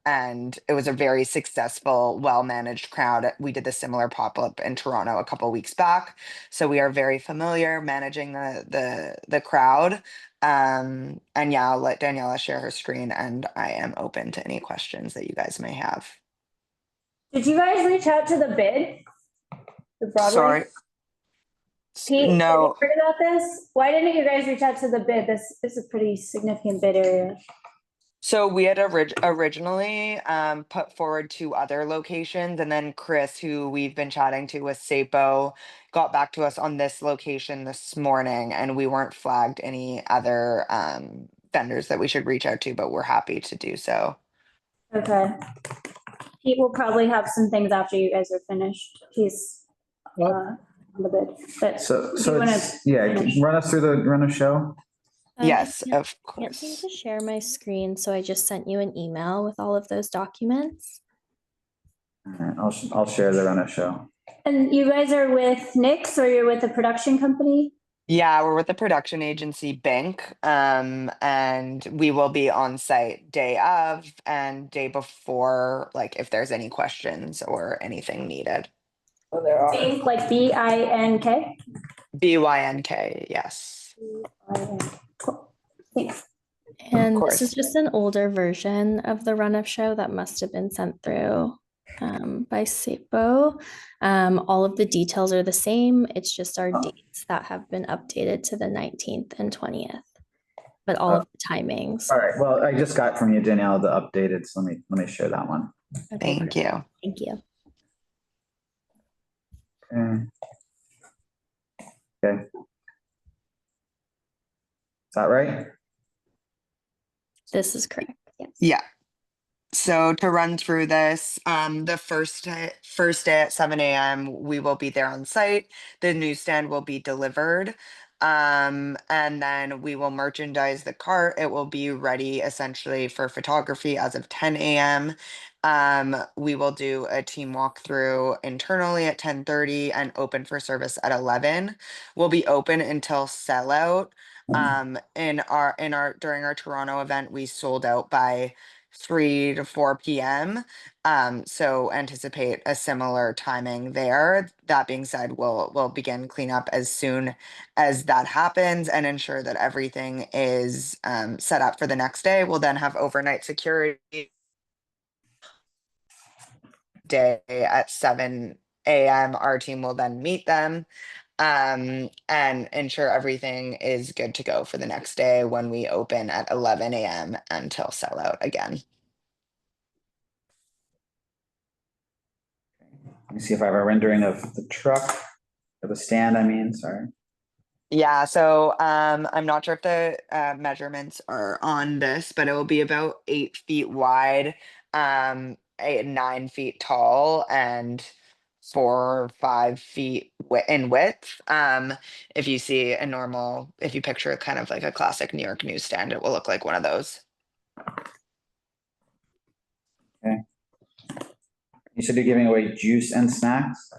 And it was a very successful, well-managed crowd. We did the similar pop-up in Toronto a couple weeks back, so we are very familiar managing the crowd. And yeah, I'll let Daniela share her screen, and I am open to any questions that you guys may have. Did you guys reach out to the bid? The Broadway? Sorry. Pete, No. have you heard about this? Why didn't you guys reach out to the bid? This is a pretty significant bid area. So we had originally put forward 2 other locations, and then Chris, who we've been chatting to with SAPO, got back to us on this location this morning, and we weren't flagged any other vendors that we should reach out to, but we're happy to do so. Okay. Pete will probably have some things after you guys are finished. He's on the bid, but So do you wanna it's, yeah, finish? run us through the run of show. Yes, I of can't seem course. to share my screen, so I just sent you an email with all of those documents. All right, I'll share the run of show. And you guys are with Nick's or you're with a production company? Yeah, we're with the production agency Bank, and we will be on site day of and day before, like if there's any questions or anything needed. Oh, there are. Bink, like BINK? BYNK, yes. Cool. Thanks. And this is just an older version of the run of show that must have been sent through by SAPO. All of the details are the same. It's just our dates that have been updated to the 19th and 20th, but all of the timings. All right, well, I just got from you, Danielle, the updated, so let me share that one. Okay, Thank you. Thank you. Okay. Okay. Is that right? This is correct. Yes. Yeah. So to run through this, the first day at 7 a.m. we will be there on site. The newsstand will be delivered. And then we will merchandise the cart. It will be ready essentially for photography as of 10 a.m. We will do a team walkthrough internally at 10:30 and open for service at 11. We'll be open until sellout. In our during our Toronto event, we sold out by 3 to 4 p.m. So anticipate a similar timing there. That being said, we'll begin cleanup as soon as that happens and ensure that everything is set up for the next day. We'll then have overnight security day at 7 a.m. Our team will then meet them and ensure everything is good to go for the next day when we open at 11 a.m. until sellout again. Let me see if I have a rendering of the truck, or the stand, I mean, sorry. Yeah, so I'm not sure if the measurements are on this, but it will be about 8 feet wide, 9 feet tall, and 4 or 5 feet in width. If you see a normal, if you picture kind of like a classic New York newsstand, it will look like one of those. Okay. You said you're giving away juice and snacks?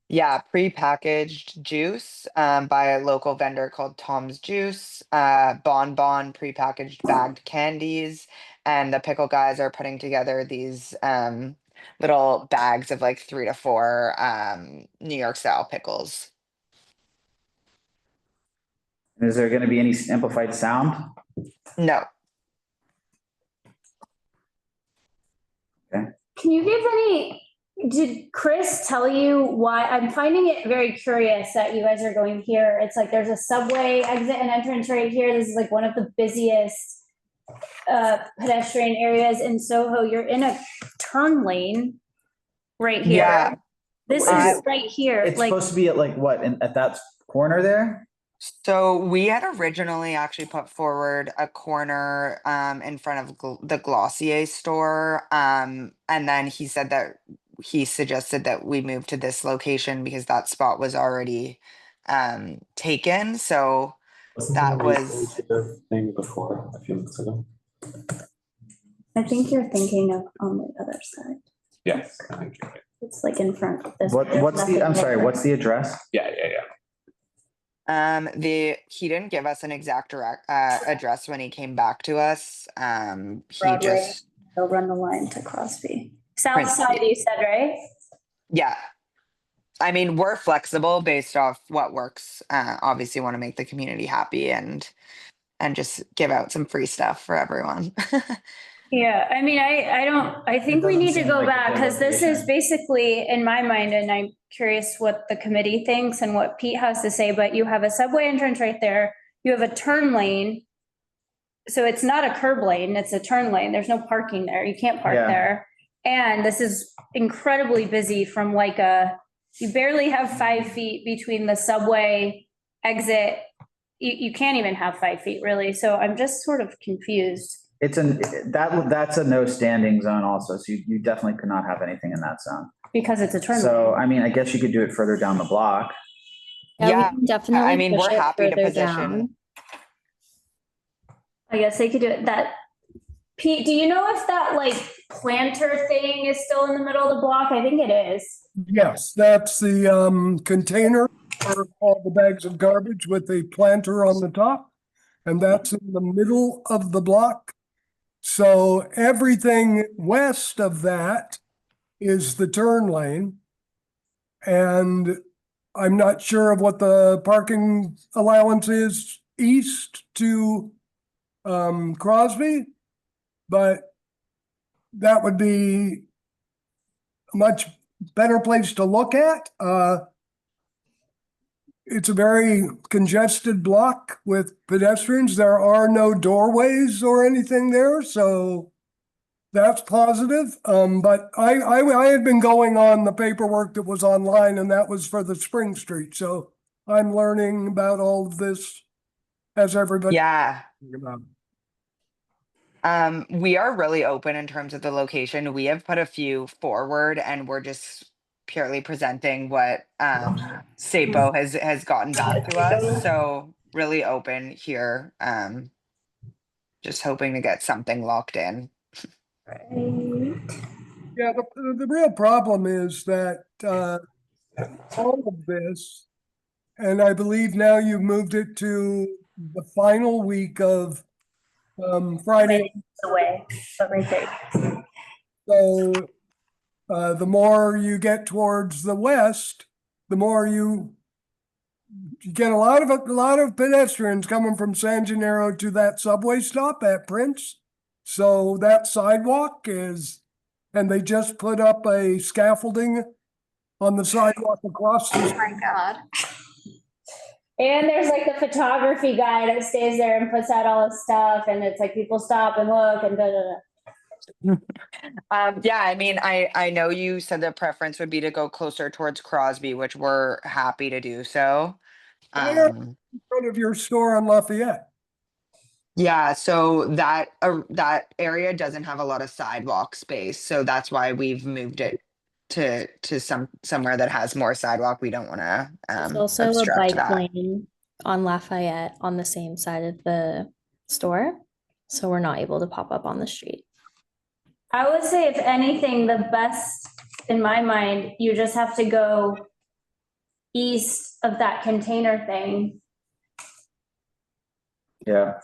Yeah, prepackaged juice by a local vendor called Tom's Juice, Bon prepackaged bagged candies, and the pickle guys are putting together these little bags of like 3 to 4 New York style pickles. Is there going to be any amplified sound? No. Okay. Can you give any, did Chris tell you why? I'm finding it very curious that you guys are going here. It's like there's a subway exit and entrance right here. This is like one of the busiest pedestrian areas in Soho. You're in a turn lane right here. Yeah. This is right here. It's like, supposed to be at like what, at that corner there? So we had originally actually put forward a corner in front of the Glossier store. And then he said that he suggested that we move to this location because that spot was already taken. So that was the thing before a few months ago. I think you're thinking of on the other side. Yes, I think you're right. It's like in front of this. What's the, I'm sorry, what's the address? Yeah. he didn't give us an exact address when he came back to us. He just They'll run the line to Crosby. South side, you said, right? Yeah. I mean, we're flexible based off what works. Obviously want to make the community happy and just give out some free stuff for everyone. Yeah, I mean, I think we need to go back because this is basically, in my mind, and I'm curious what the committee thinks and what Pete has to say, but you have a subway entrance right there. You have a turn lane so it's not a curb lane, it's a turn lane. There's no parking there. You can't park Yeah. there. And this is incredibly busy from like you barely have 5 feet between the subway exit. You can't even have 5 feet really. So I'm just sort of confused. That's a no standing zone also. So you definitely could not have anything in that zone. Because it's a turn lane. So, I mean, I guess you could do it further down the block. Yeah, we can definitely I mean, push we're it happy to further position. down. I guess they could do it. Pete, do you know if that like planter thing is still in the middle of the block? I think it is. Yes, that's the container for all the bags of garbage with the planter on the top. And that's in the middle of the block. So everything west of that is the turn lane. And I'm not sure of what the parking allowance is east to Crosby, but that would be a much better place to look at. It's a very congested block with pedestrians. There are no doorways or anything there, so that's positive. But I had been going on the paperwork that was online, and that was for the Spring Street. So I'm learning about all of this as everybody. Yeah. About. We are really open in terms of the location. We have put a few forward, and we're just purely presenting what SAPO has gotten back to us. So really open here. Just hoping to get something locked in. Yeah, the real problem is that all of this, and I believe now you've moved it to the final week of Friday. Away, but right there. So the more you get towards the west, the more you get a lot of pedestrians coming from San Gennaro to that subway stop at Prince. So that sidewalk is, and they just put up a scaffolding on the sidewalk across the. Oh my God. And there's like the photography guy that stays there and puts out all his stuff, and it's like people stop and look and da da da. Yeah, I mean, I know you said the preference would be to go closer towards Crosby, which we're happy to do so. In front of your store on Lafayette. Yeah, so that area doesn't have a lot of sidewalk space, so that's why we've moved it to somewhere that has more sidewalk. We don't want to There's also a obstruct bike that. lane on Lafayette on the same side of the store, so we're not able to pop up on the street. I would say if anything, the best in my mind, you just have to go east of that container thing. Yeah.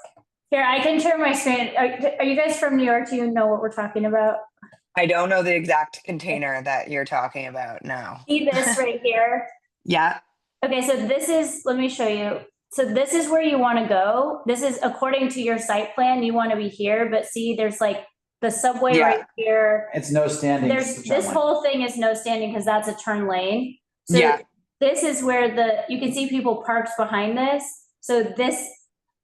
Here, I can share my screen. Are you guys from New York? Do you know what we're talking about? I don't know the exact container that you're talking about now. See this right here? Yeah. Okay, so this is, let me show you. So this is where you want to go. This is according to your site plan, you want to be here, but see, there's like the subway right here. It's no standing. This whole thing is no standing because that's a turn lane. So this is where you can see people parked behind this. So this,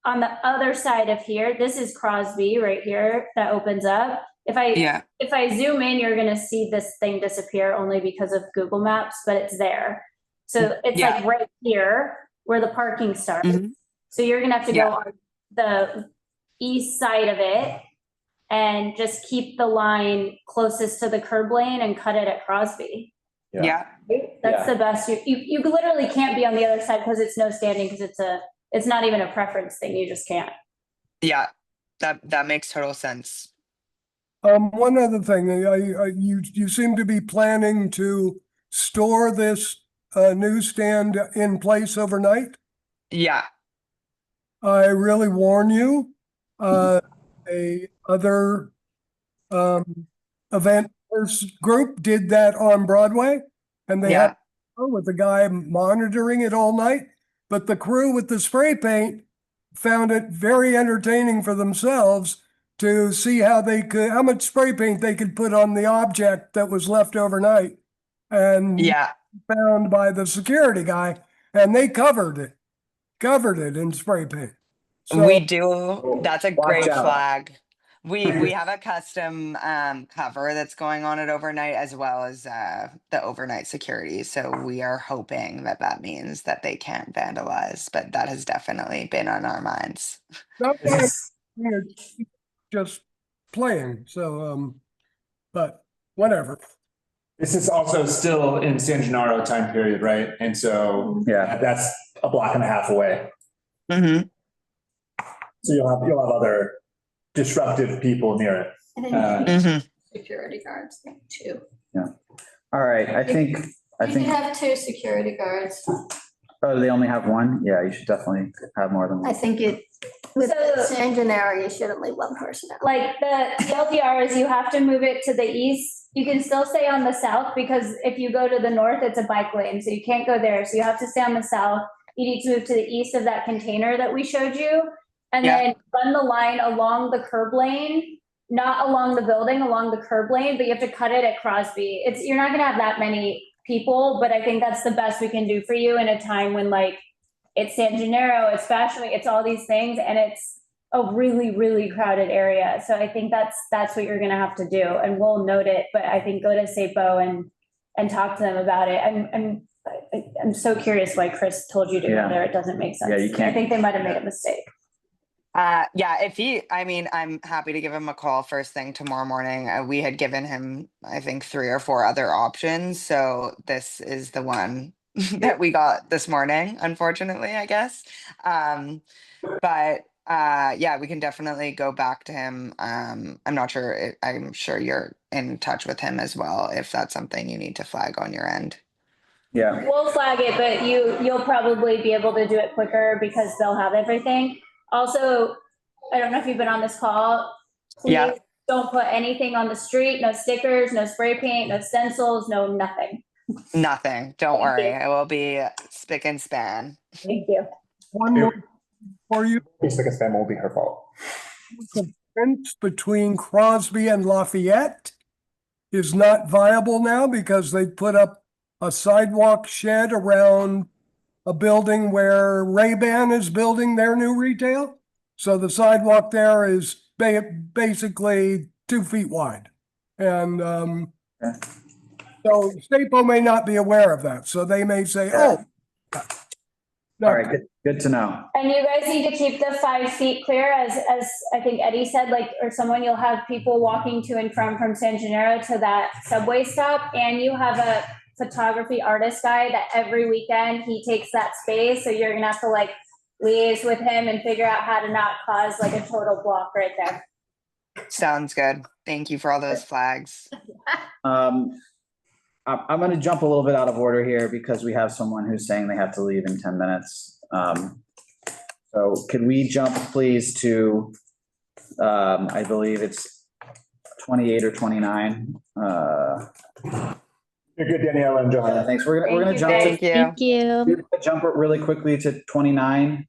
on the other side of here, this is Crosby right here that opens up. If I zoom in, you're going to see this thing disappear only because of Google Maps, but it's there. So it's like right here where the parking starts. Mm-hmm. So you're going to have to go on the east side of it and just keep the line closest to the curb lane and cut it at Crosby. Yeah. That's the best. You literally can't be on the other side because it's no standing, because it's not even a preference thing. You just can't. Yeah, that makes total sense. One other thing, you seem to be planning to store this newsstand in place overnight. Yeah. I really warn you. A other event group did that on Broadway, and they had with the guy monitoring it all night. But the crew with the spray paint found it very entertaining for themselves to see how much spray paint they could put on the object that was left overnight, and found by the security guy, and they covered it in spray paint. We do. That's a Watch great out. flag. We have a custom cover that's going on at overnight as well as the overnight security. So we are hoping that that means that they can't vandalize, but that has definitely been on our minds. Not just playing, so, but whatever. This is also still in San Gennaro time period, right? And so that's a block and a half away. Mm-hmm. So you'll have other disruptive people near it. Mm-hmm. Security guards too. Yeah. All right. I think. You can have 2 security guards. Oh, they only have one? Yeah, you should definitely have more than one. I think with San Gennaro, you shouldn't leave one person out. Like the LDR is you have to move it to the east. You can still stay on the south because if you go to the north, it's a bike lane. So you can't go there. So you have to stay on the south. You need to move to the east of that container that we showed you. And then run the line along the curb lane, not along the building, along the curb lane, but you have to cut it at Crosby. You're not gonna have that many people, but I think that's the best we can do for you in a time when like it's San Gennaro, it's Fashion Week, it's all these things, and it's a really, really crowded area. So I think that's what you're gonna have to do, and we'll note it. But I think go to SAPO and talk to them about it. I'm so curious why Chris told you to go there. It doesn't make sense. Yeah, you can't. I think they might have made a mistake. I'm happy to give him a call first thing tomorrow morning. We had given him, I think, 3 or 4 other options. So this is the one that we got this morning, unfortunately, I guess. But we can definitely go back to him. I'm not sure. I'm sure you're in touch with him as well, if that's something you need to flag on your end. Yeah. We'll flag it, but you'll probably be able to do it quicker because they'll have everything. Also, I don't know if you've been on this call. Please don't put anything on the street, no stickers, no spray paint, no stencils, no nothing. Nothing. Don't worry. It will be spick and span. Thank you. One more for you. Spick and span won't be her fault. The fence between Crosby and Lafayette is not viable now because they put up a sidewalk shed around a building where Ray-Ban is building their new retail. So the sidewalk there is basically 2 feet wide. And so SAPO may not be aware of that. So they may say, oh. All right, good to know. And you guys need to keep the 5 feet clear as I think Eddie said, or someone, you'll have people walking to and from San Gennaro to that subway stop. And you have a photography artist guy that every weekend he takes that space. So you're gonna have to liaise with him and figure out how to not cause a total block right there. Sounds good. Thank you for all those flags. I'm going to jump a little bit out of order here because we have someone who's saying they have to leave in 10 minutes. So can we jump please to, I believe it's 28 or 29. You're good, Danielle and Johanna. Thanks. We're going to jump. Thank you. Jump really quickly to 29.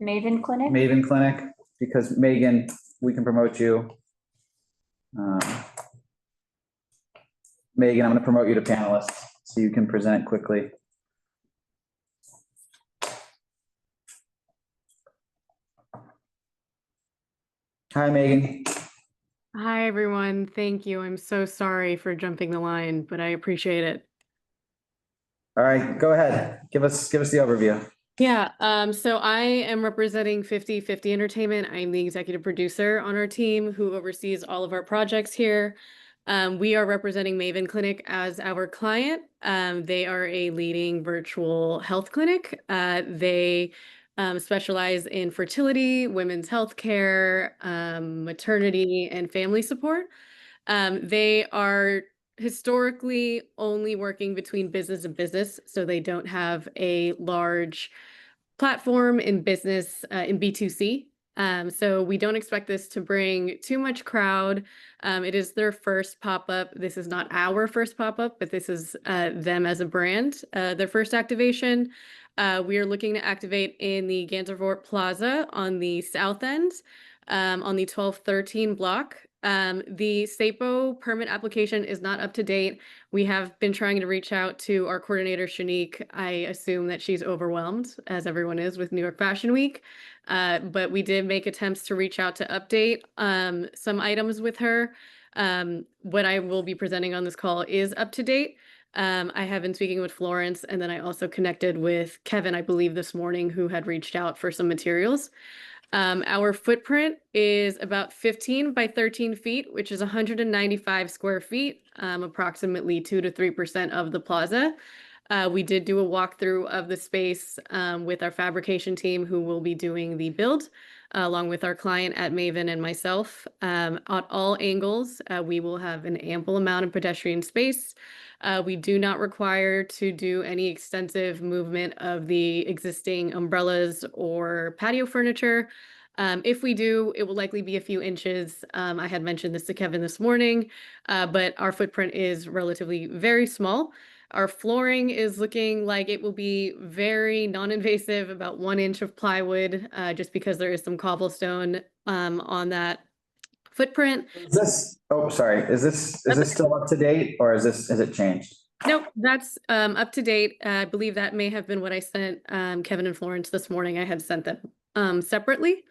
Maven Clinic. Maven Clinic, because Megan, we can promote you. Megan, I'm going to promote you to panelist so you can present quickly. Hi, Megan. Hi, everyone. Thank you. I'm so sorry for jumping the line, but I appreciate it. All right, go ahead. Give us the overview. Yeah, so I am representing 50/50 Entertainment. I'm the executive producer on our team who oversees all of our projects here. We are representing Maven Clinic as our client. They are a leading virtual health clinic. They specialize in fertility, women's health care, maternity, and family support. They are historically only working between business and business, so they don't have a large platform in business in B2C. So we don't expect this to bring too much crowd. It is their first pop-up. This is not our first pop-up, but this is them as a brand, their first activation. We are looking to activate in the Gansevoort Plaza on the south end, on the 1213 block. The SAPO permit application is not up to date. We have been trying to reach out to our coordinator, Shanique. I assume that she's overwhelmed, as everyone is with New York Fashion Week. But we did make attempts to reach out to update some items with her. What I will be presenting on this call is up to date. I have been speaking with Florence, and then I also connected with Kevin, I believe, this morning, who had reached out for some materials. Our footprint is about 15 by 13 feet, which is 195 square feet, approximately 2 to 3% of the plaza. We did do a walkthrough of the space with our fabrication team, who will be doing the build, along with our client at Maven and myself. At all angles, we will have an ample amount of pedestrian space. We do not require to do any extensive movement of the existing umbrellas or patio furniture. If we do, it will likely be a few inches. I had mentioned this to Kevin this morning, but our footprint is relatively very small. Our flooring is looking like it will be very non-invasive, about 1 inch of plywood, just because there is some cobblestone on that footprint. Is this, is this still up to date, or has it changed? Nope, that's up to date. I believe that may have been what I sent Kevin and Florence this morning. I had sent them separately.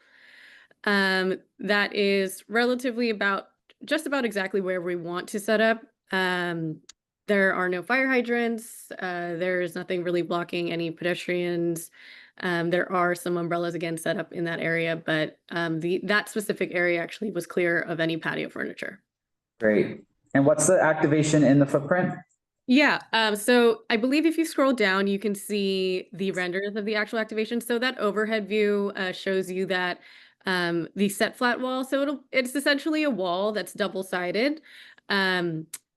That is relatively just about exactly where we want to set up. There are no fire hydrants. There's nothing really blocking any pedestrians. There are some umbrellas again set up in that area, but that specific area actually was clear of any patio furniture. Great. And what's the activation in the footprint? Yeah, so I believe if you scroll down, you can see the renders of the actual activation. So that overhead view shows you that the set flat wall. So it's essentially a wall that's double-sided.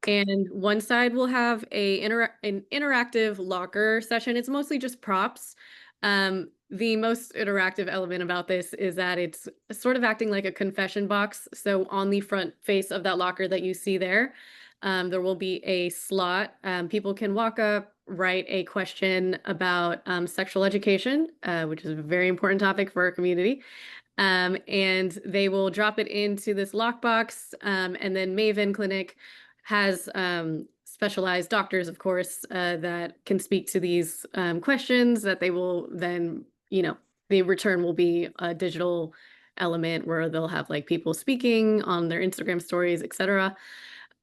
And one side will have an interactive locker session. It's mostly just props. The most interactive element about this is that it's sort of acting like a confession box. So on the front face of that locker that you see there, there will be a slot. People can walk up, write a question about sexual education, which is a very important topic for our community. And they will drop it into this lockbox. And then Maven Clinic has specialized doctors, of course, that can speak to these questions that they will then, the return will be a digital element where they'll have like people speaking on their Instagram stories, etc.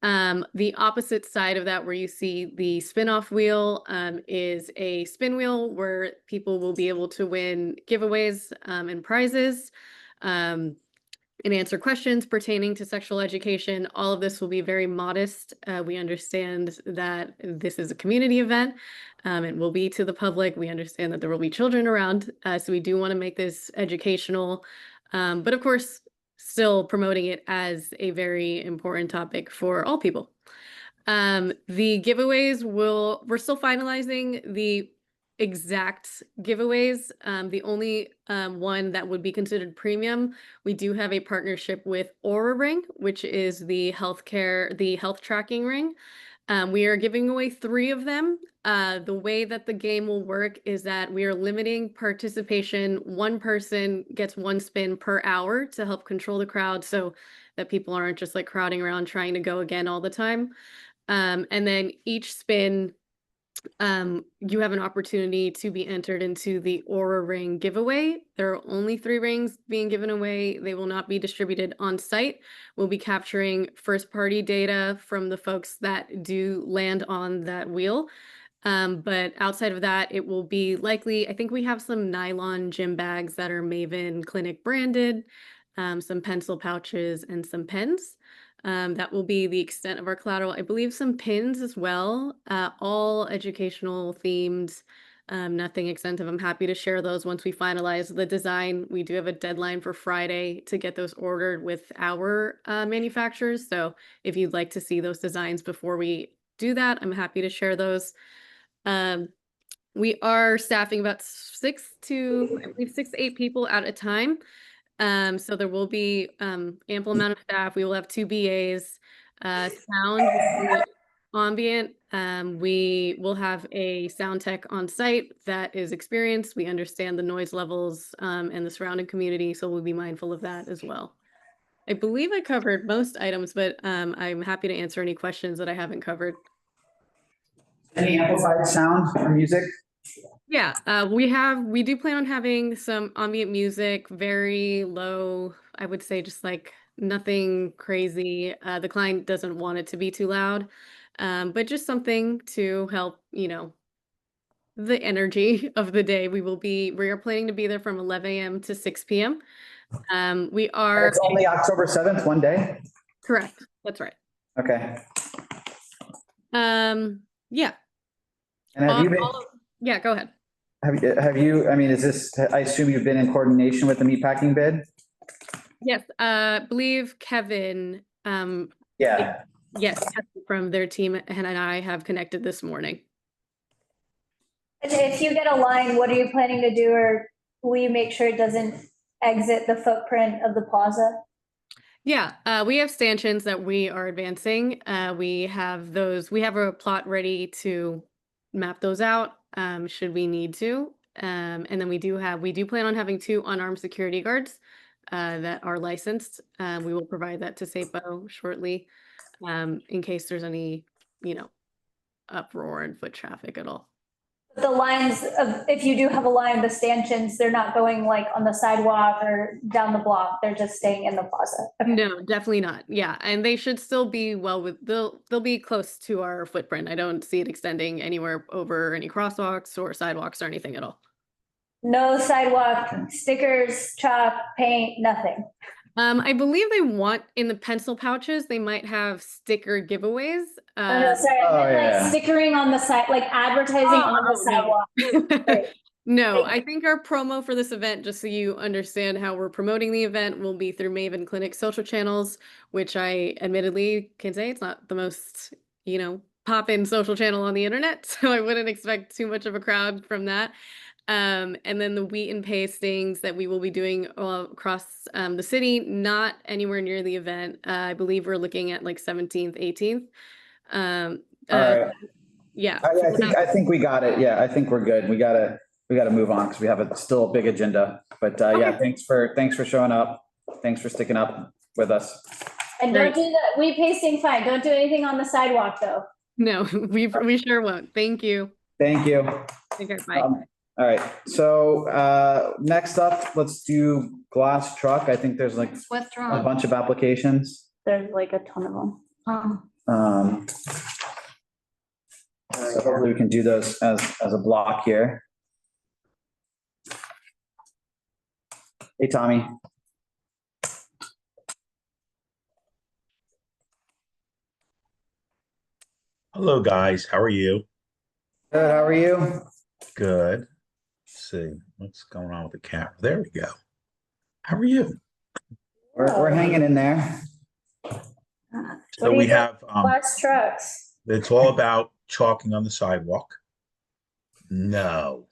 The opposite side of that, where you see the spin-off wheel, is a spin wheel where people will be able to win giveaways and prizes and answer questions pertaining to sexual education. All of this will be very modest. We understand that this is a community event. It will be to the public. We understand that there will be children around. So we do want to make this educational, but of course, still promoting it as a very important topic for all people. The giveaways we're still finalizing the exact giveaways. The only one that would be considered premium, we do have a partnership with Aura Ring, which is the health tracking ring. We are giving away 3 of them. The way that the game will work is that we are limiting participation. One person gets 1 spin per hour to help control the crowd so that people aren't just like crowding around trying to go again all the time. And then each spin, you have an opportunity to be entered into the Aura Ring giveaway. There are only 3 rings being given away. They will not be distributed on site. We'll be capturing first-party data from the folks that do land on that wheel. But outside of that, it will be likely, I think we have some nylon gym bags that are Maven Clinic branded, some pencil pouches, and some pens. That will be the extent of our collateral. I believe some pins as well, all educational themed, nothing extensive. I'm happy to share those once we finalize the design. We do have a deadline for Friday to get those ordered with our manufacturers. So if you'd like to see those designs before we do that, I'm happy to share those. We are staffing about 6 to 8 people at a time. So there will be ample amount of staff. We will have 2 BAs. Sound ambient. We will have a sound tech on site that is experienced. We understand the noise levels and the surrounding community, so we'll be mindful of that as well. I believe I covered most items, but I'm happy to answer any questions that I haven't covered. Any amplified sound or music? Yeah, we do plan on having some ambient music, very low, I would say just like nothing crazy. The client doesn't want it to be too loud, but just something to help, the energy of the day. We are planning to be there from 11 a.m. to 6 p.m. We And are it's only October 7th, one day? correct. That's right. Okay. Yeah. And have you been, Yeah, go ahead. have you, I mean, is this, I assume you've been in coordination with the meatpacking bid? Yes, believe Kevin, Yeah. yes, Kevin from their team and I have connected this morning. And if you get a line, what are you planning to do, or will you make sure it doesn't exit the footprint of the plaza? Yeah, we have stanchions that we are advancing. We have a plot ready to map those out, should we need to. And then we do plan on having 2 unarmed security guards that are licensed. We will provide that to SAPO shortly, in case there's any, uproar and foot traffic at all. The lines of, if you do have a line, the stanchions, they're not going like on the sidewalk or down the block, they're just staying in the plaza. Okay. No, definitely not. Yeah, and they should still be they'll be close to our footprint. I don't see it extending anywhere over any crosswalks or sidewalks or anything at all. No sidewalk, stickers, chalk, paint, nothing. I believe they want in the pencil pouches, they might have sticker giveaways. No, sorry, I meant like stickering on the side, like advertising on the sidewalk. No, I think our promo for this event, just so you understand how we're promoting the event, will be through Maven Clinic social channels, which I admittedly can say it's not the most, pop-in social channel on the internet. So I wouldn't expect too much of a crowd from that. And then the wheat and pastings that we will be doing all across the city, not anywhere near the event. I believe we're looking at like 17th, 18th. All right. Yeah. I think we got it. Yeah, I think we're good. We gotta move on because we have still a big agenda. But yeah, thanks for showing up. Thanks for sticking up with us. And don't do the wheat pasting, fine. Don't do anything on the sidewalk though. No, we sure won't. Thank you. Thank you. Okay, bye. All right, so next up, let's do glass truck. I think there's like a bunch of applications. There's like a ton of them. So hopefully we can do those as a block here. Hey, Tommy. Hello, guys. How are you? Good. How are you? Good. Let's see what's going on with the camera. There we go. How are you? We're hanging in there. So we have glass trucks. It's all about chalking on the sidewalk. No.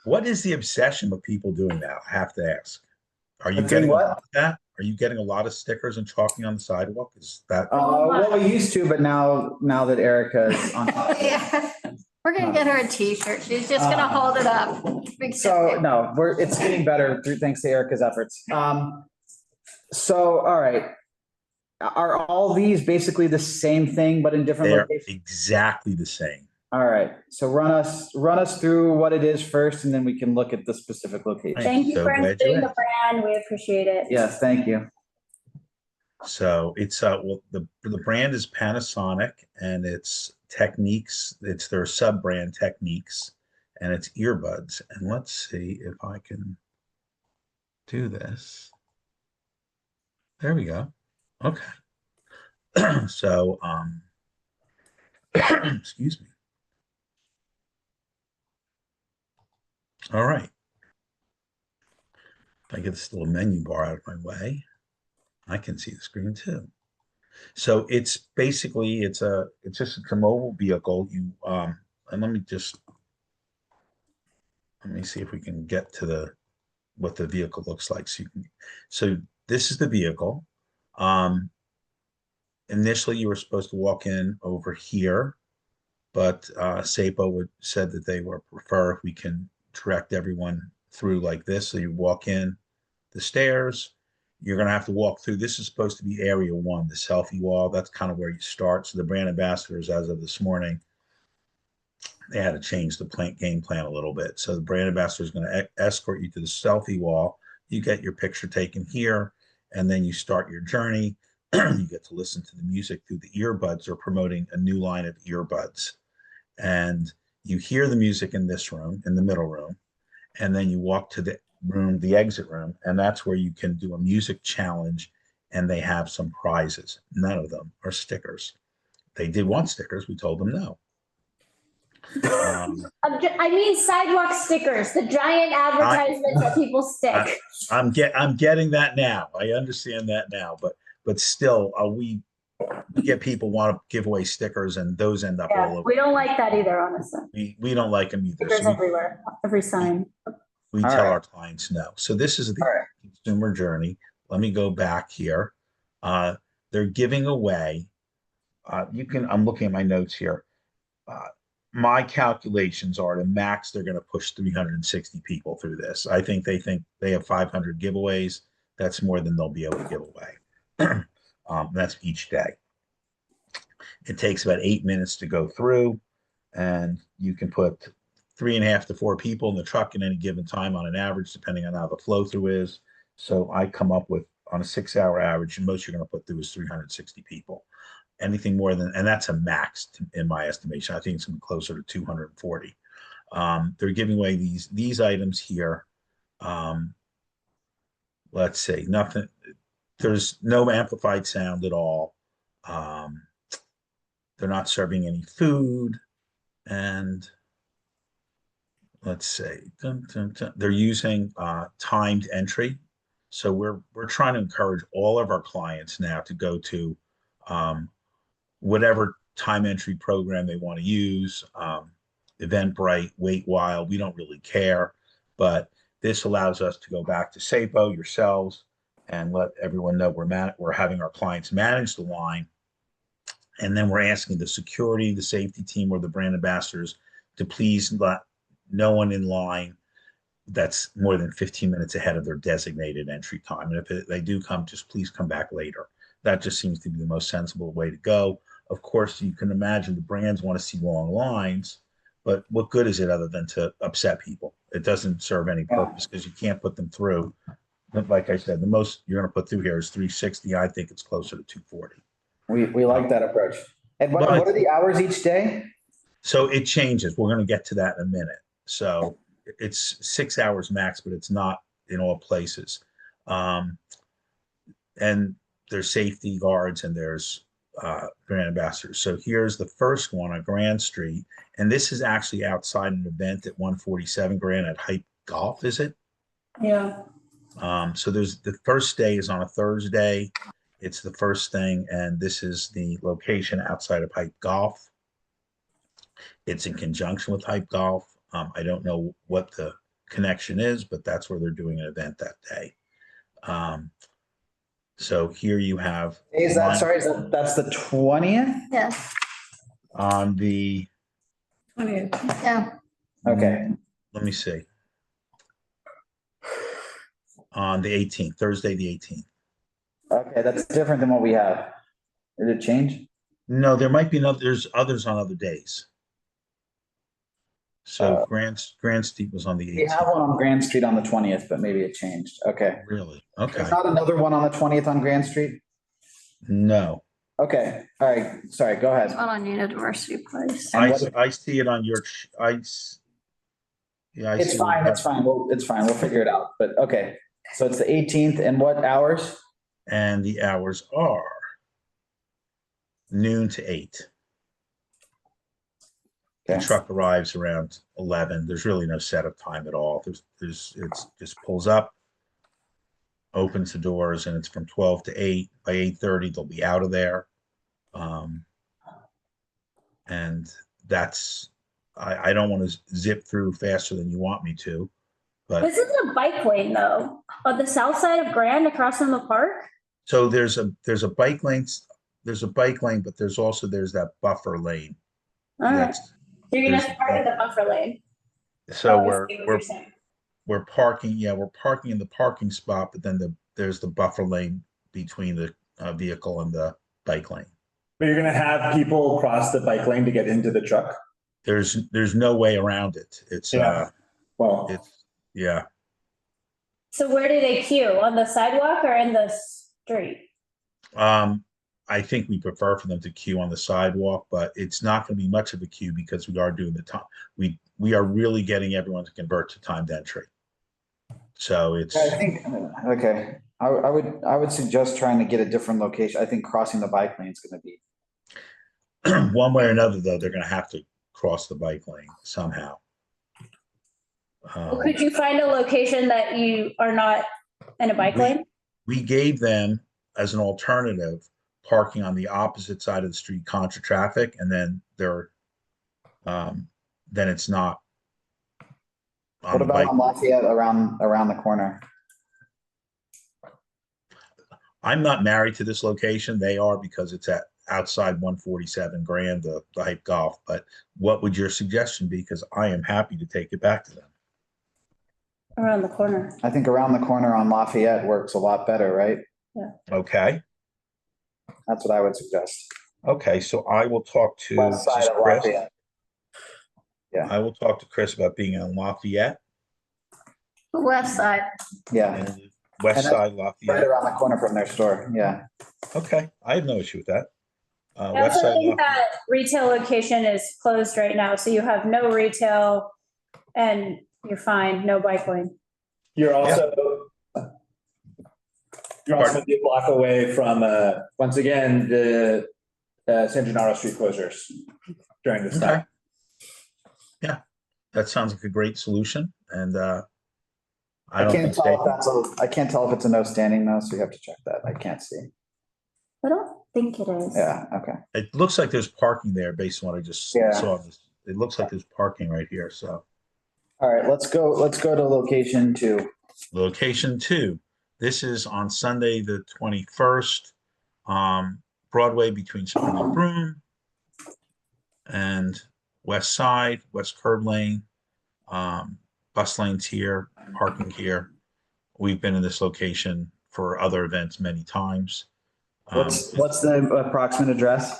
What is the obsession with people doing that? I have to ask. Are you getting a lot of that? Are you getting a lot of stickers and chalking on the sidewalk? Is that? Well, we used to, but now that Erica is on. Yeah. We're gonna get her a T-shirt. She's just gonna hold it up. So no, it's getting better thanks to Erica's efforts. So all right, are all these basically the same thing but in different They're locations? exactly the same. All right, so run us through what it is first, and then we can look at the specific location. Thank you for including the brand. We appreciate it. Yes, thank you. So it's well, the brand is Panasonic, and it's Techniques. It's their sub brand Techniques, and it's earbuds. And let's see if I can do this. There we go. Okay. So excuse me. All right. If I get this little menu bar out of my way, I can see the screen too. So it's basically it's a mobile vehicle. You and let me see if we can get to what the vehicle looks like. So this is the vehicle. Initially you were supposed to walk in over here, but SAPO said that they would prefer if we can direct everyone through like this. So you walk in the stairs, You're gonna have to walk through. This is supposed to be area one, the selfie wall. That's kind of where you start. So the brand ambassadors, as of this morning, they had to change the game plan a little bit. So the brand ambassador is going to escort you to the selfie wall. You get your picture taken here, and then you start your journey. You get to listen to the music through the earbuds. They're promoting a new line of earbuds. And you hear the music in this room, in the middle room, and then you walk to the room, the exit room, and that's where you can do a music challenge, and they have some prizes. None of them are stickers. They did want stickers. We told them no. I mean sidewalk stickers, the giant advertisements that people stick. I'm getting that now. I understand that now, but still, we get people want to give away stickers, and those end up all over. We don't like that either, honestly. We don't like them either. Stickers everywhere, every sign. We tell our clients no. So this is the consumer journey. Let me go back here. They're giving away. I'm looking at my notes here. My calculations are the max they're going to push 360 people through this. I think they have 500 giveaways. That's more than they'll be able to give away. That's each day. It takes about 8 minutes to go through, and you can put 3.5 to 4 people in the truck at any given time on an average, depending on how the flow through is. So I come up with, on a 6-hour average, the most you're going to put through is 360 people. Anything more than, and that's a max in my estimation. I think it's closer to 240. They're giving away these items here. Let's say nothing. There's no amplified sound at all. They're not serving any food, and let's say they're using timed entry. So we're trying to encourage all of our clients now to go to whatever time entry program they want to use, Eventbrite, Wait While, we don't really care, but this allows us to go back to SAPO, yourselves, and let everyone know we're having our clients manage the line. And then we're asking the security, the safety team, or the brand ambassadors to please let no one in line that's more than 15 minutes ahead of their designated entry time. And if they do come, just please come back later. That just seems to be the most sensible way to go. Of course, you can imagine the brands want to see long lines, but what good is it other than to upset people? It doesn't serve any purpose because you can't put them through. But like I said, the most you're going to put through here is 360. I think it's closer to 240. We like that approach. And what are the hours each day? So it changes. We're going to get to that in a minute. So it's 6 hours max, but it's not in all places. And there's safety guards and there's brand ambassadors. So here's the first one on Grand Street. And this is actually outside an event at 147 Grand at Hype Golf, is it? Yeah. So the first day is on a Thursday. It's the first thing, and this is the location outside of Hype Golf. It's in conjunction with Hype Golf. I don't know what the connection is, but that's where they're doing an event that day. So here you have. That's the 20th? Yes. On the 20th. Yeah. Okay. Let me see. On the 18th, Thursday, the 18th. Okay, that's different than what we have. Did it change? No, there might be there's others on other days. So Grand Street was on the 18th. We have one on Grand Street on the 20th, but maybe it changed. Okay. Really? Okay. There's not another one on the 20th on Grand Street? No. Okay. All right. Sorry. Go ahead. It's not on University Place. I see it on your. It's fine. It's fine. It's fine. We'll figure it out. But okay. So it's the 18th, and what hours? And the hours are noon to 8. The truck arrives around 11. There's really no setup time at all. It just pulls up, opens the doors, and it's from 12 to 8. By 8:30, they'll be out of there. And that's, I don't want to zip through faster than you want me to, but. This is a bike lane though, on the south side of Grand across from the park. So there's a bike lane, but there's that buffer lane. All right. You're gonna park in the buffer lane. So we're parking. Yeah, we're parking in the parking spot, but then there's the buffer lane between the vehicle and the bike lane. But you're gonna have people cross the bike lane to get into the truck? There's no way around it. It's yeah. So where do they queue? On the sidewalk or in the street? I think we prefer for them to queue on the sidewalk, but it's not going to be much of a queue because we are doing the time. We are really getting everyone to convert to timed entry. So it's. I think okay. I would suggest trying to get a different location. I think crossing the bike lane is going to be one way or another, though. They're going to have to cross the bike lane somehow. Well, could you find a location that you are not in a bike lane? We gave them as an alternative parking on the opposite side of the street contra traffic, and then then it's not. What about on Lafayette around the corner? I'm not married to this location. They are because it's outside 147 Grand, the Hype Golf. But what would your suggestion be? Because I am happy to take it back to them. Around the corner. I think around the corner on Lafayette works a lot better, right? Yeah. Okay. That's what I would suggest. Okay, so I will talk to West side of Chris. Lafayette. Yeah. I will talk to Chris about being on Lafayette. The west side. Yeah. West side Lafayette. Right around the corner from their store. Yeah. Okay, I have no issue with that. I West also side think Lafayette. that retail location is closed right now, so you have no retail and you're fine, no bike lane. You're also a block away from once again the San Gennaro Street closures during this time. Yeah, that sounds like a great solution, and I can't tell if it's a no standing though, so you have to check that. I can't see. I don't think it is. Yeah. Okay. It looks like there's parking there based on what I just saw. It looks like there's parking right here. So. All right, let's go to location 2. Location 2. This is on Sunday, the 21st, Broadway between Spring and Broome and West Side, West Curb Lane, bus lanes here, parking here. We've been in this location for other events many times. What's the approximate address?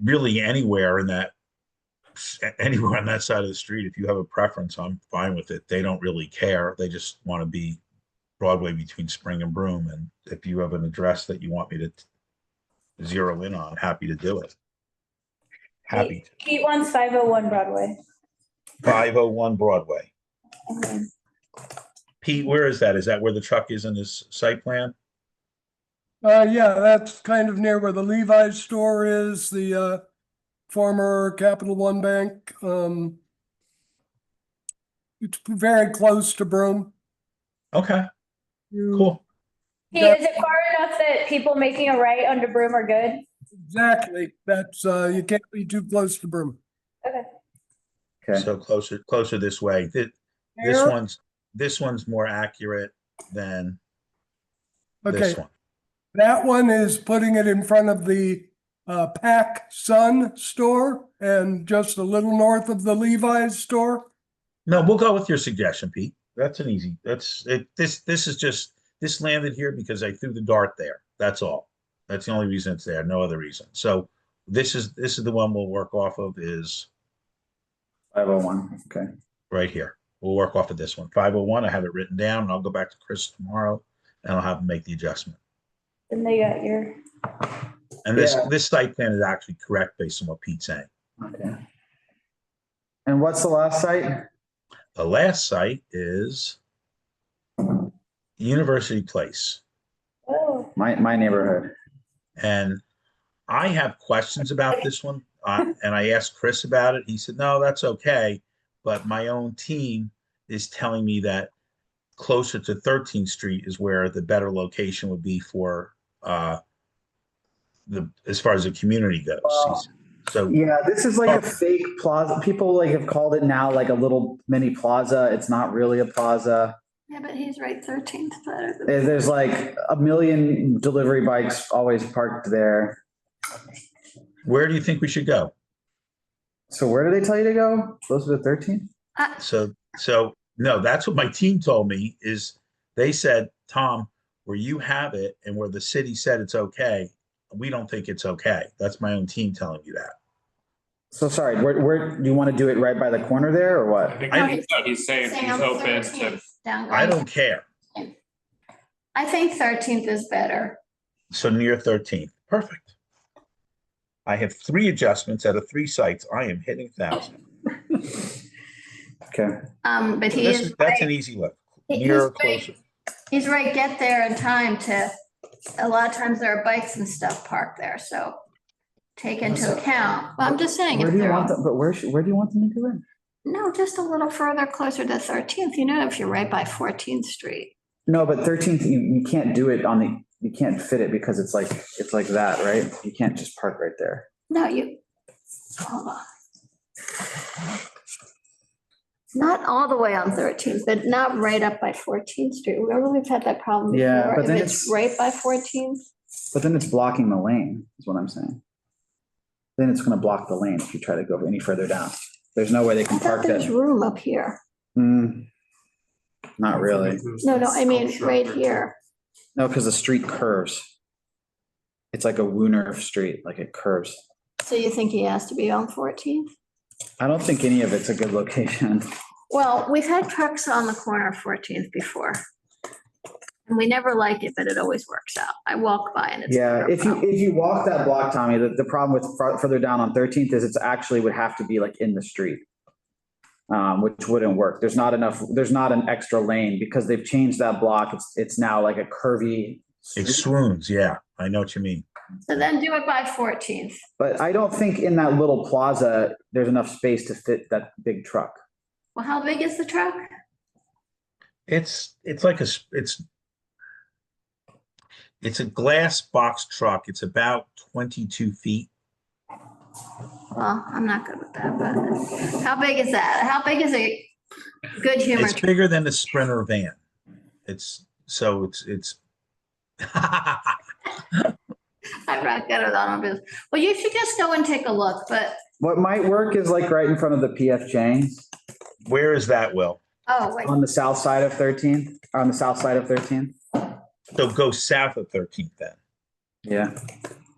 Really anywhere on that side of the street. If you have a preference, I'm fine with it. They don't really care. They just want to be Broadway between Spring and Broome. And if you have an address that you want me to zero in on, happy to do it. Happy to. Pete wants 501 Broadway. 501 Broadway. Okay. Pete, where is that? Is that where the truck is in this site plan? Yeah, that's kind of near where the Levi's store is, the former Capital One Bank. It's very close to Broome. Okay, cool. Pete, is it far enough that people making a right onto Broome are good? Exactly. That's you can't be too close to Broome. Okay. So closer this way. This one's more accurate than this one. That one is putting it in front of the Pac Sun store and just a little north of the Levi's store. No, we'll go with your suggestion, Pete. That's an easy. This is just this landed here because I threw the dart there. That's all. That's the only reason it's there. No other reason. So this is the one we'll work off of is 501. Okay. Right here. We'll work off of this one. 501. I have it written down, and I'll go back to Chris tomorrow, and I'll have him make the adjustment. And they got your. And this site plan is actually correct based on what Pete's saying. Okay. And what's the last site? The last site is University Place. Oh. My neighborhood. And I have questions about this one. And I asked Chris about it. He said, no, that's okay. But my own team is telling me that closer to 13th Street is where the better location would be for as far as the community goes. So yeah, this is like a fake plaza. People have called it now like a little mini plaza. It's not really a plaza. Yeah, but he's right, 13th. There's like a million delivery bikes always parked there. Where do you think we should go? So where do they tell you to go? Closer to 13th? So No, that's what my team told me is they said, Tom, where you have it and where the city said it's okay, we don't think it's okay. That's my own team telling you that. So sorry, where do you want to do it right by the corner there or what? I think he's saying Saying he's on open 13th, to, down I going- don't care. I think 13th is better. So near 13th. Perfect. I have 3 adjustments out of 3 sites. I am hitting 1,000. Okay. But he That's is an right. easy look. He's Near or right. closer. He's right, get there in time to, a lot of times there are bikes and stuff parked there, so take into account. But I'm just saying. Where if do you they're want all- them, but where do you want them to go in? No, just a little further closer to 13th, if you're right by 14th Street. No, but 13th, you can't do it you can't fit it because it's like that, right? You can't just park right there. No, hold on. Not all the way on 13th, but not right up by 14th Street. Remember, we've had that problem before. Yeah, but then If it's right by 14th. But then it's blocking the lane, is what I'm saying. Then it's gonna block the lane if you try to go any further down. There's no way they I can thought park there's that. room up here. Not really. No, I mean, right here. No, because the street curves. It's like a Wooner street, like it curves. So you think he has to be on 14th? I don't think any of it's a good location. Well, we've had trucks on the corner of 14th before. And we never like it, but it always works out. I walk by and it's. Yeah, if you walk that block, Tommy, the problem with further down on 13th is it's actually would have to be like in the street. Which wouldn't work. There's not an extra lane because they've changed that block. It's now like a curvy. It swoons. Yeah, I know what you mean. So then do it by 14th. But I don't think in that little plaza, there's enough space to fit that big truck. Well, how big is the truck? It's a glass box truck. It's about 22 feet. Well, I'm not good with that, but how big is that? How big is a good humor? It's bigger than the Sprinter van. It's. I'm not good at automobiles. Well, you should just go and take a look, but, What might work is like right in front of the PF Chang's Where is that, Will? oh, wait. on the south side of 13th, on the south side of 13th. So go south of 13th then. Yeah.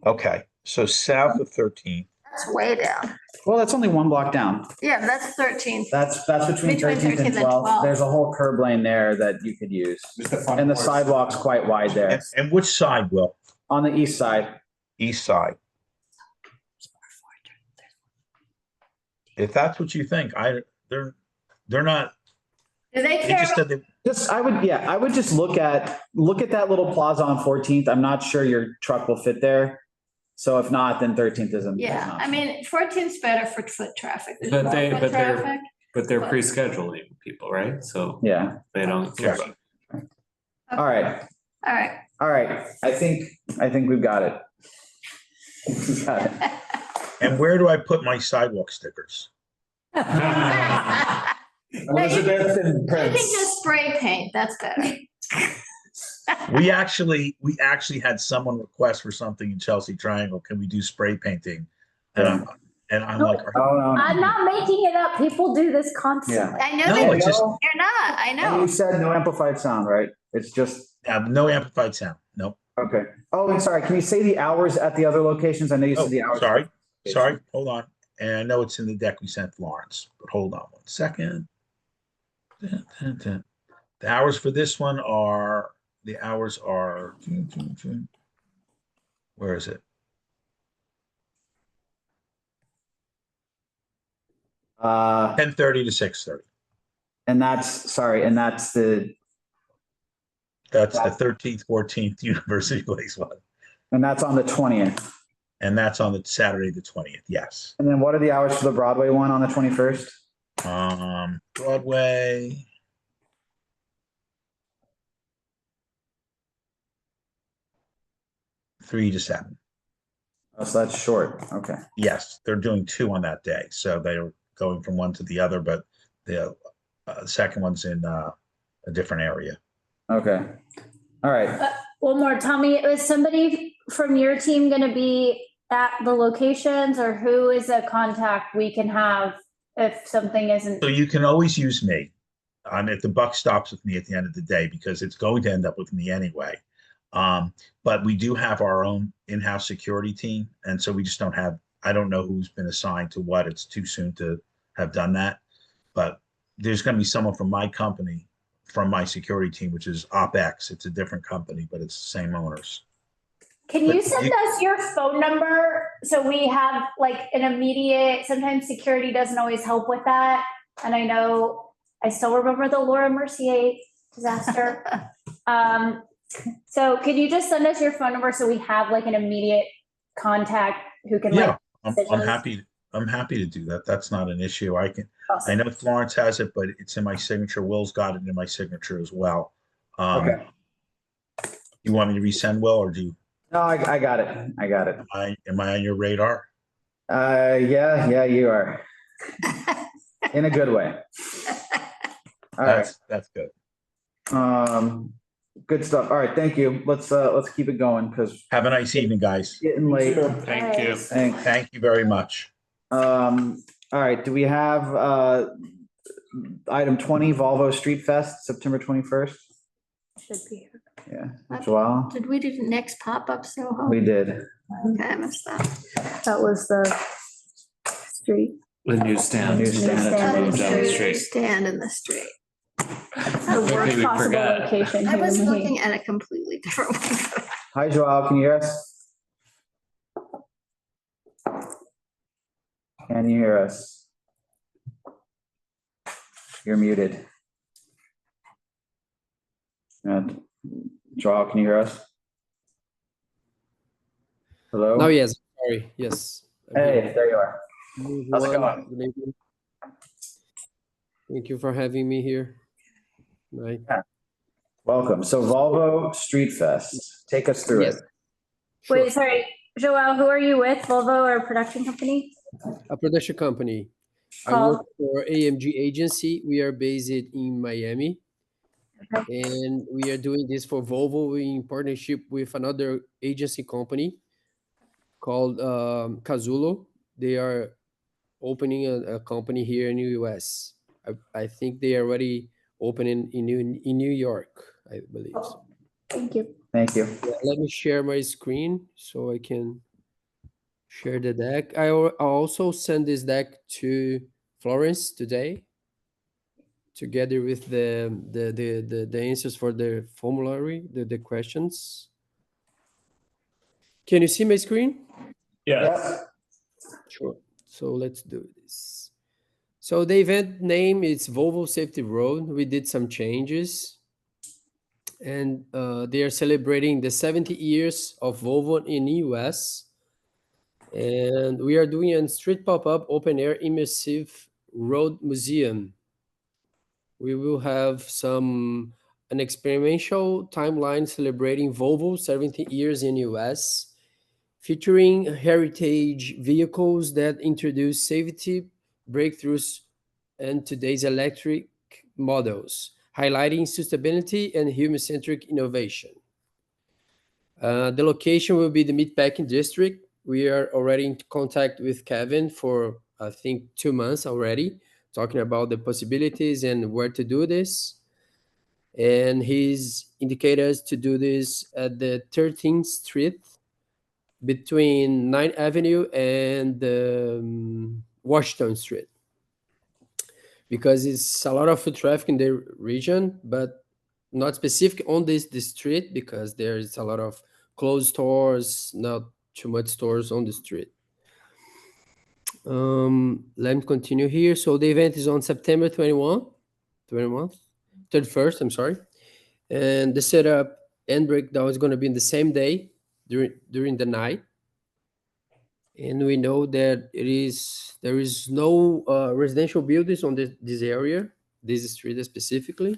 Okay, so south of 13th. That's way down. Well, that's only one block down. Yeah, that's 13th. That's between 13th and 12th. There's a whole curb lane there that you could use. And the sidewalk's quite wide there. And which side, Will? On the east side. East side. If that's what you think, they're not. Do they They care? just said they, I would just look at that little plaza on 14th. I'm not sure your truck will fit there. So if not, then 13th isn't. Yeah, I mean, 14th's better for foot traffic. There's but more they, foot but they're, traffic. but they're but- pre-scheduling people, right? So Yeah. they don't care about. All right. All right. All right. I think we've got it. We got it. and where do I put my sidewalk stickers? Elizabeth and Prince. I think just spray paint, that's better. We actually had someone request for something in Chelsea Triangle. Can we do spray painting? And I'm like, I'm not making it up. People do this constantly. I know No, that it's just- you're not, I And know. you said no amplified sound, right? It's just. no amplified sound. Nope. Okay. Oh, and sorry, can you say the hours at the other locations? I know you said the hours. Sorry, hold on. And I know it's in the deck we sent Florence, but hold on 1 second. The hours for this one are, where is it? 10:30 to 6:30. And that's the 13th, 14th University Place one. And that's on the 20th. And that's on the Saturday, the 20th. Yes. And then what are the hours for the Broadway one on the 21st? Broadway. Three to 7. Oh, so that's short. Okay. Yes, they're doing 2 on that day. So they're going from one to the other, but the second one's in a different area. Okay. All right. One more, Tommy, is somebody from your team going to be at the locations, or who is a contact we can have if something isn't? So you can always use me. if the buck stops with me at the end of the day, because it's going to end up with me anyway. But we do have our own in-house security team, and so we just don't have. I don't know who's been assigned to what. It's too soon to have done that, but there's going to be someone from my company, from my security team, which is OpX. It's a different company, but it's the same owners. Can you send us your phone number so we have like an immediate, sometimes security doesn't always help with that. And I know, I still remember the Laura Mercier disaster. So could you just send us your phone number so we have like an immediate contact who can Yeah, like. I'm happy to do that. That's not an issue. I Awesome. know Florence has it, but it's in my signature. Will's got it in my signature as well. Okay. You want me to resend, Will, or do you? No, I got it. I got it. Am I on your radar? Yeah, you are. In a good way. All right. That's good. Good stuff. All right, thank you. Let's keep it going because have a nice evening, guys. Getting late. Thank you. Thanks. Thank you very much. All right, do we have item 20, Volvo Street Fest, September 21st? Should be. Yeah. Joelle? Did we do the next pop-up Soho? We did. Okay, I missed that. That was the street. The newsstand. Down the street. Stand in the street. The worst we possible forgot. location. I was humanly. looking at a completely different one. Hi, Joelle, can you hear us? Can you hear us? You're muted. And Joelle, can you hear us? Hello? No, yes, sorry, yes. Hey, there you are. Hey, How's it everyone. going? Good evening. Thank you for having me here. Right. Welcome. So Volvo Street Fest, take us through it. Wait, sorry, Joelle, who are you with? Volvo or production company? A production company. I Called? work for AMG Agency. We are based in Miami. And we are doing this for Volvo in partnership with another agency company called Casulo. They are opening a company here in the US. I think they are already opening in New York, I believe. Oh, thank you. Thank you. Yeah, let me share my screen so I can share the deck. I also send this deck to Florence today, together with the answers for the formulary, the questions. Can you see my screen? Yes. Sure. So let's do this. So the event name is Volvo Safety Road. We did some changes. And they are celebrating the 70 years of Volvo in the US. And we are doing a street pop-up open air immersive road museum. We will have an experimental timeline celebrating Volvo 70 years in US, featuring heritage vehicles that introduce safety breakthroughs and today's electric models, highlighting sustainability and human-centric innovation. The location will be the Meatpacking District. We are already in contact with Kevin for, I think, 2 months already, talking about the possibilities and where to do this. And he's indicated us to do this at the 13th Street between 9th Avenue and Washington Street. Because it's a lot of foot traffic in the region, but not specific on this street because there's a lot of closed stores, not too much stores on the street. Let me continue here. So the event is on September 31st, I'm sorry. And the setup and breakdown is going to be in the same day during the night. And we know that there is no residential buildings on this area, this street specifically,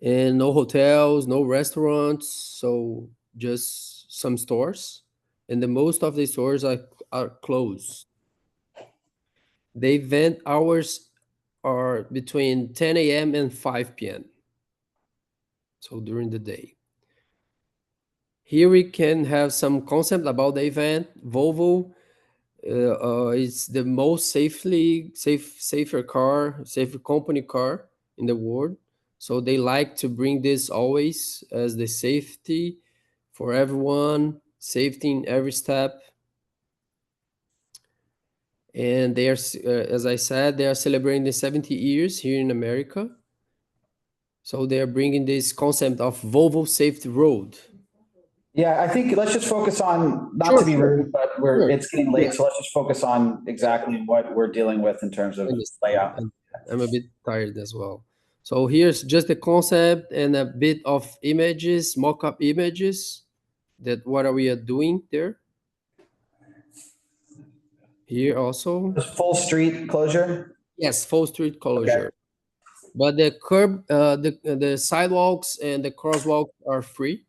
and no hotels, no restaurants, so just some stores. And the most of the stores are closed. The event hours are between 10 a.m. and 5 p.m. So during the day. Here we can have some concept about the event. Volvo is the most safer company car in the world. So they like to bring this always as the safety for everyone, safety in every step. And they are, as I said, they are celebrating the 70 years here in America. So they are bringing this concept of Volvo Safety Road. Yeah, I think let's just focus on, not to be rude, but it's getting late, so let's just focus on exactly what we're dealing with in terms of layout. I'm a bit tired as well. So here's just the concept and a bit of images, mock-up images that what are we doing there. Here also. Full street closure? Yes, full street closure. Okay. But the curb, the sidewalks and the crosswalk are free.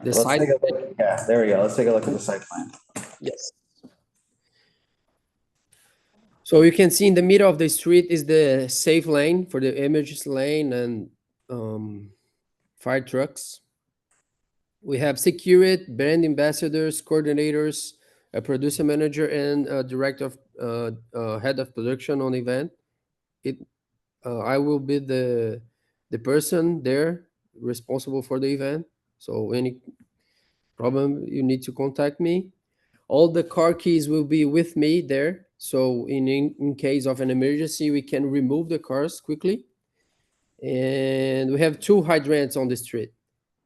The Let's take a look. Yeah, there we go. Let's take a look at the site plan. Yes. So you can see in the middle of the street is the safe lane for the emergency lane and fire trucks. We have security, brand ambassadors, coordinators, a producer manager, and a director of head of production on event. I will be the person there responsible for the event. So any problem, you need to contact me. All the car keys will be with me there. So in case of an emergency, we can remove the cars quickly. And we have 2 hydrants on the street,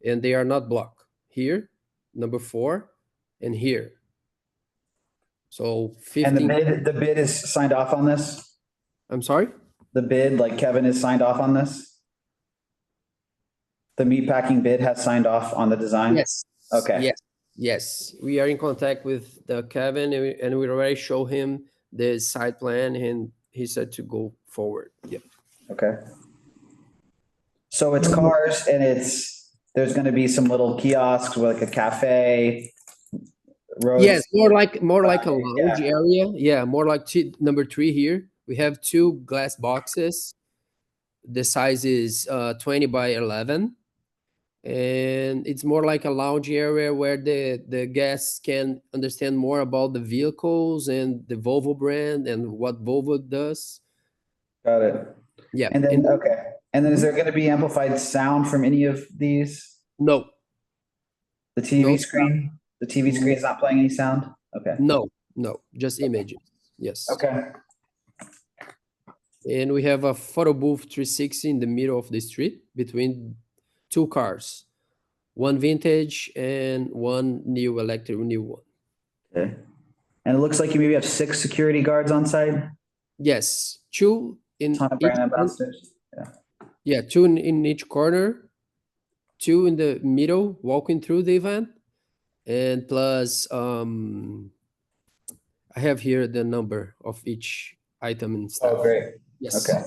and they are not blocked. Here, number 4, and here. So 15. And the bid is signed off on this? I'm sorry? The bid, like Kevin is signed off on this? The meatpacking bid has signed off on the design? Yes. Okay. Yes. We are in contact with Kevin, and we already show him the site plan, and he said to go forward. Yeah. Okay. So it's cars, and there's going to be some little kiosks with like a cafe. Roads. Yes, more like a lounge area. Yeah, more like number 3 here. We have 2 glass boxes. The size is 20 by 11. And it's more like a lounge area where the guests can understand more about the vehicles and the Volvo brand and what Volvo does. Got it. Yeah. And then, okay. And then is there going to be amplified sound from any of these? No. The TV screen? The TV screen is not playing any sound? Okay. No, just images. Yes. Okay. And we have a photo booth 360 in the middle of the street between 2 cars, 1 vintage and 1 new one. Okay. And it looks like you maybe have 6 security guards on site? Yes, 2 in Ton of brand ambassadors. Yeah, 2 in each corner, 2 in the middle walking through the event, and plus I have here the number of each item and stuff. Oh, great. Yes. Okay.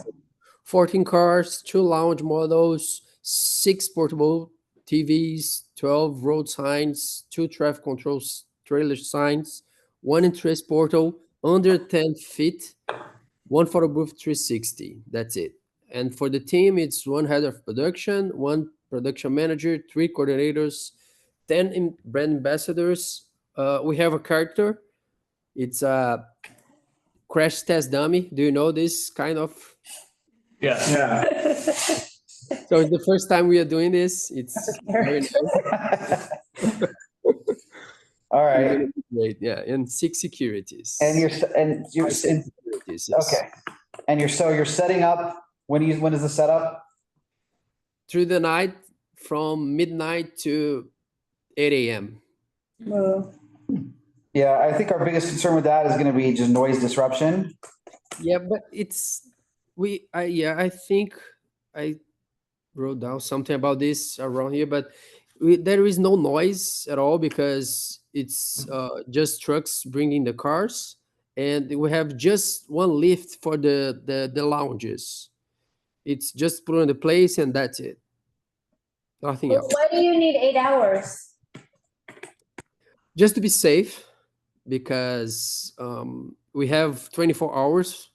14 cars, 2 lounge models, 6 portable TVs, 12 road signs, 2 traffic controls trailer signs, 1 entrance portal under 10 feet, 1 photo booth 360. That's it. And for the team, it's 1 head of production, 1 production manager, 3 coordinators, 10 brand ambassadors. We have a character. It's a crash test dummy. Do you know this kind of? Yeah. So it's the first time we are doing this. It's very nice. All right. Great. Yeah, and 6 securities. And you're securities, yes. Okay. And you're setting up. When is the setup? Through the night, from midnight to 8 a.m. Yeah, I think our biggest concern with that is going to be just noise disruption. Yeah, but I think I wrote down something about this around here, but there is no noise at all because it's just trucks bringing the cars, and we have just 1 lift for the lounges. It's just put in the place and that's it. Nothing else. Why do you need 8 hours? Just to be safe, because we have 24 hours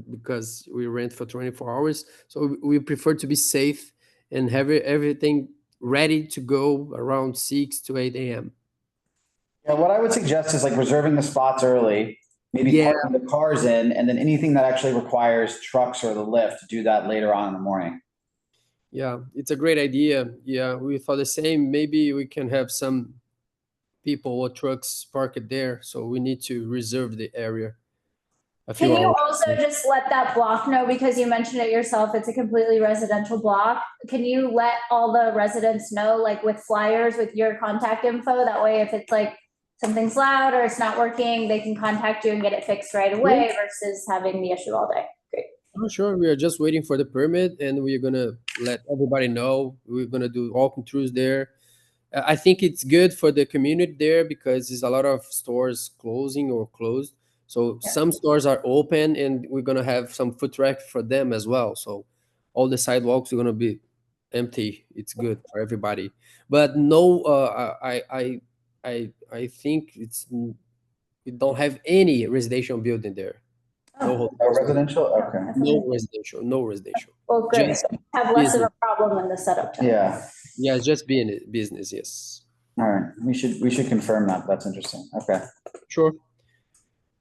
because we rent for 24 hours. So we prefer to be safe and have everything ready to go around 6 to 8 a.m. Yeah, what I would suggest is like reserving the spots early. maybe Yeah. parking the cars in, and then anything that actually requires trucks or the lift, do that later on in the morning. Yeah, it's a great idea. Yeah, we thought the same. Maybe we can have some people or trucks parked there, so we need to reserve the area. Can you also just let that block know, because you mentioned it yourself, it's a completely residential block. Can you let all the residents know, like with flyers with your contact info? That way, if it's like something's loud or it's not working, they can contact you and get it fixed right away versus having the issue all day. Great. Oh, sure. We are just waiting for the permit, and we're gonna let everybody know. We're gonna do walkthroughs there. I think it's good for the community there because there's a lot of stores closing or closed. So some stores are open, and we're gonna have some foot traffic for them as well. So all the sidewalks are gonna be empty. It's good for everybody. But no, I think we don't have any residential building there. No Oh, residential? Okay. No residential. No residential. Well, good. Just Have less of business. a problem in the setup time. Yeah. Yeah, it's just being a business. Yes. All right. We should confirm that. That's interesting. Okay. Sure.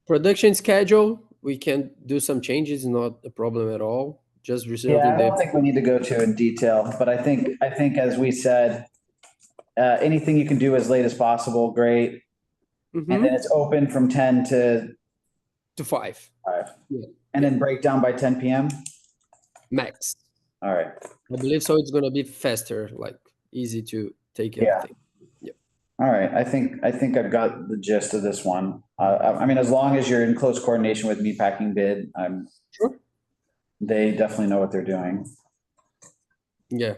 Production schedule, we can do some changes, not a problem at all. Just Yeah, reserving I don't think we need to go to in detail, but I think as we said, anything you can do as late as possible, great. And then it's open from 10 to 5. 5. Yeah. And then break down by 10 p.m. Max. All right. I believe so. It's gonna be faster, like easy to take Yeah. everything. Yeah. All right. I think I've got the gist of this one. I mean, as long as you're in close coordination with Meatpacking Bid, Sure. They definitely know what they're doing. Yeah.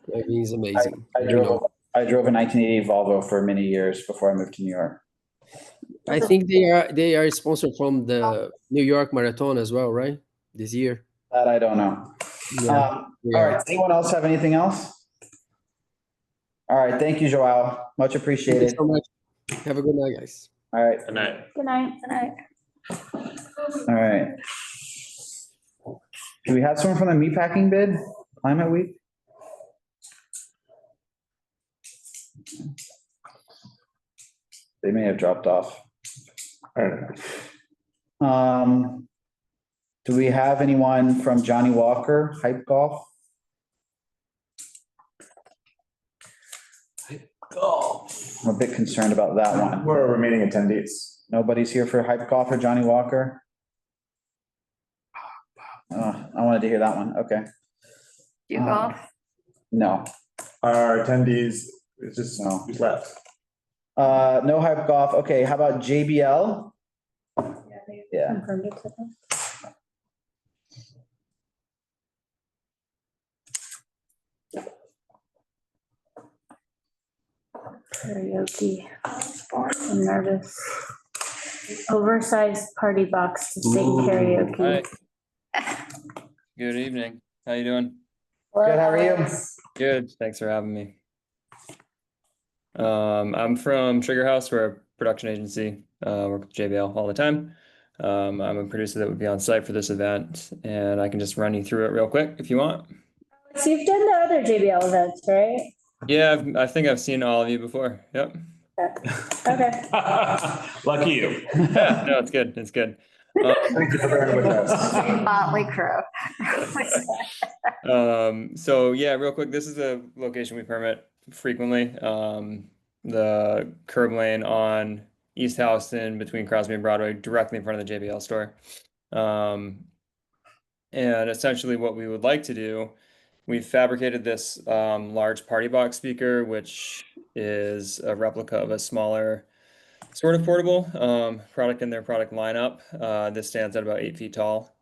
It's amazing. I drove a 1980 Volvo for many years before I moved to New York. I think they are sponsored from the New York Marathon as well, right? This year. That I don't know. Yeah. All right. Anyone else have anything else? All right. Thank you, Joao. Much appreciated. Thank you so much. Have a good night, guys. All right. Good night. Good night. Good night. All right. Do we have someone from the Meatpacking Bid? Climate Week? They may have dropped off. I don't know. Do we have anyone from Johnny Walker, Hype Golf? I'm a bit concerned about that one. Where are remaining attendees? Nobody's here for Hype Golf or Johnny Walker? I wanted to hear that one. Okay. Do you golf? No. Our attendees, it's just who's left. No Hype Golf. Okay, how about JBL? Yeah. Confirmed it to them. Karaoke. I'm nervous. Oversized party box to sing karaoke. Hi. Good evening. How you doing? Good, how are you? Good, thanks for having me. I'm from Trigger House. We're a production agency. Work with JBL all the time. I'm a producer that would be on site for this event, and I can just run you through it real quick if you want. So you've done the other JBL events, right? Yeah, I think I've seen all of you before. Yep. Okay. Lucky you. Yeah, no, it's good. It's good. Thank you for bearing with us. Motley Crue. So yeah, real quick, this is a location we permit frequently. The curb lane on East Houston between Crosby and Broadway, directly in front of the JBL store. And essentially what we would like to do, we've fabricated this large party box speaker, which is a replica of a smaller sort of portable product in their product lineup. This stands at about 8 feet tall,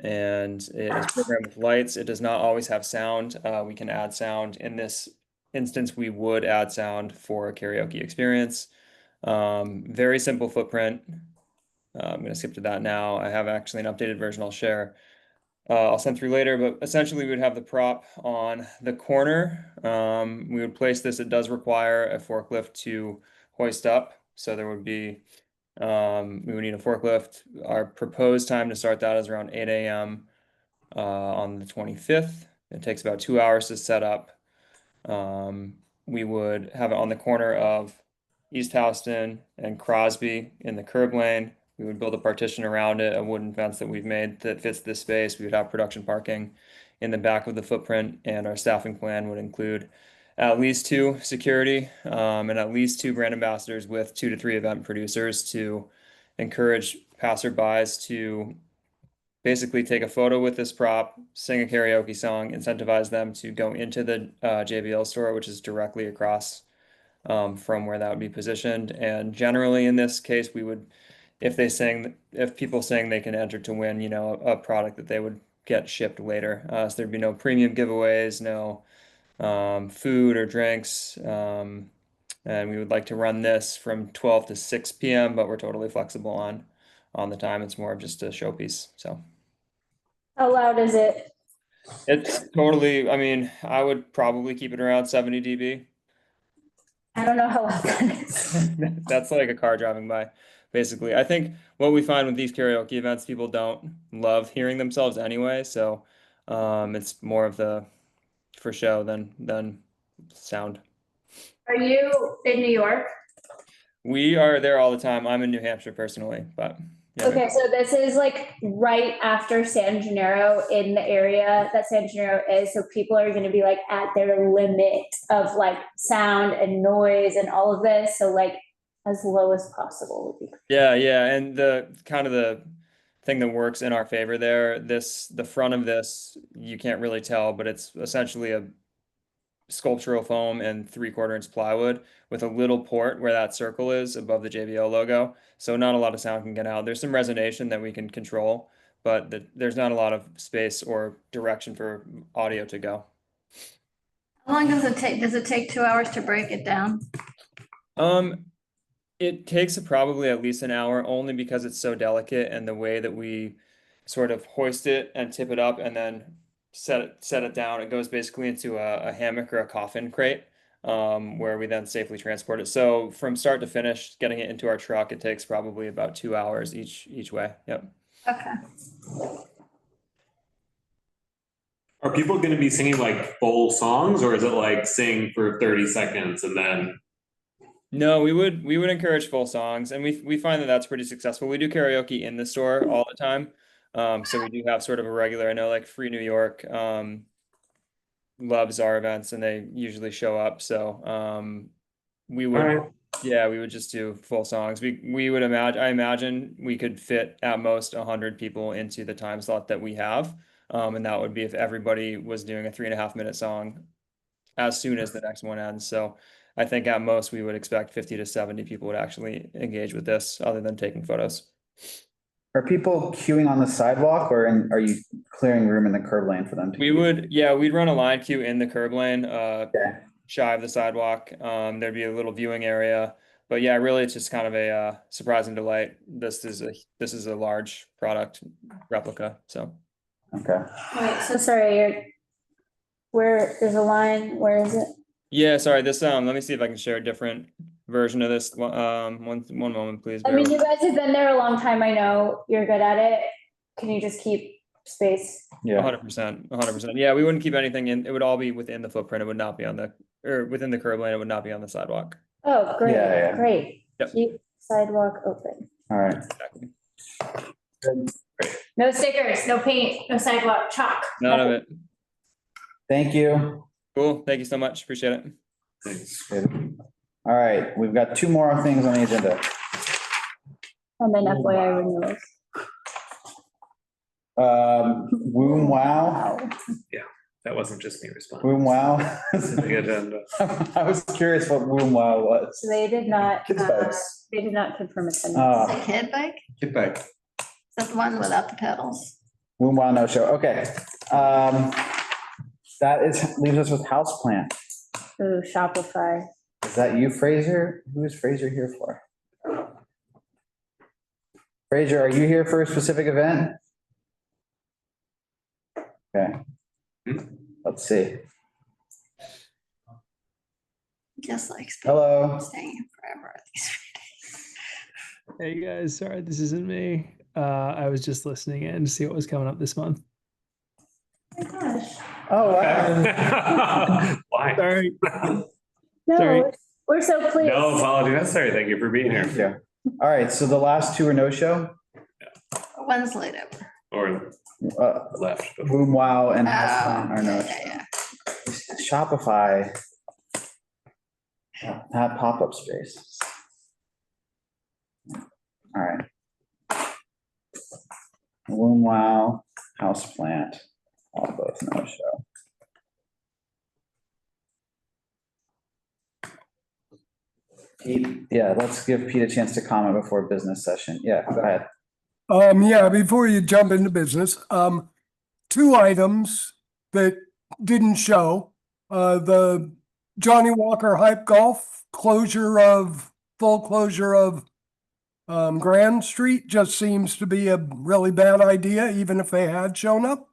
and it is programmed with lights. It does not always have sound. We can add sound. In this instance, we would add sound for a karaoke experience. Very simple footprint. I'm going to skip to that now. I have actually an updated version I'll share. I'll send through later, but essentially we would have the prop on the corner. We would place this. It does require a forklift to hoist up. So there would be, we would need a forklift. Our proposed time to start that is around 8 a.m. On the 25th. It takes about 2 hours to set up. We would have it on the corner of East Houston and Crosby in the curb lane. We would build a partition around it, a wooden fence that we've made that fits this space. We would have production parking in the back of the footprint, and our staffing plan would include at least 2 security and at least 2 brand ambassadors with 2 to 3 event producers to encourage passerbys to basically take a photo with this prop, sing a karaoke song, incentivize them to go into the JBL store, which is directly across from where that would be positioned. And generally in this case, we would, if people sing, they can enter to win, a product that they would get shipped later. So there'd be no premium giveaways, no food or drinks. And we would like to run this from 12 to 6 p.m., but we're totally flexible on the time. It's more of just a showpiece. So How loud is it? it's totally, I mean, I would probably keep it around 70 dB. I don't know how loud that is. That's like a car driving by, basically. I think what we find with these karaoke events, people don't love hearing themselves anyway. So it's more of the for show than sound. Are you in New York? We are there all the time. I'm in New Hampshire personally, but yeah. Okay, so this is like right after San Gennaro in the area that San Gennaro is. So people are going to be like at their limit of like sound and noise and all of this. So like as low as possible would be. Yeah, yeah. And the kind of the thing that works in our favor there, the front of this, you can't really tell, but it's essentially a sculptural foam and 3/4 inch plywood with a little port where that circle is above the JBL logo. So not a lot of sound can get out. There's some resonation that we can control, but there's not a lot of space or direction for audio to go. How long does it take? Does it take 2 hours to break it down? It takes probably at least an hour, only because it's so delicate, and the way that we sort of hoist it and tip it up and then set it down. It goes basically into a hammock or a coffin crate, where we then safely transport it. So from start to finish, getting it into our truck, it takes probably about 2 hours each way. Yep. Okay. Are people going to be singing like full songs, or is it like sing for 30 seconds and then? No, we would encourage full songs, and we find that that's pretty successful. We do karaoke in the store all the time. So we do have sort of a regular, I know like Free New York loves our events, and they usually show up. So we would, yeah, we would just do full songs. We would I imagine we could fit at most 100 people into the time slot that we have. And that would be if everybody was doing a 3.5 minute song as soon as the next one ends. So I think at most we would expect 50 to 70 people would actually engage with this, other than taking photos. Are people queuing on the sidewalk, or are you clearing room in the curb lane for them to? We'd run a line queue in the curb lane, shy of the sidewalk. There'd be a little viewing area, but yeah, really it's just kind of a surprise and delight. This is a large product replica, so. Okay. Wait, so sorry, where there's a line, where is it? Yeah, sorry, this, let me see if I can share a different version of this. One moment, please. I mean, you guys have been there a long time. I know you're good at it. Can you just keep space? Yeah. 100%. Yeah, we wouldn't keep anything in. It would all be within the footprint. It would not be within the curb lane. It would not be on the sidewalk. Oh, great, Yeah. great. Yep. Keep sidewalk open. All right. Exactly. No stickers, no paint, no sidewalk, chalk. None of it. Thank you. Cool. Thank you so much. Appreciate it. Thanks. All right, we've got 2 more things on the agenda. And then FYI renewals. Woom Wow. Yeah, that wasn't just me responding. Woom Wow. The agenda. I was curious what Woom Wow was. So they did not, Kids bikes. they did not confirm attendance. Oh. Is it kid bike? Kid bike. Is that the one without the pedals? Woom Wow no show. Okay. That leaves us with houseplant. Ooh, Shopify. Is that you, Fraser? Who is Fraser here for? Fraser, are you here for a specific event? Okay. Let's see. Just like Hello. staying forever at these. Hey guys, sorry this isn't me. I was just listening in to see what was coming up this month. Oh my gosh. Oh, wow. Why? Sorry. No, Sorry. We're so pleased. No apology necessary. Thank you for being here. Yeah. All right, so the last two are no-show. One's late over. Or left. Boom Wow and Oh, are no. Shopify. Not pop-up space. All right. Boom Wow, houseplant, all both no-show. Pete, yeah, let's give Pete a chance to comment before business session. Yeah, go ahead. Yeah, before you jump into business, two items that didn't show. The Johnny Walker Hype Golf full closure of Grand Street just seems to be a really bad idea, even if they had shown up.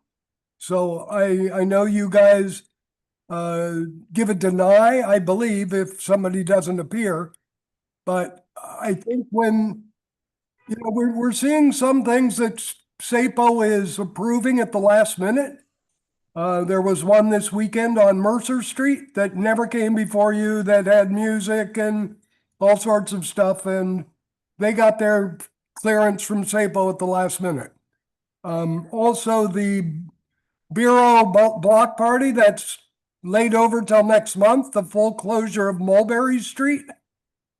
So I know you guys give a deny, I believe, if somebody doesn't appear. But I think when, we're seeing some things that SAPO is approving at the last minute. There was one this weekend on Mercer Street that never came before you, that had music and all sorts of stuff, and they got their clearance from SAPO at the last minute. Also, the Bureau block party that's laid over till next month, the full closure of Mulberry Street.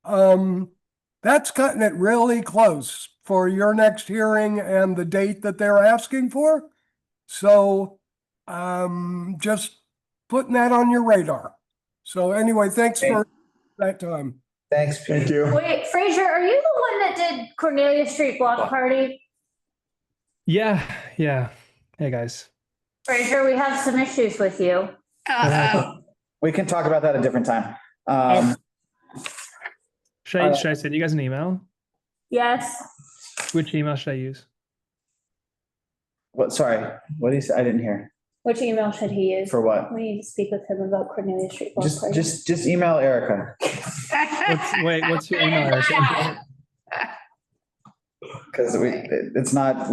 That's cutting it really close for your next hearing and the date that they're asking for. So just putting that on your radar. So anyway, thanks for that time. Thanks, Pete. Thank you. Wait, Fraser, are you the one that did Cornelia Street block party? Yeah. Hey, guys. Fraser, we have some issues with you. We can talk about that a different time. Should I send you guys an email? Yes. Which email should I use? What, sorry, what did he say? I didn't hear. Which email should he use? For what? We need to speak with him about Cornelia Street block party. Just email Erica. What's your email, Erica? Because that's not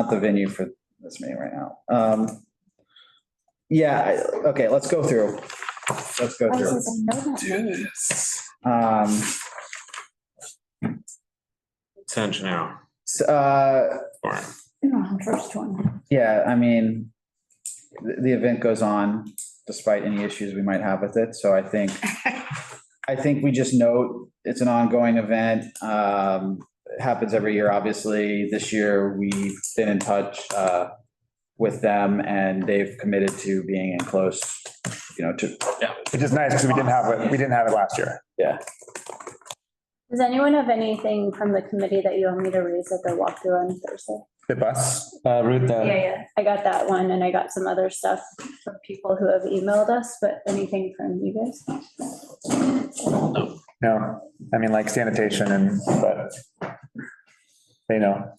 the venue for this meeting right now. Okay, let's go through. Attention now. First one. Yeah, I mean, the event goes on despite any issues we might have with it. So I think we just note it's an ongoing event. It happens every year, obviously. This year, we've been in touch with them and they've committed to being in close, Which is nice because we didn't have it last year. Yeah. Does anyone have anything from the committee that you want me to raise at the walkthrough on Thursday? The bus route. Yeah. I got that one and I got some other stuff from people who have emailed us, but anything from you guys? No, I mean like sanitation but they know.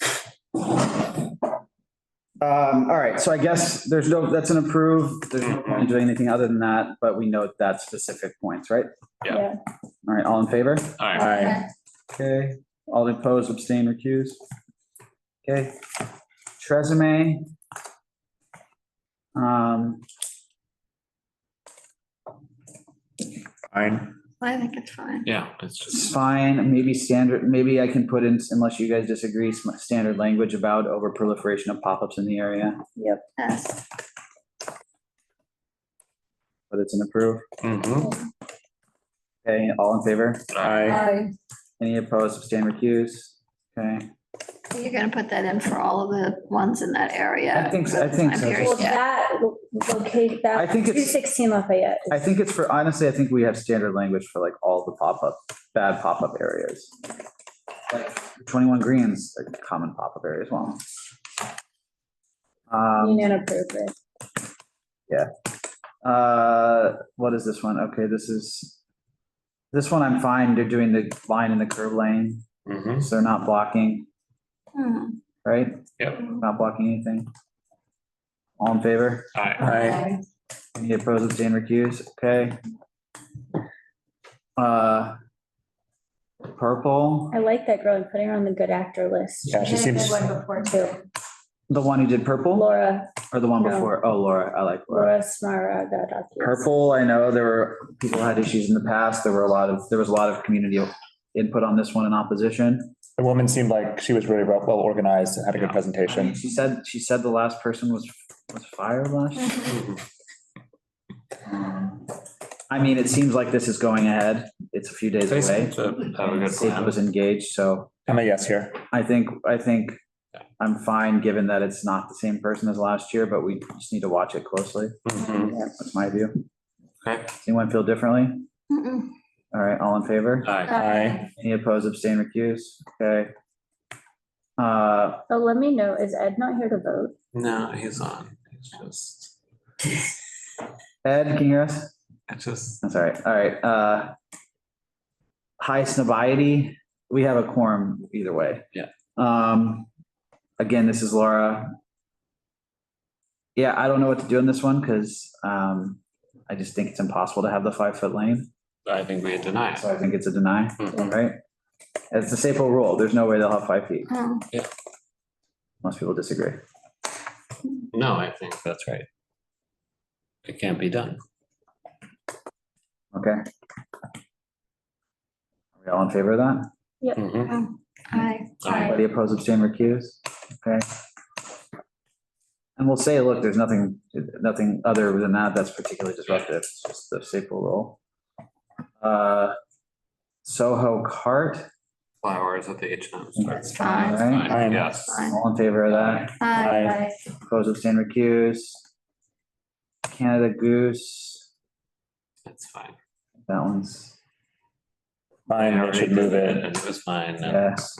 All right, so I guess that's an approved. There's no point in doing anything other than that, but we note that specific points, right? Yeah. All right, all in favor? Aye. Okay, all opposed, abstain, recuse. Okay, Tresemme. Fine. I think it's fine. Yeah, it's just Fine, maybe standard, maybe I can put in, unless you guys disagree, some standard language about over proliferation of pop-ups in the area, Yep. Yes. but it's an approve. Okay, all in favor? Aye. Any opposed, abstain, recuse? Okay. You're gonna put that in for all of the ones in that area. I think so. Well, that locate that. I think it's- 216 Lafayette. I think it's honestly, I think we have standard language for like all the bad pop-up areas. Like 21 Greens, a common pop-up area as well. Union approved, right? Yeah. What is this one? Okay, this one I'm fine. They're doing the line in the curb lane. So they're not blocking, right? Yep. Not blocking anything. All in favor? Aye. Any opposed, abstain, recuse? Okay. Purple. I like that girl and putting her on the good actor list. Yeah, she had a good seems- one before too. The one who did purple? Laura. Or the one No. before? Oh, Laura, I like Laura. Laura Smaragda. Purple, I know there were, people had issues in the past. There was a lot of community input on this one in opposition. The woman seemed like she was really well organized and had a good presentation. She said the last person was fired last year. I mean, it seems like this is going ahead. It's a few days They away. seem to have a good State plan. was engaged, so I'm a yes here. I think I'm fine, given that it's not the same person as last year, but we just need to watch it closely. Mhm. That's my view. Okay. Does anyone feel differently? Mm-mm. All right, all in favor? Aye. Any opposed, abstain, recuse? Okay. Oh, let me know, is Ed not here to vote? No, he's on. It's just, Ed, can you hear us? That's all right. All right. High snobiety, we have a quorum either way. Yeah. Again, this is Laura. Yeah, I don't know what to do in this one because I just think it's impossible to have the 5-foot lane. I think we deny it. So I think it's a deny, Mhm. right? It's the SAPO rule. There's no way they'll have 5 feet. Oh. Yeah. Most people disagree. No, I think that's right. It can't be done. Okay. Are we all in favor of that? Yep. Mhm. Aye. Anybody opposed, abstain, recuse? Okay. And we'll say, look, there's nothing other than that that's particularly disruptive. It's just the SAPO rule. Soho Cart. Flowers at the H&M store. That's fine. All right. Fine, yes. All in favor of that? Aye. Opposed, abstain, recuse? Canada Goose, That's fine. that one's, Fine, we should move it. And it was fine. no. yes.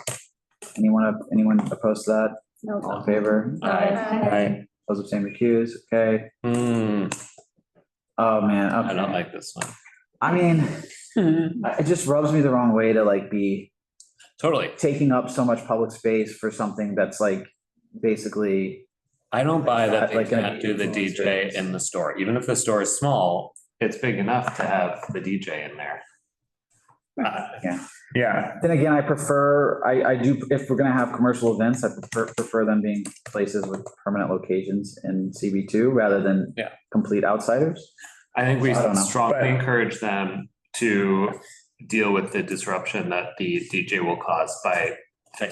Anyone opposed to that? No. All in favor? Aye. Opposed, abstain, recuse, okay. Hmm, Oh, man, I don't okay. like this one. I mean, it just rubs me the wrong way to like be Totally. taking up so much public space for something that's like basically, I don't buy that they Like gonna can't be do the influenced DJ areas. in the store. Even if the store is small, it's big enough to have the DJ in there. yeah. Yeah. Then again, I do, if we're gonna have commercial events, I prefer them being places with permanent locations in CB2 rather than Yeah. complete outsiders. I think we I don't know. strongly But- encourage them to deal with the disruption that the DJ will cause by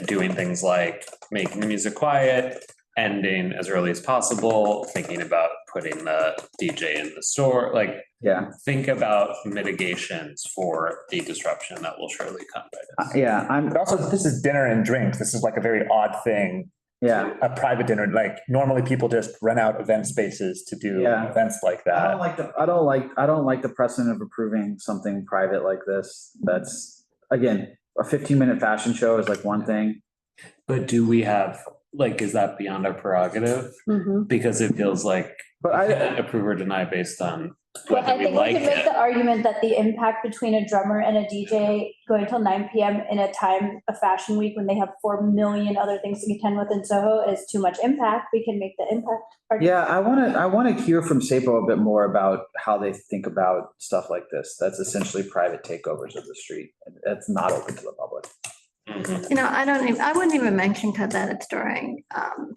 doing things like making the music quiet, ending as early as possible, thinking about putting the DJ in the store, like Yeah, think about mitigations for the disruption that will surely come by this. yeah, But also, this is dinner and drinks. This is like a very odd thing. yeah. A private dinner, like normally people just rent out event spaces to do Yeah. events like I don't that. I don't like the precedent of approving something private like this. That's, again, a 15-minute fashion show is like one thing. But do we have, like, is that beyond our prerogative? Mhm. Because it feels like But we can't approve or deny based on Well, whether I we think we like could make it. the argument that the impact between a drummer and a DJ going till 9 PM in a time of fashion week when they have 4 million other things to contend with in Soho is too much impact. We can make the impact. argument. Yeah, I want to hear from SAPO a bit more about how they think about stuff like this. That's essentially private takeovers of the street. That's not open to the public. Mhm. You know, I wouldn't even mention that it's during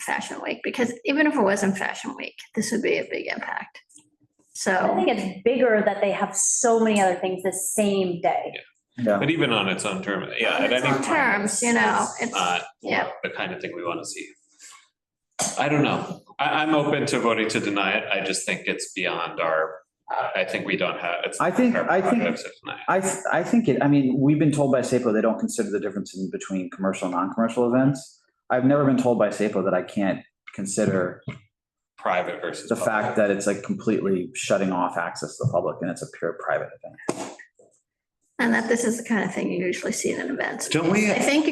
Fashion Week, because even if it wasn't Fashion Week, this would be a big impact. I So, think it's bigger that they have so many other things the same day. Yeah. But even on its own term, yeah, at its any own point, terms, you know, it's, not yeah. the kind of thing we want to see. I don't know. I'm open to voting to deny it. I just think it's beyond our, I think we don't have, it's. I think- our I think- prerogative to deny it. I think I mean, we've been told by SAPO they don't consider the difference in between commercial and non-commercial events. I've never been told by SAPO that I can't consider Private versus. the public. fact that it's like completely shutting off access to the public and it's a pure private event. And that this is the kind of thing you usually see in an event. Don't we- I think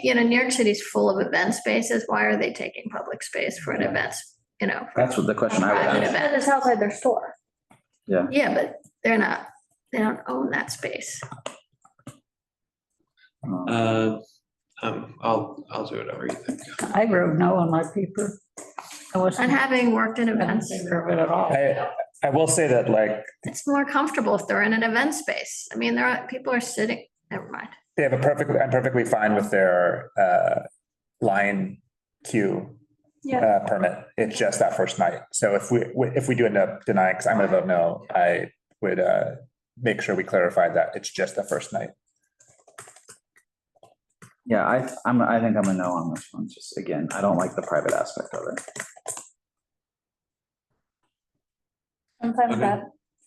you know, New York City's full of event spaces. Why are they taking public space for an event? You know, That's what the question I would Private ask. event. It's outside their store. Yeah, but they don't own that space. I'll do whatever you think. I wrote no on my paper. I wasn't And having worked in in events, favor of it at all. I will say that like it's more comfortable if they're in an event space. I mean, people are sitting, never mind. I'm perfectly fine with their line queue permit. It's just that first night. So if we do end up denying, because I'm gonna vote no, I would make sure we clarify that it's just the first night. Yeah, I think I'm a no on this one. Just again, I don't like the private aspect of it. I'm fine with that.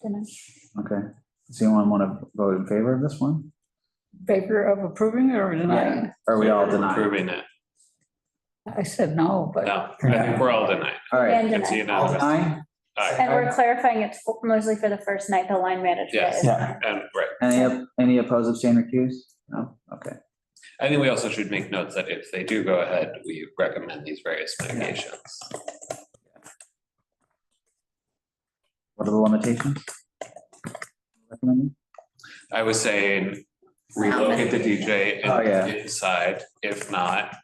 Okay. Does anyone want to vote in favor of this one? Favor of approving it or denying? Are we all denying? Approving it. I said no, but. No, I think we're all denying. All right. And It's deny. unanimous. Aye. Aye. And we're clarifying it's mostly for the first night, the line management. Yes, is- and right. Any opposed, abstain, recused? No? Okay. I think we also should make notes that if they do go ahead, we recommend these various mitigations. What are the limitations? Recommending? I was saying relocate the DJ Oh, yeah. inside, if not,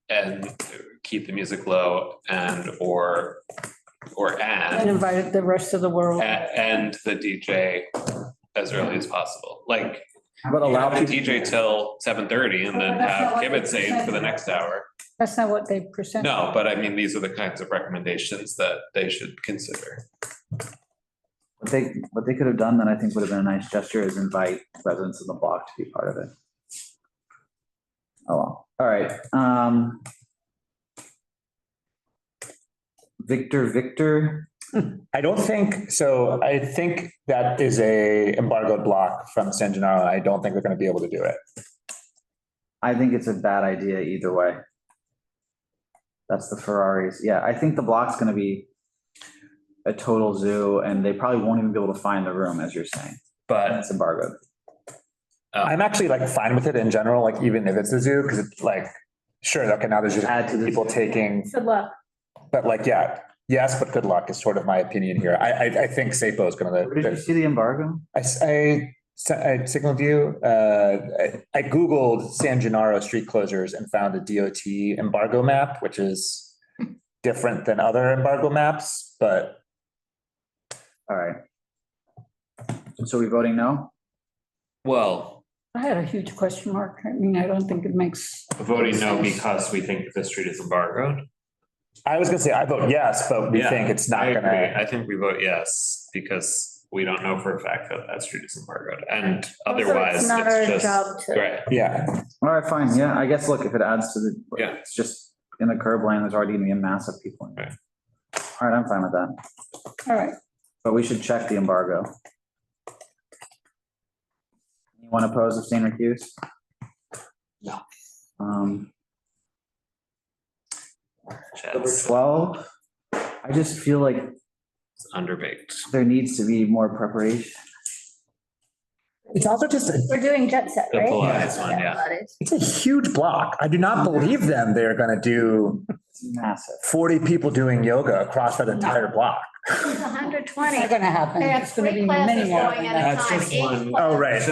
and keep the music low and And invited the rest of the world. and the DJ as early as possible. Like, But allow have the people. DJ till 7:30 and then have Kibit saved for the next hour. That's not what they present. No, but I mean, these are the kinds of recommendations that they should consider. What they could have done that I think would have been a nice gesture is invite residents of the block to be part of it. Oh, well. All right. Victor. I don't think, so I think that is a embargoed block from San Gennaro. I don't think we're gonna be able to do it. I think it's a bad idea either way. That's the Ferraris. Yeah, I think the block's gonna be a total zoo and they probably won't even be able to find the room, as you're saying. But it's embargoed. I'm actually like fine with it in general, like even if it's a zoo, because it's like, sure, okay, now there's just people taking, Good luck. but like, yeah, yes, but good luck is sort of my opinion here. I think Sapo is gonna. Where did you see the embargo? I signaled you, I Googled San Gennaro street closures and found a DOT embargo map, which is different than other embargo maps, but. All right. So we voting no? Well, I had a huge question mark. I mean, I don't think it makes. voting no sense. because we think the street is embargoed. I was gonna say, I vote yes, but we Yeah, think it's not I agree. gonna. I think we vote yes because we don't know for a fact that that street is embargoed, and otherwise it's not our it's just job to. right. Yeah. All right, fine. Yeah, I guess, look, if it adds to the, Yeah. it's just in the curb lane, there's already gonna be a mass of people. in there. All right, I'm fine with that. All right. But we should check the embargo. Anyone opposed, abstain, recuse? No. Number 12, I just feel like It's underbaked. there needs to be more preparation. It's also just, We're doing jet set, The right? Pilates one, yeah. it's a huge block. I do not believe them. They're gonna do It's massive. 40 people doing yoga across that entire block. It's 120. It's not gonna happen. They have It's gonna three be many classes more going than at a that. That's time. just Each one. class- Oh, right.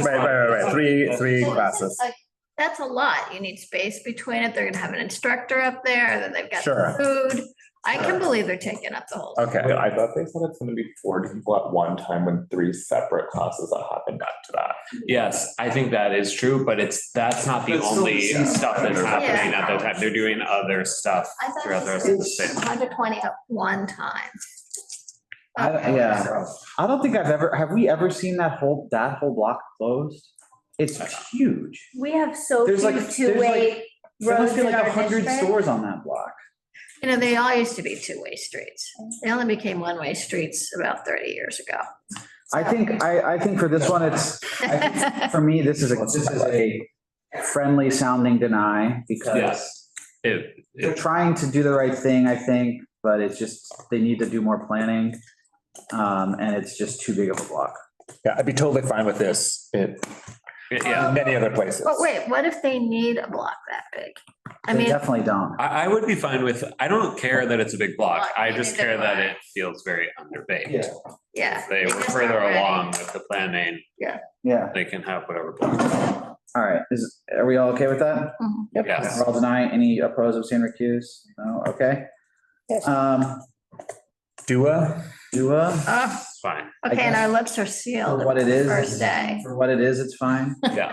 Three So classes. like, that's a lot. You need space between it. They're gonna have an instructor up there, and then they've got Sure. food. I can believe they're taking up the whole. Okay. I thought they said it's gonna be 40 people at one time when 3 separate classes that happened back to that. Yes, I think that is true, but that's not the But still only the same stuff that's stuff. happening at that time. They're doing other stuff I thought throughout the it rest of the was state. 120 at one time. Okay. Yeah, I don't think have we ever seen that whole block closed? It's huge. We have so There's few like- two-way There must roads be in like our 100 district. stores on that block. You know, they all used to be two-way streets. They only became one-way streets about 30 years ago. I think for this one, for me, this is a friendly sounding deny because Yes. they're trying to do the right thing, I think, but it's just, they need to do more planning. And it's just too big of a block. Yeah, I'd be totally fine with this. Yeah. Many other places. But wait, what if they need a block that big? I They mean, definitely don't. I would be fine with, I don't care that it's a big block. Block, I you just need the care that block. it feels very underbaked. yeah. If they were just further aren't ready. along with the planning, Yeah. they can have whatever block. All right. Are we all okay with that? Mhm. Yes. We're all denying. Any opposed, abstain, recuse? No, okay. Yes. Dua? Oh, It's fine. okay, and our lips are sealed. For what it is. First day. For what it is, it's fine. Yeah.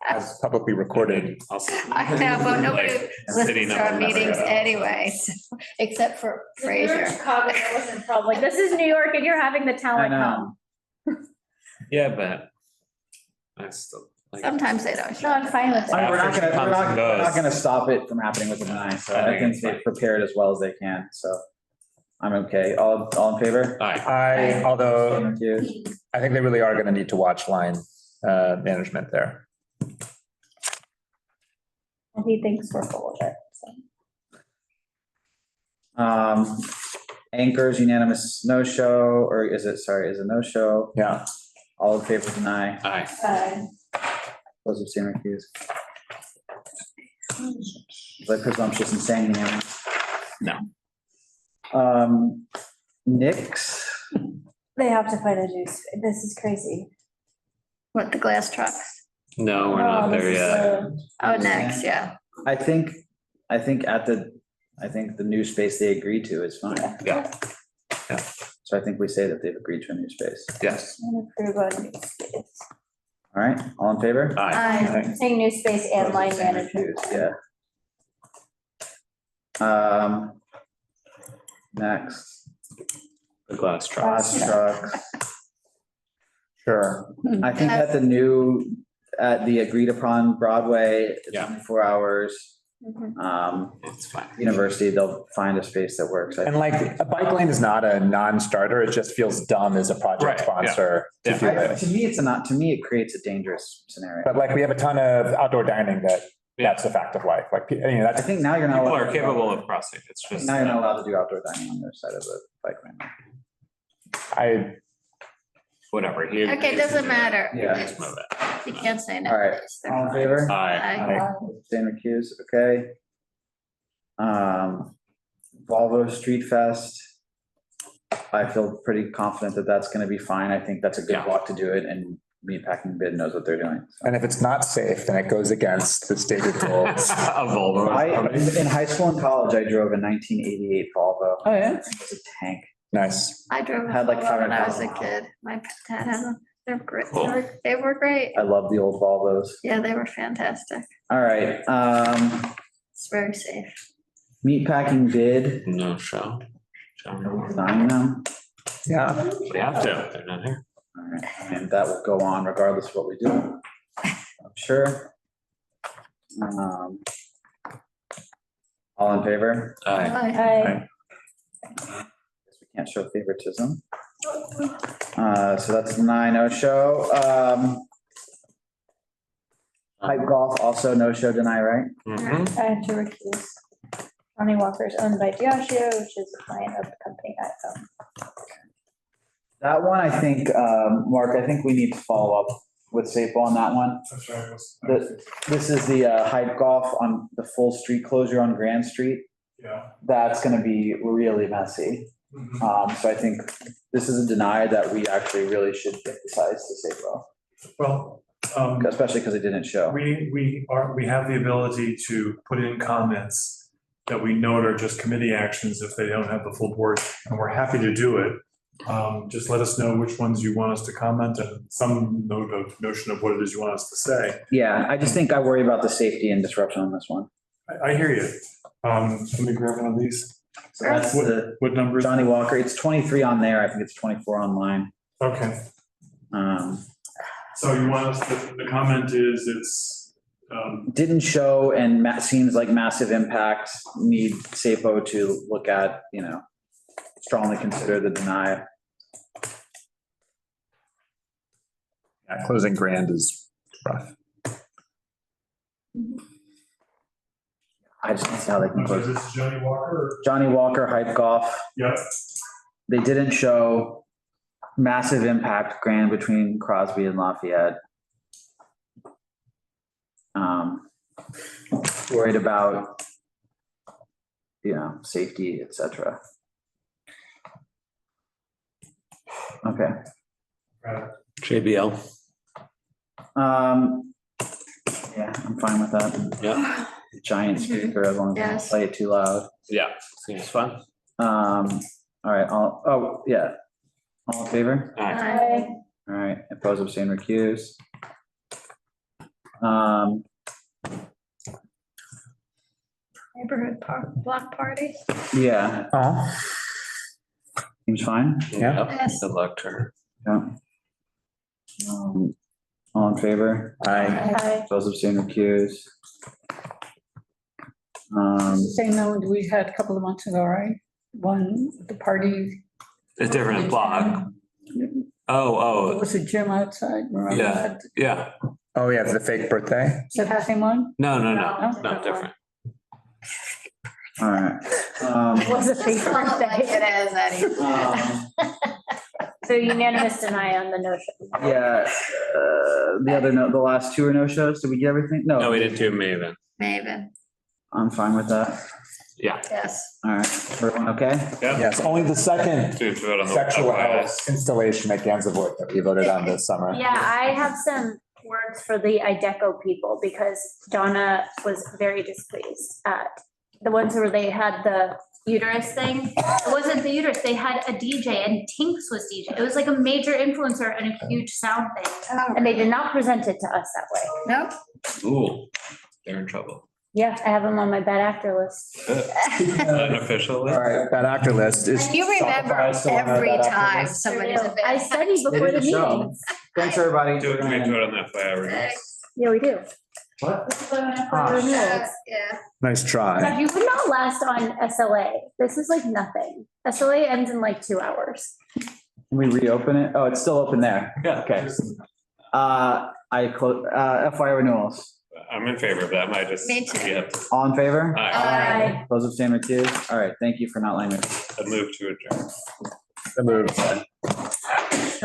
As publicly recorded. Also, I know, but nobody like, listens sitting to up our and messing meetings it up. anyway. So except for If you're in Fraser. Chicago, that wasn't a problem. Like, this is New York and you're having the talent I come. Yeah, but I still. like- Sometimes they don't No, show. I'm fine with I mean, it. we're not After gonna, she comes and we're not goes. gonna stop it from happening with the deny, so I I think think it's they've prepared as well as they can, so. I'm okay. All in favor? Aye. Although Thank you. I think they really are gonna need to watch line management there. He thinks we're full of it, so. Anchors unanimous no-show, or is it no-show? Yeah. All in favor, deny. Aye. Those abstain recuse. Was I presumptuous in saying unanimous? No. Nix, They have to find a juice. This is crazy. What, the glass trucks? No, we're not there yet. Oh, next, yeah. I think the new space they agreed to is fine. Yeah. So I think we say that they've agreed to a new space. Yes. Approve a new space. All right, all in favor? Aye. I'm saying new space and line Abstain management. recuse, yeah. Next, The glass trucks. glass trucks. Sure. I think at the agreed upon Broadway, it's Yeah. only 4 hours. It's fine. University, they'll find a space that works. And like a bike lane is not a non-starter. It just feels dumb as a project Right, yeah. sponsor to Yeah. do it. To me, to me, it creates a dangerous scenario. But like we have a ton of outdoor dining that's a fact of life. Like, I that's, think now you're not. People allowed are to do capable outdoor- of crossing. It's just. Now you're not allowed to do outdoor dining on their side of the bike lane. Whatever. Here. Okay, doesn't matter. Yeah. Just move it. You can't say no. All right, please. They're all in fine. favor? Aye. Abstain recuse, okay. Volvo Street Fest. I feel pretty confident that that's gonna be fine. I think that's a good Yeah. walk to do it, and Meatpacking Bid knows what they're doing. and if it's not safe, then it goes against the stated rules. A Volvo. In high school and college, I drove a 1988 Volvo. Oh, yeah? It was a tank. Nice. I drove Had like Volvo when I was a 500,000. kid. My dad had them. They're great. Cool. They were great. I love the old Volvos. Yeah, they were fantastic. All right, It's very safe. Meatpacking Bid, No show. sign them. Yeah. We have to. They're not here. All right, and that will go on regardless of what we do. I'm sure. All in favor? Aye. Hi. We can't show favoritism. So that's 9 show. Pipe golf, also no show deny, right? Mhm. I have to recuse. Johnny Walker is owned by Diageo, which is a client of the company I own. That one, I think, Mark, I think we need to follow up with Sapo on that one. That's right. This is the Hype Golf on the full street closure on Grand Street. Yeah. That's gonna be really messy. So I think this is a deny that we actually really should emphasize to Sapo, Well, especially because it didn't show. we have the ability to put in comments that we note are just committee actions if they don't have the full board, and we're happy to do it. Just let us know which ones you want us to comment and some notion of what it is you want us to say. Yeah, I just think I worry about the safety and disruption on this one. I hear you. Let me grab one of these. So that's the What number? Johnny Walker. It's 23 on there. I think it's 24 online. Okay. Um, So you want us, the comment is it's, Didn't show and seems like massive impact. Need Sapo to look at, strongly consider the deny. Yeah, closing Grand is rough. I just don't see how they can so close. this is Johnny Walker? Johnny Walker, Hype Golf. Yep. They didn't show massive impact Grand between Crosby and Lafayette. Worried about, safety, etc. Okay. JBL. Yeah, I'm fine with that. Yeah. Giant speaker, as long as I don't Yes. play it too loud. Yeah. Seems fun. All right, all in favor? Hi. All right, oppose, abstain, recuse. Neighborhood block party. Yeah. Oh. Seems fine. Yeah. Yes. Good luck to her. Yeah. All in favor? Aye. Those abstaining, recused. Same one we had a couple of months ago, right? One, the party. A different block. Oh, It was a gym outside. remember yeah, that? yeah. Oh, yeah, the fake birthday. Is that the same one? No, No. no, different. All right. It was a fake birthday. It is, Eddie. So unanimous deny on the no-show. Yeah, the last two are no-shows. Did we get everything? No, we didn't do Maven. Maven, I'm fine with that. Yeah. yes. All right, everyone okay? Yeah. Yes, only the second To vote on the sexual FYI. health installation at Gansevoort that we voted on this summer. Yeah, I have some words for the IDECO people because Donna was very displeased at the ones where they had the uterus thing. It wasn't the uterus, they had a DJ and Tinks was DJ. It was like a major influencer and a huge sound thing. And they did not present it to us that way. Nope. Ooh, they're in trouble. Yeah, I have them on my bad actor list. Unofficially. All right, that actor list is. You remember Shopify still on our every bad actor time list? somebody's a bad. I study before the didn't show. meetings. Thanks, everybody. Do we vote on the FYI renewals? Yeah, we do. What? Renewals. Yeah. Nice try. You would not last on SLA. This is like nothing. SLA ends in like 2 hours. Can we reopen it? Oh, it's still open there. Yeah. Okay. I close, FY renewals. I'm in favor of that. I just. Me too. Yeah. All in favor? Aye. Those abstaining, recused. All right, thank you for not letting me. I move to adjourn. The move.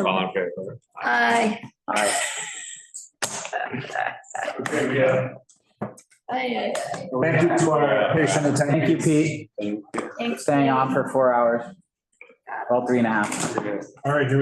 All in favor? Aye. Aye. Yeah. Aye. Thank you to our patient attendants. Thank you, Pete. Thanks. Staying on for 4 hours. Well, 3.5. All right, here we go.